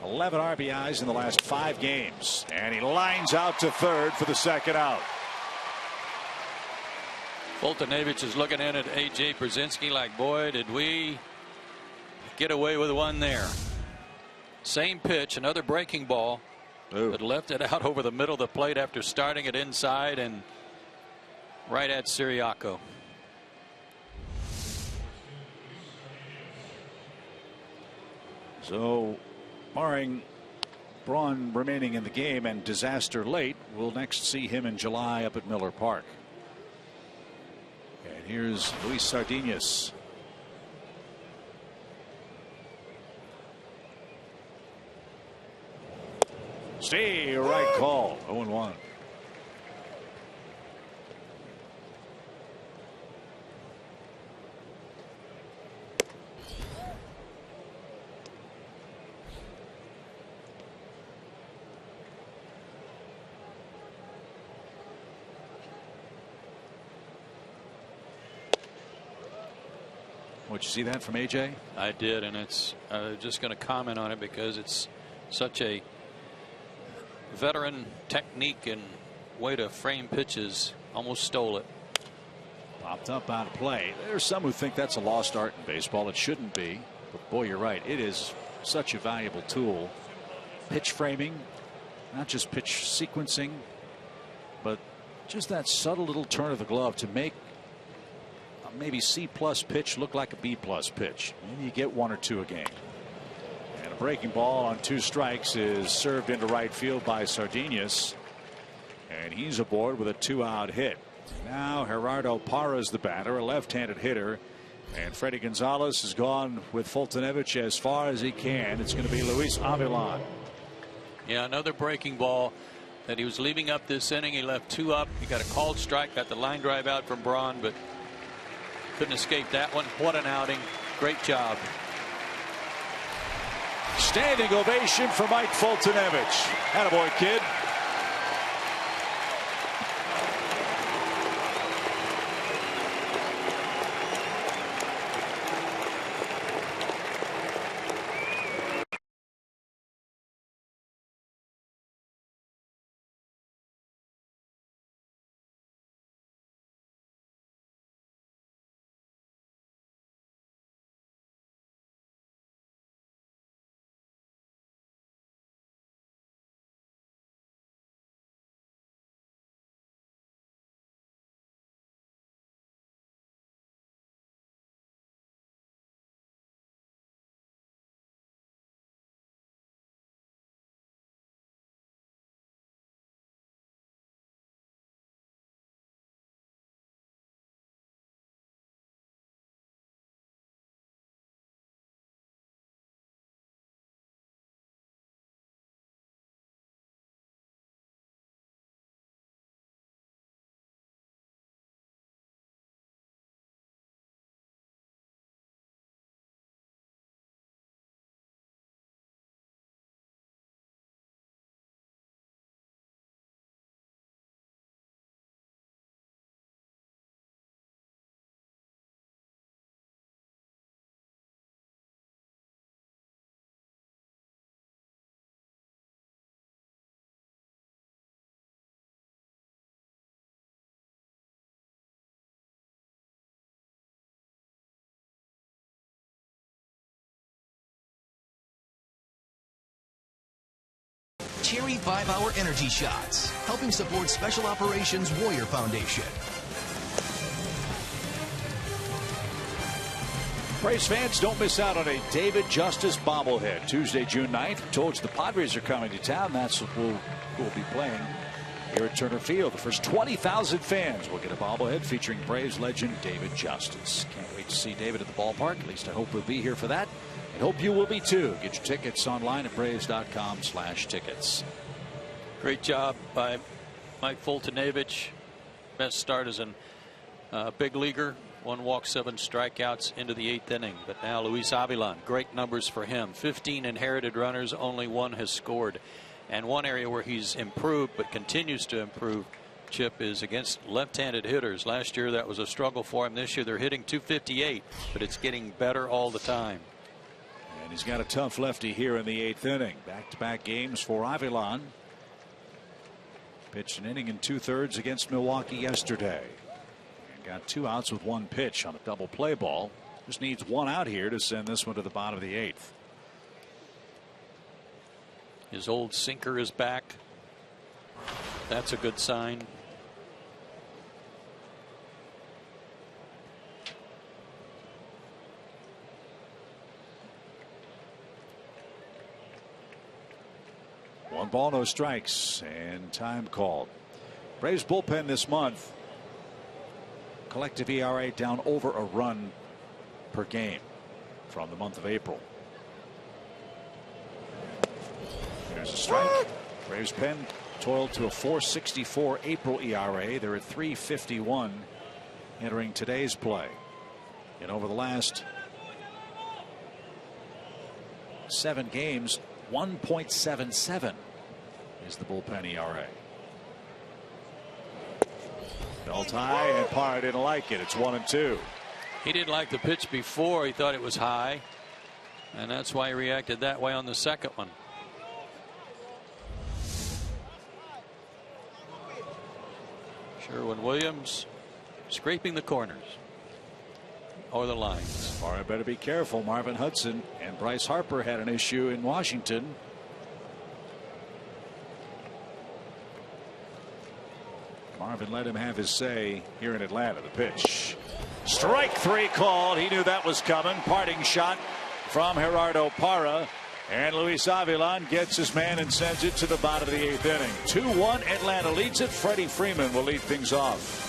11 RBIs in the last 5 games, and he lines out to third for the second out. Foltynewicz is looking in at AJ Pierzynski like, boy, did we get away with one there. Same pitch, another breaking ball, but left it out over the middle of the plate after starting it inside and right at Siriaco. So, barring Braun remaining in the game and disaster late, we'll next see him in July up at Miller Park. And here's Luis Sardinas. Stay right call. 0-1. Did you see that from AJ? I did, and it's just going to comment on it because it's such a veteran technique and way to frame pitches. Almost stole it. Popped up out of play. There's some who think that's a lost art in baseball. It shouldn't be, but boy, you're right. It is such a valuable tool. Pitch framing, not just pitch sequencing, but just that subtle little turn of the glove to make maybe C+ pitch look like a B+ pitch. Maybe you get 1 or 2 a game. And a breaking ball on 2 strikes is served into right field by Sardinas, and he's aboard with a 2-out hit. Now Gerardo Parra's the batter, a left-handed hitter, and Freddie Gonzalez has gone with Foltynewicz as far as he can. It's going to be Luis Avilan. Yeah, another breaking ball that he was leaving up this inning. He left 2 up. He got a called strike, got the line drive out from Braun, but couldn't escape that one. What an outing. Great job. Standing ovation for Mike Foltynewicz. Attaboy, kid. Cherry 5-Hour Energy Shots, helping support Special Operations Warrior Foundation. Braves fans, don't miss out on a David Justice bobblehead Tuesday, June 9th. Told you the Padres are coming to town. That's what we'll be playing here at Turner Field. The first 20,000 fans will get a bobblehead featuring Braves legend David Justice. Can't wait to see David at the ballpark. At least I hope we'll be here for that. I hope you will be too. Get your tickets online at braves.com/tickets. Great job by Mike Foltynewicz. Best start as a big leaguer. 1 walk, 7 strikeouts into the 8th inning. But now Luis Avilan, great numbers for him. 15 inherited runners, only 1 has scored. And one area where he's improved but continues to improve, Chip, is against left-handed hitters. Last year that was a struggle for him. This year they're hitting .258, but it's getting better all the time. And he's got a tough lefty here in the 8th inning. Back-to-back games for Avilan. Pitched an inning and 2/3 against Milwaukee yesterday. Got 2 outs with 1 pitch on a double play ball. Just needs 1 out here to send this one to the bottom of the 8th. His old sinker is back. That's a good sign. One ball, no strikes, and time called. Braves bullpen this month. Collective ERA down over a run per game from the month of April. There's a strike. Braves pen toiled to a 4.64 April ERA. They're at 3.51 entering today's play. And over the last 7 games, 1.77 is the bullpen ERA. Belt high, and Parra didn't like it. It's 1-2. He didn't like the pitch before. He thought it was high, and that's why he reacted that way on the second one. Sherwin-Williams scraping the corners or the lines. Parra better be careful. Marvin Hudson and Bryce Harper had an issue in Washington. Marvin let him have his say here in Atlanta. The pitch. Strike 3 called. He knew that was coming. Parting shot from Gerardo Parra. And Luis Avilan gets his man and sends it to the bottom of the 8th inning. 2-1. Atlanta leads it. Freddie Freeman will lead things off.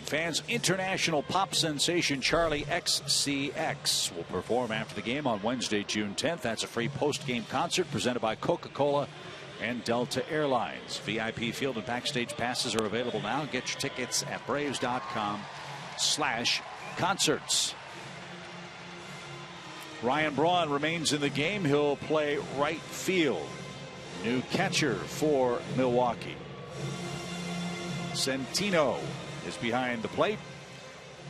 Fans, international pop sensation Charlie XCX will perform after the game on Wednesday, June 10th. That's a free post-game concert presented by Coca-Cola and Delta Airlines. VIP field and backstage passes are available now. Get your tickets at braves.com/concerts. Ryan Braun remains in the game. He'll play right field. New catcher for Milwaukee. Centino is behind the plate.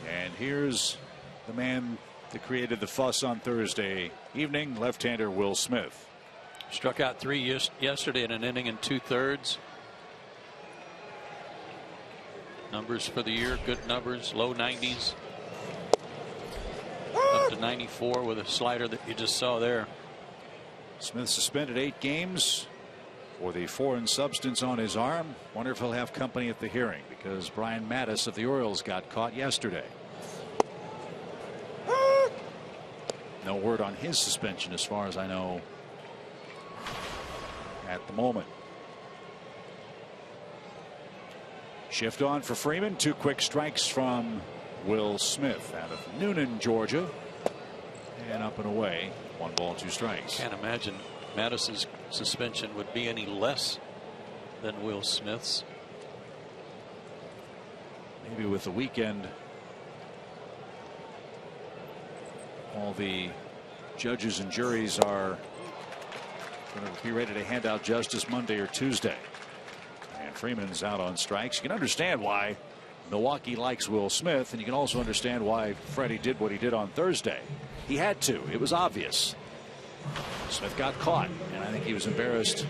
And here's the man that created the fuss on Thursday evening, left-hander Will Smith. Struck out 3 yesterday in an inning and 2/3. Numbers for the year, good numbers, low 90s. Up to 94 with a slider that you just saw there. Smith suspended 8 games for the foreign substance on his arm. Wonder if he'll have company at the hearing, because Brian Mattis of the Orioles got caught yesterday. No word on his suspension as far as I know at the moment. Shift on for Freeman. 2 quick strikes from Will Smith out of Noonan, Georgia. And up and away. 1 ball, 2 strikes. Can't imagine Mattis's suspension would be any less than Will Smith's. Maybe with the weekend, all the judges and juries are going to be ready to hand out justice Monday or Tuesday. And Freeman's out on strikes. You can understand why Milwaukee likes Will Smith, and you can also understand why Freddie did what he did on Thursday. He had to. It was obvious. Smith got caught, and I think he was embarrassed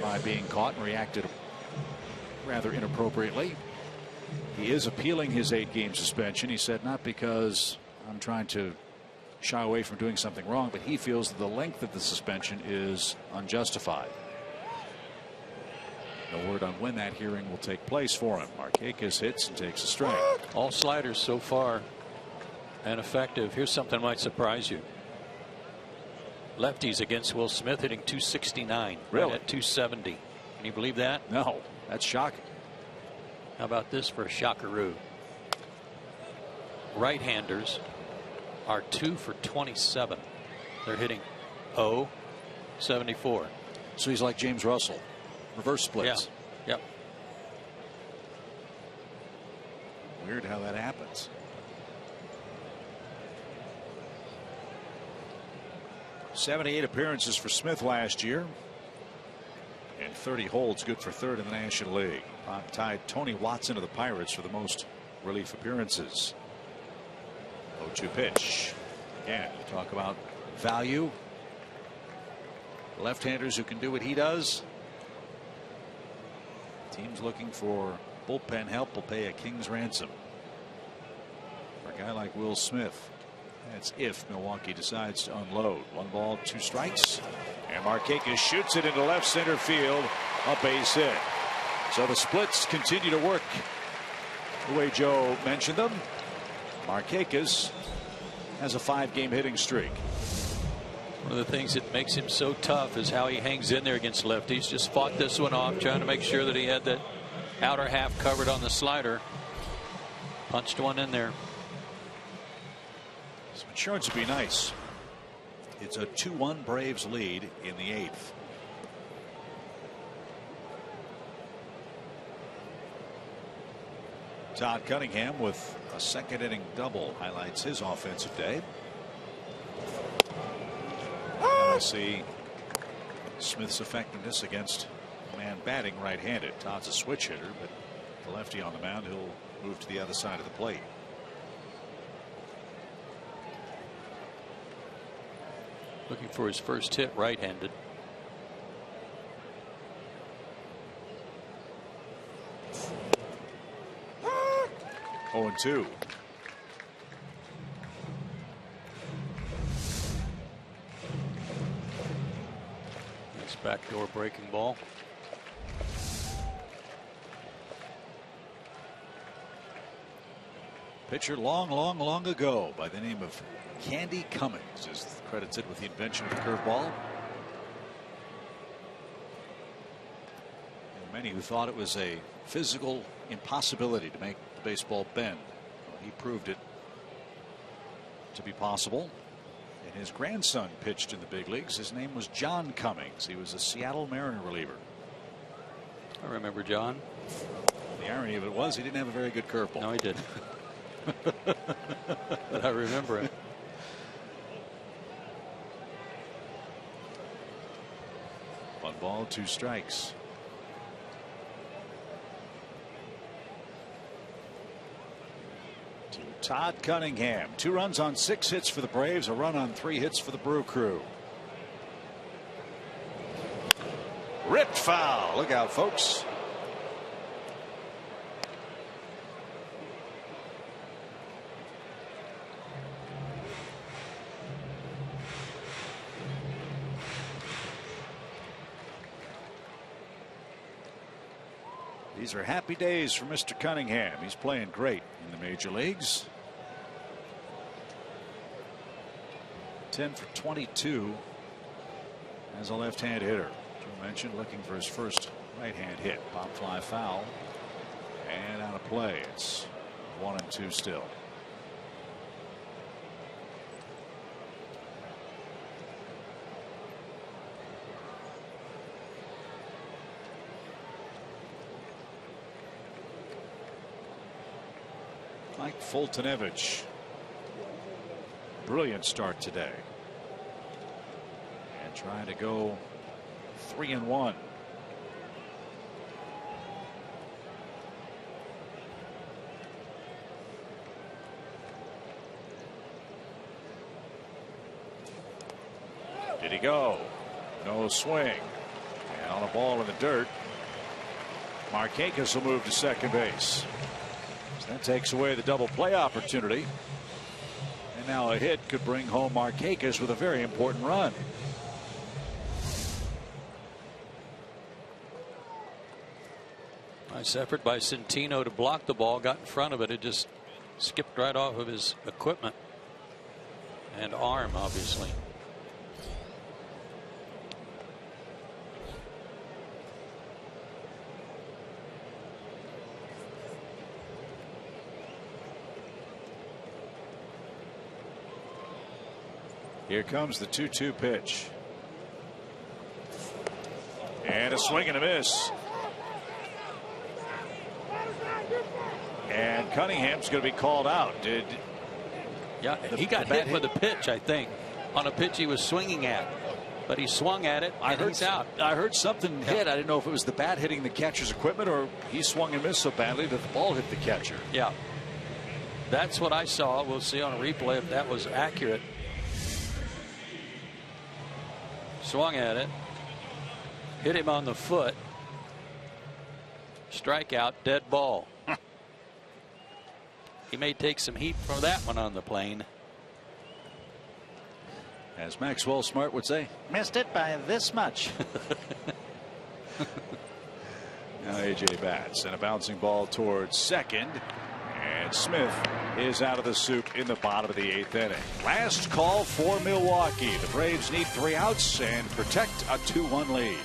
by being caught and reacted rather inappropriately. He is appealing his 8-game suspension. He said, not because I'm trying to shy away from doing something wrong, but he feels that the length of the suspension is unjustified. No word on when that hearing will take place for him. Markakis hits and takes a strike. All sliders so far and effective. Here's something that might surprise you. Lefties against Will Smith hitting 269. Really? Right at 270. Can you believe that? No, that's shocking. How about this for a shockaroo? Right-handers are 2 for 27. They're hitting 0-74. So he's like James Russell. Reverse splits. Yeah. Yep. Weird how that happens. 78 appearances for Smith last year. And 30 holds, good for 3rd in the National League. Tied Tony Watson of the Pirates for the most relief appearances. 0-2 pitch. Again, you talk about value. Left-handers who can do what he does. Teams looking for bullpen help will pay a king's ransom for a guy like Will Smith. That's if Milwaukee decides to unload. 1 ball, 2 strikes. And Markakis shoots it into left center field. A base hit. So the splits continue to work the way Joe mentioned them. Markakis has a 5-game hitting streak. One of the things that makes him so tough is how he hangs in there against lefties. Just fought this one off, trying to make sure that he had that outer half covered on the slider. Punched one in there. Some insurance would be nice. It's a 2-1 Braves lead in the 8th. Todd Cunningham with a 2nd inning double highlights his offensive day. We'll see Smith's effectiveness against a man batting right-handed. Todd's a switch hitter, but the lefty on the mound, he'll move to the other side of the plate. Looking for his first hit right-handed. Oh, 0-2. Nice backdoor breaking ball. Pitcher long ago by the name of Candy Cummings is credited with the invention of the curveball. Many who thought it was a physical impossibility to make the baseball bend. Well, he proved it to be possible. And his grandson pitched in the big leagues. His name was John Cummings. He was a Seattle Mariner reliever. I remember John. The irony of it was he didn't have a very good curveball. No, he didn't. But I remember him. One ball, 2 strikes. To Todd Cunningham. 2 runs on 6 hits for the Braves. A run on 3 hits for the Brew Crew. Ripped foul. Look out, folks. These are happy days for Mr. Cunningham. He's playing great in the major leagues. 10 for 22 as a left-hand hitter. Joe mentioned looking for his first right-hand hit. Pop fly foul and out of play. It's 1-2 still. Mike Foltynewicz. Brilliant start today. And trying to go 3-1. Did he go? No swing. And on a ball in the dirt, Markakis will move to second base. That takes away the double play opportunity. And now a hit could bring home Markakis with a very important run. Nice effort by Centino to block the ball. Got in front of it. It just skipped right off of his equipment and arm, obviously. Here comes the 2-2 pitch. And a swing and a miss. And Cunningham's going to be called out. Yeah, he got hit with a pitch, I think, on a pitch he was swinging at. But he swung at it, and he's out. I heard something hit. I didn't know if it was the bat hitting the catcher's equipment or he swung and missed so badly that the ball hit the catcher. Yeah. That's what I saw. We'll see on a replay if that was accurate. Swung at it, hit him on the foot, strikeout, dead ball. He may take some heat for that one on the plane. As Maxwell Smart would say, missed it by this much. Now AJ bats and a bouncing ball towards second. And Smith is out of the soup in the bottom of the 8th inning. Last call for Milwaukee. The Braves need 3 outs and protect a 2-1 lead.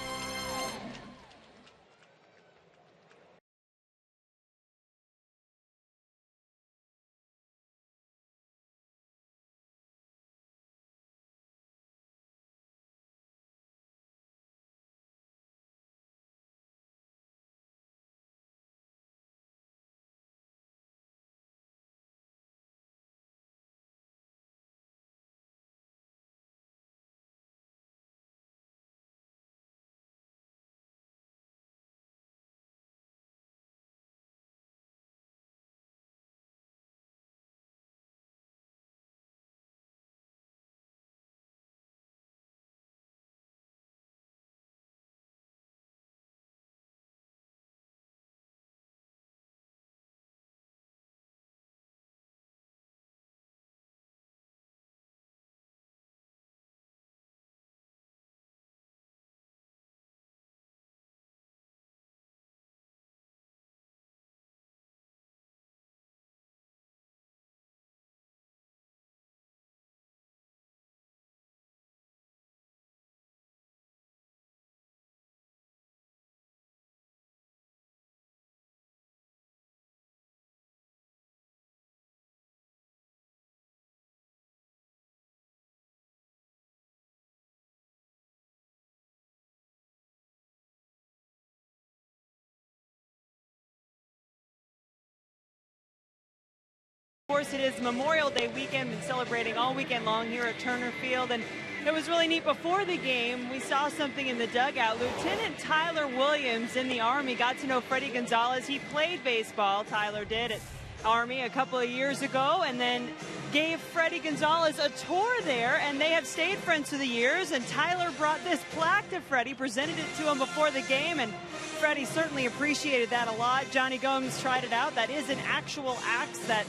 Of course, it is Memorial Day weekend. Been celebrating all weekend long here at Turner Field, and it was really neat. Before the game, we saw something in the dugout. Lieutenant Tyler Williams in the Army got to know Freddie Gonzalez. He played baseball, Tyler did, at Army a couple of years ago, and then gave Freddie Gonzalez a tour there, and they have stayed friends through the years. And Tyler brought this plaque to Freddie, presented it to him before the game, and Freddie certainly appreciated that a lot. Johnny Gomes tried it out. That is an actual axe that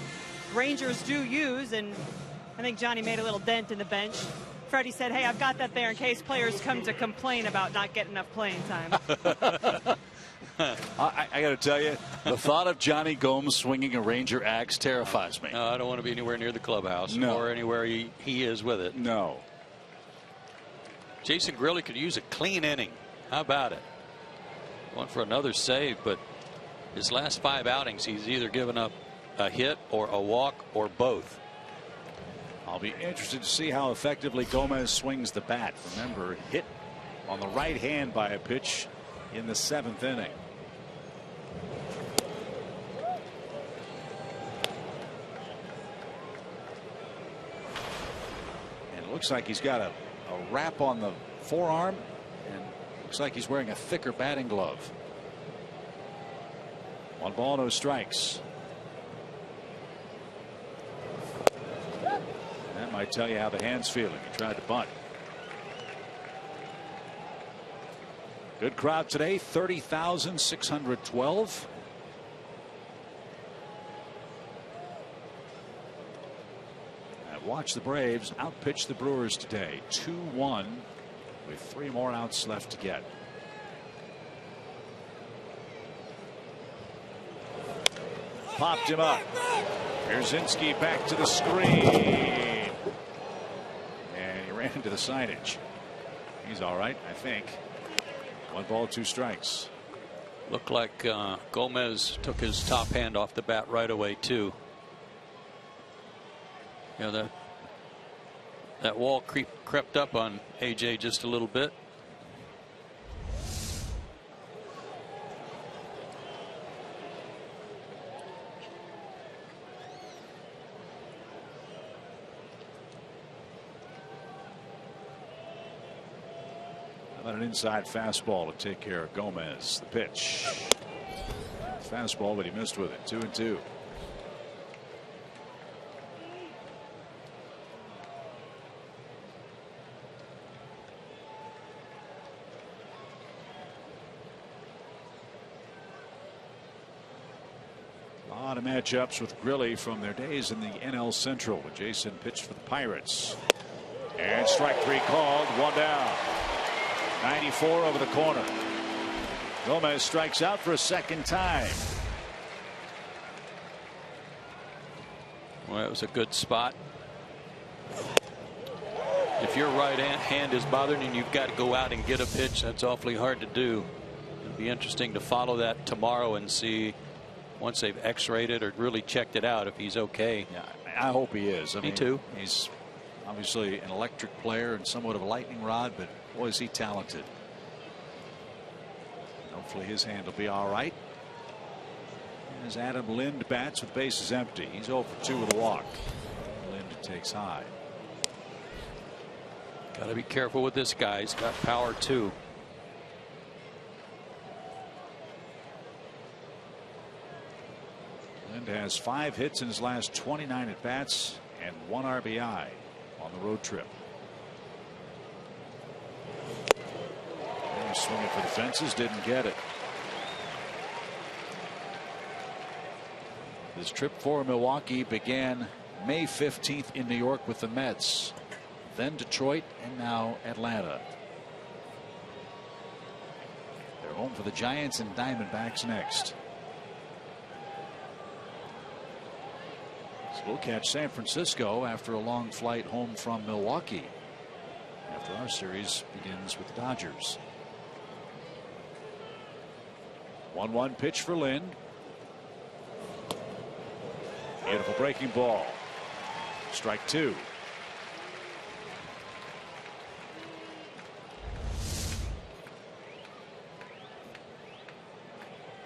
Rangers do use, and I think Johnny made a little dent in the bench. Freddie said, hey, I've got that there in case players come to complain about not getting enough playing time. I got to tell you, the thought of Johnny Gomes swinging a Ranger axe terrifies me. No, I don't want to be anywhere near the clubhouse or anywhere he is with it. No. Jason Grilli could use a clean inning. How about it? One for another save, but his last 5 outings, he's either given up a hit or a walk or both. I'll be interested to see how effectively Gomez swings the bat. Remember, hit on the right hand by a pitch in the 7th inning. And it looks like he's got a wrap on the forearm, and looks like he's wearing a thicker batting glove. 1 ball, no strikes. That might tell you how the hand's feeling. He tried to bunt. Good crowd today, 30,612. And watch the Braves outpitch the Brewers today, 2-1, with 3 more outs left to get. Popped him up. Pierzynski back to the screen. And he ran into the signage. He's all right, I think. 1 ball, 2 strikes. Looked like Gomez took his top hand off the bat right away, too. You know, that wall crept up on AJ just a little bit. An inside fastball to take care of Gomez. The pitch. Fastball, but he missed with it. 2-2. A lot of matchups with Grilli from their days in the NL Central when Jason pitched for the Pirates. And strike 3 called. 1 down. 94 over the corner. Gomez strikes out for a 2nd time. Well, it was a good spot. If your right hand is bothering and you've got to go out and get a pitch, that's awfully hard to do. It'll be interesting to follow that tomorrow and see, once they've x-rayed it or really checked it out, if he's okay. Yeah, I hope he is. Me too. He's obviously an electric player and somewhat of a lightning rod, but boy, is he talented. Hopefully his hand will be all right. As Adam Lind bats with bases empty, he's 0 for 2 with a walk. Lind takes high. Got to be careful with this guy. He's got power too. Lind has 5 hits in his last 29 at bats and 1 RBI on the road trip. Swinging for the fences, didn't get it. This trip for Milwaukee began May 15th in New York with the Mets, then Detroit, and now Atlanta. They're home for the Giants and Diamondbacks next. So we'll catch San Francisco after a long flight home from Milwaukee, after our series begins with the Dodgers. 1-1 pitch for Lind. Beautiful breaking ball. Strike 2.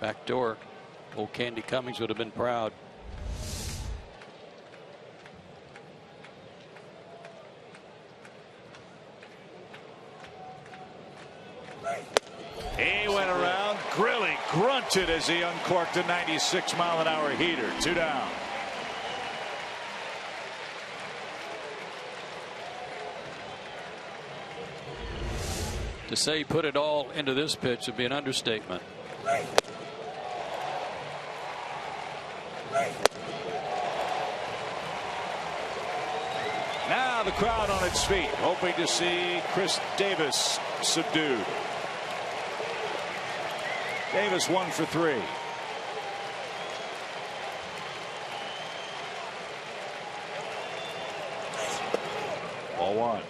Back door. Old Candy Cummings would have been proud. grunted as he uncorked a 96-mile-an-hour heater. 2 down. To say he put it all into this pitch would be an understatement. Now the crowd on its feet, hoping to see Chris Davis subdued. Davis 1 for 3. Ball 1.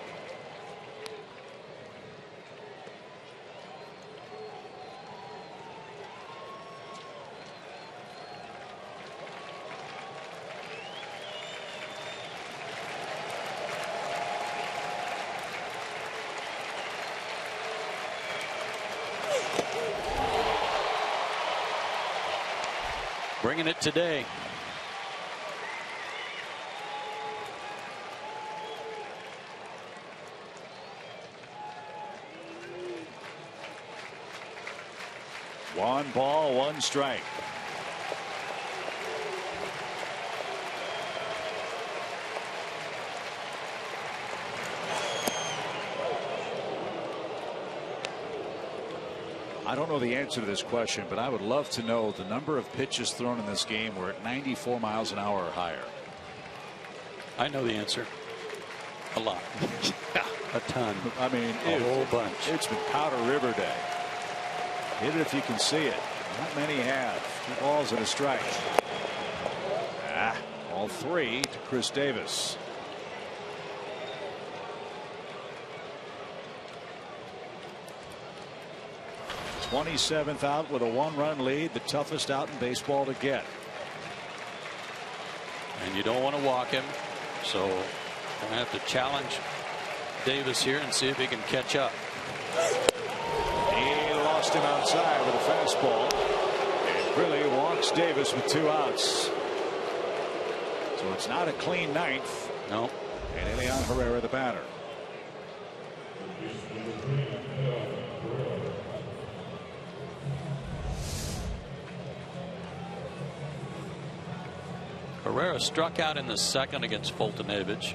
Bringing it today. One ball, 1 strike. I don't know the answer to this question, but I would love to know the number of pitches thrown in this game were at 94 miles an hour or higher. I know the answer. A lot. Yeah, a ton. I mean, a whole bunch. It's been Powder River Day. Hit it if you can see it. Not many have. 2 balls and a strike. All 3 to Chris Davis. '27th out with a 1-run lead, the toughest out in baseball to get. And you don't want to walk him, so I have to challenge Davis here and see if he can catch up. He lost him outside with a fastball, and really walks Davis with 2 outs. So it's not a clean 9th. No. And Elian Herrera the batter. Herrera struck out in the 2nd against Foltynewicz,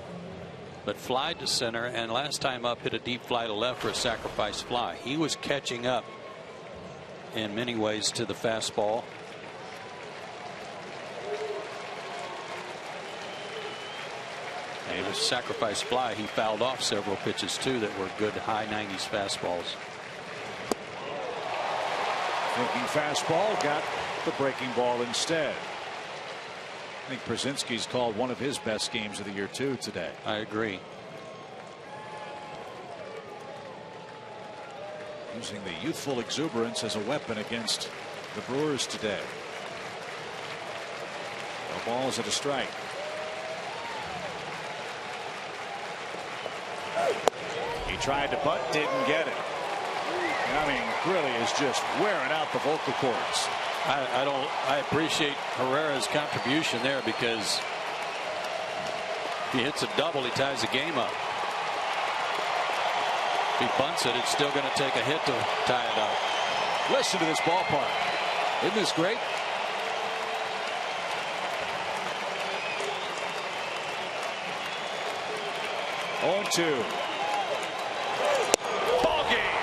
but flied to center, and last time up hit a deep fly to left for a sacrifice fly. He was catching up in many ways to the fastball. Davis sacrifice fly. He fouled off several pitches too that were good high 90s fastballs. Thinking fastball, got the breaking ball instead. I think Brzezinski's called one of his best games of the year too today. I agree. Using the youthful exuberance as a weapon against the Brewers today. No balls at a strike. He tried to bunt, didn't get it. I mean, really is just wearing out the vocal cords. I appreciate Herrera's contribution there, because if he hits a double, he ties the game up. If he bunts it, it's still going to take a hit to tie it up. Listen to this ballpark. Isn't this great? On 2. Ball game.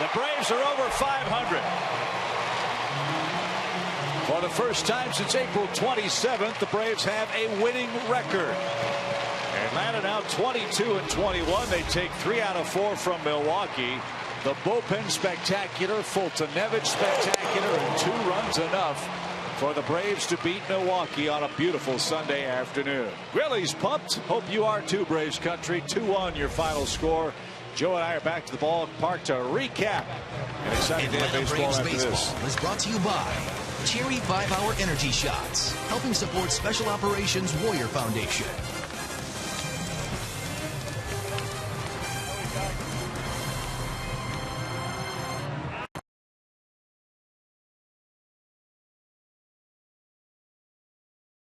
The Braves are over 500. For the first time since April 27th, the Braves have a winning record. Atlanta now 22-21. They take 3 out of 4 from Milwaukee. The bullpen spectacular, Foltynewicz spectacular, and 2 runs enough for the Braves to beat Milwaukee on a beautiful Sunday afternoon. Grilly's pumped. Hope you are too, Braves country. 2-1 your final score. Joe and I are back to the ballpark to recap an exciting day of baseball after this. Is brought to you by Cherry 5-Hour Energy Shots, helping support Special Operations Warrior Foundation.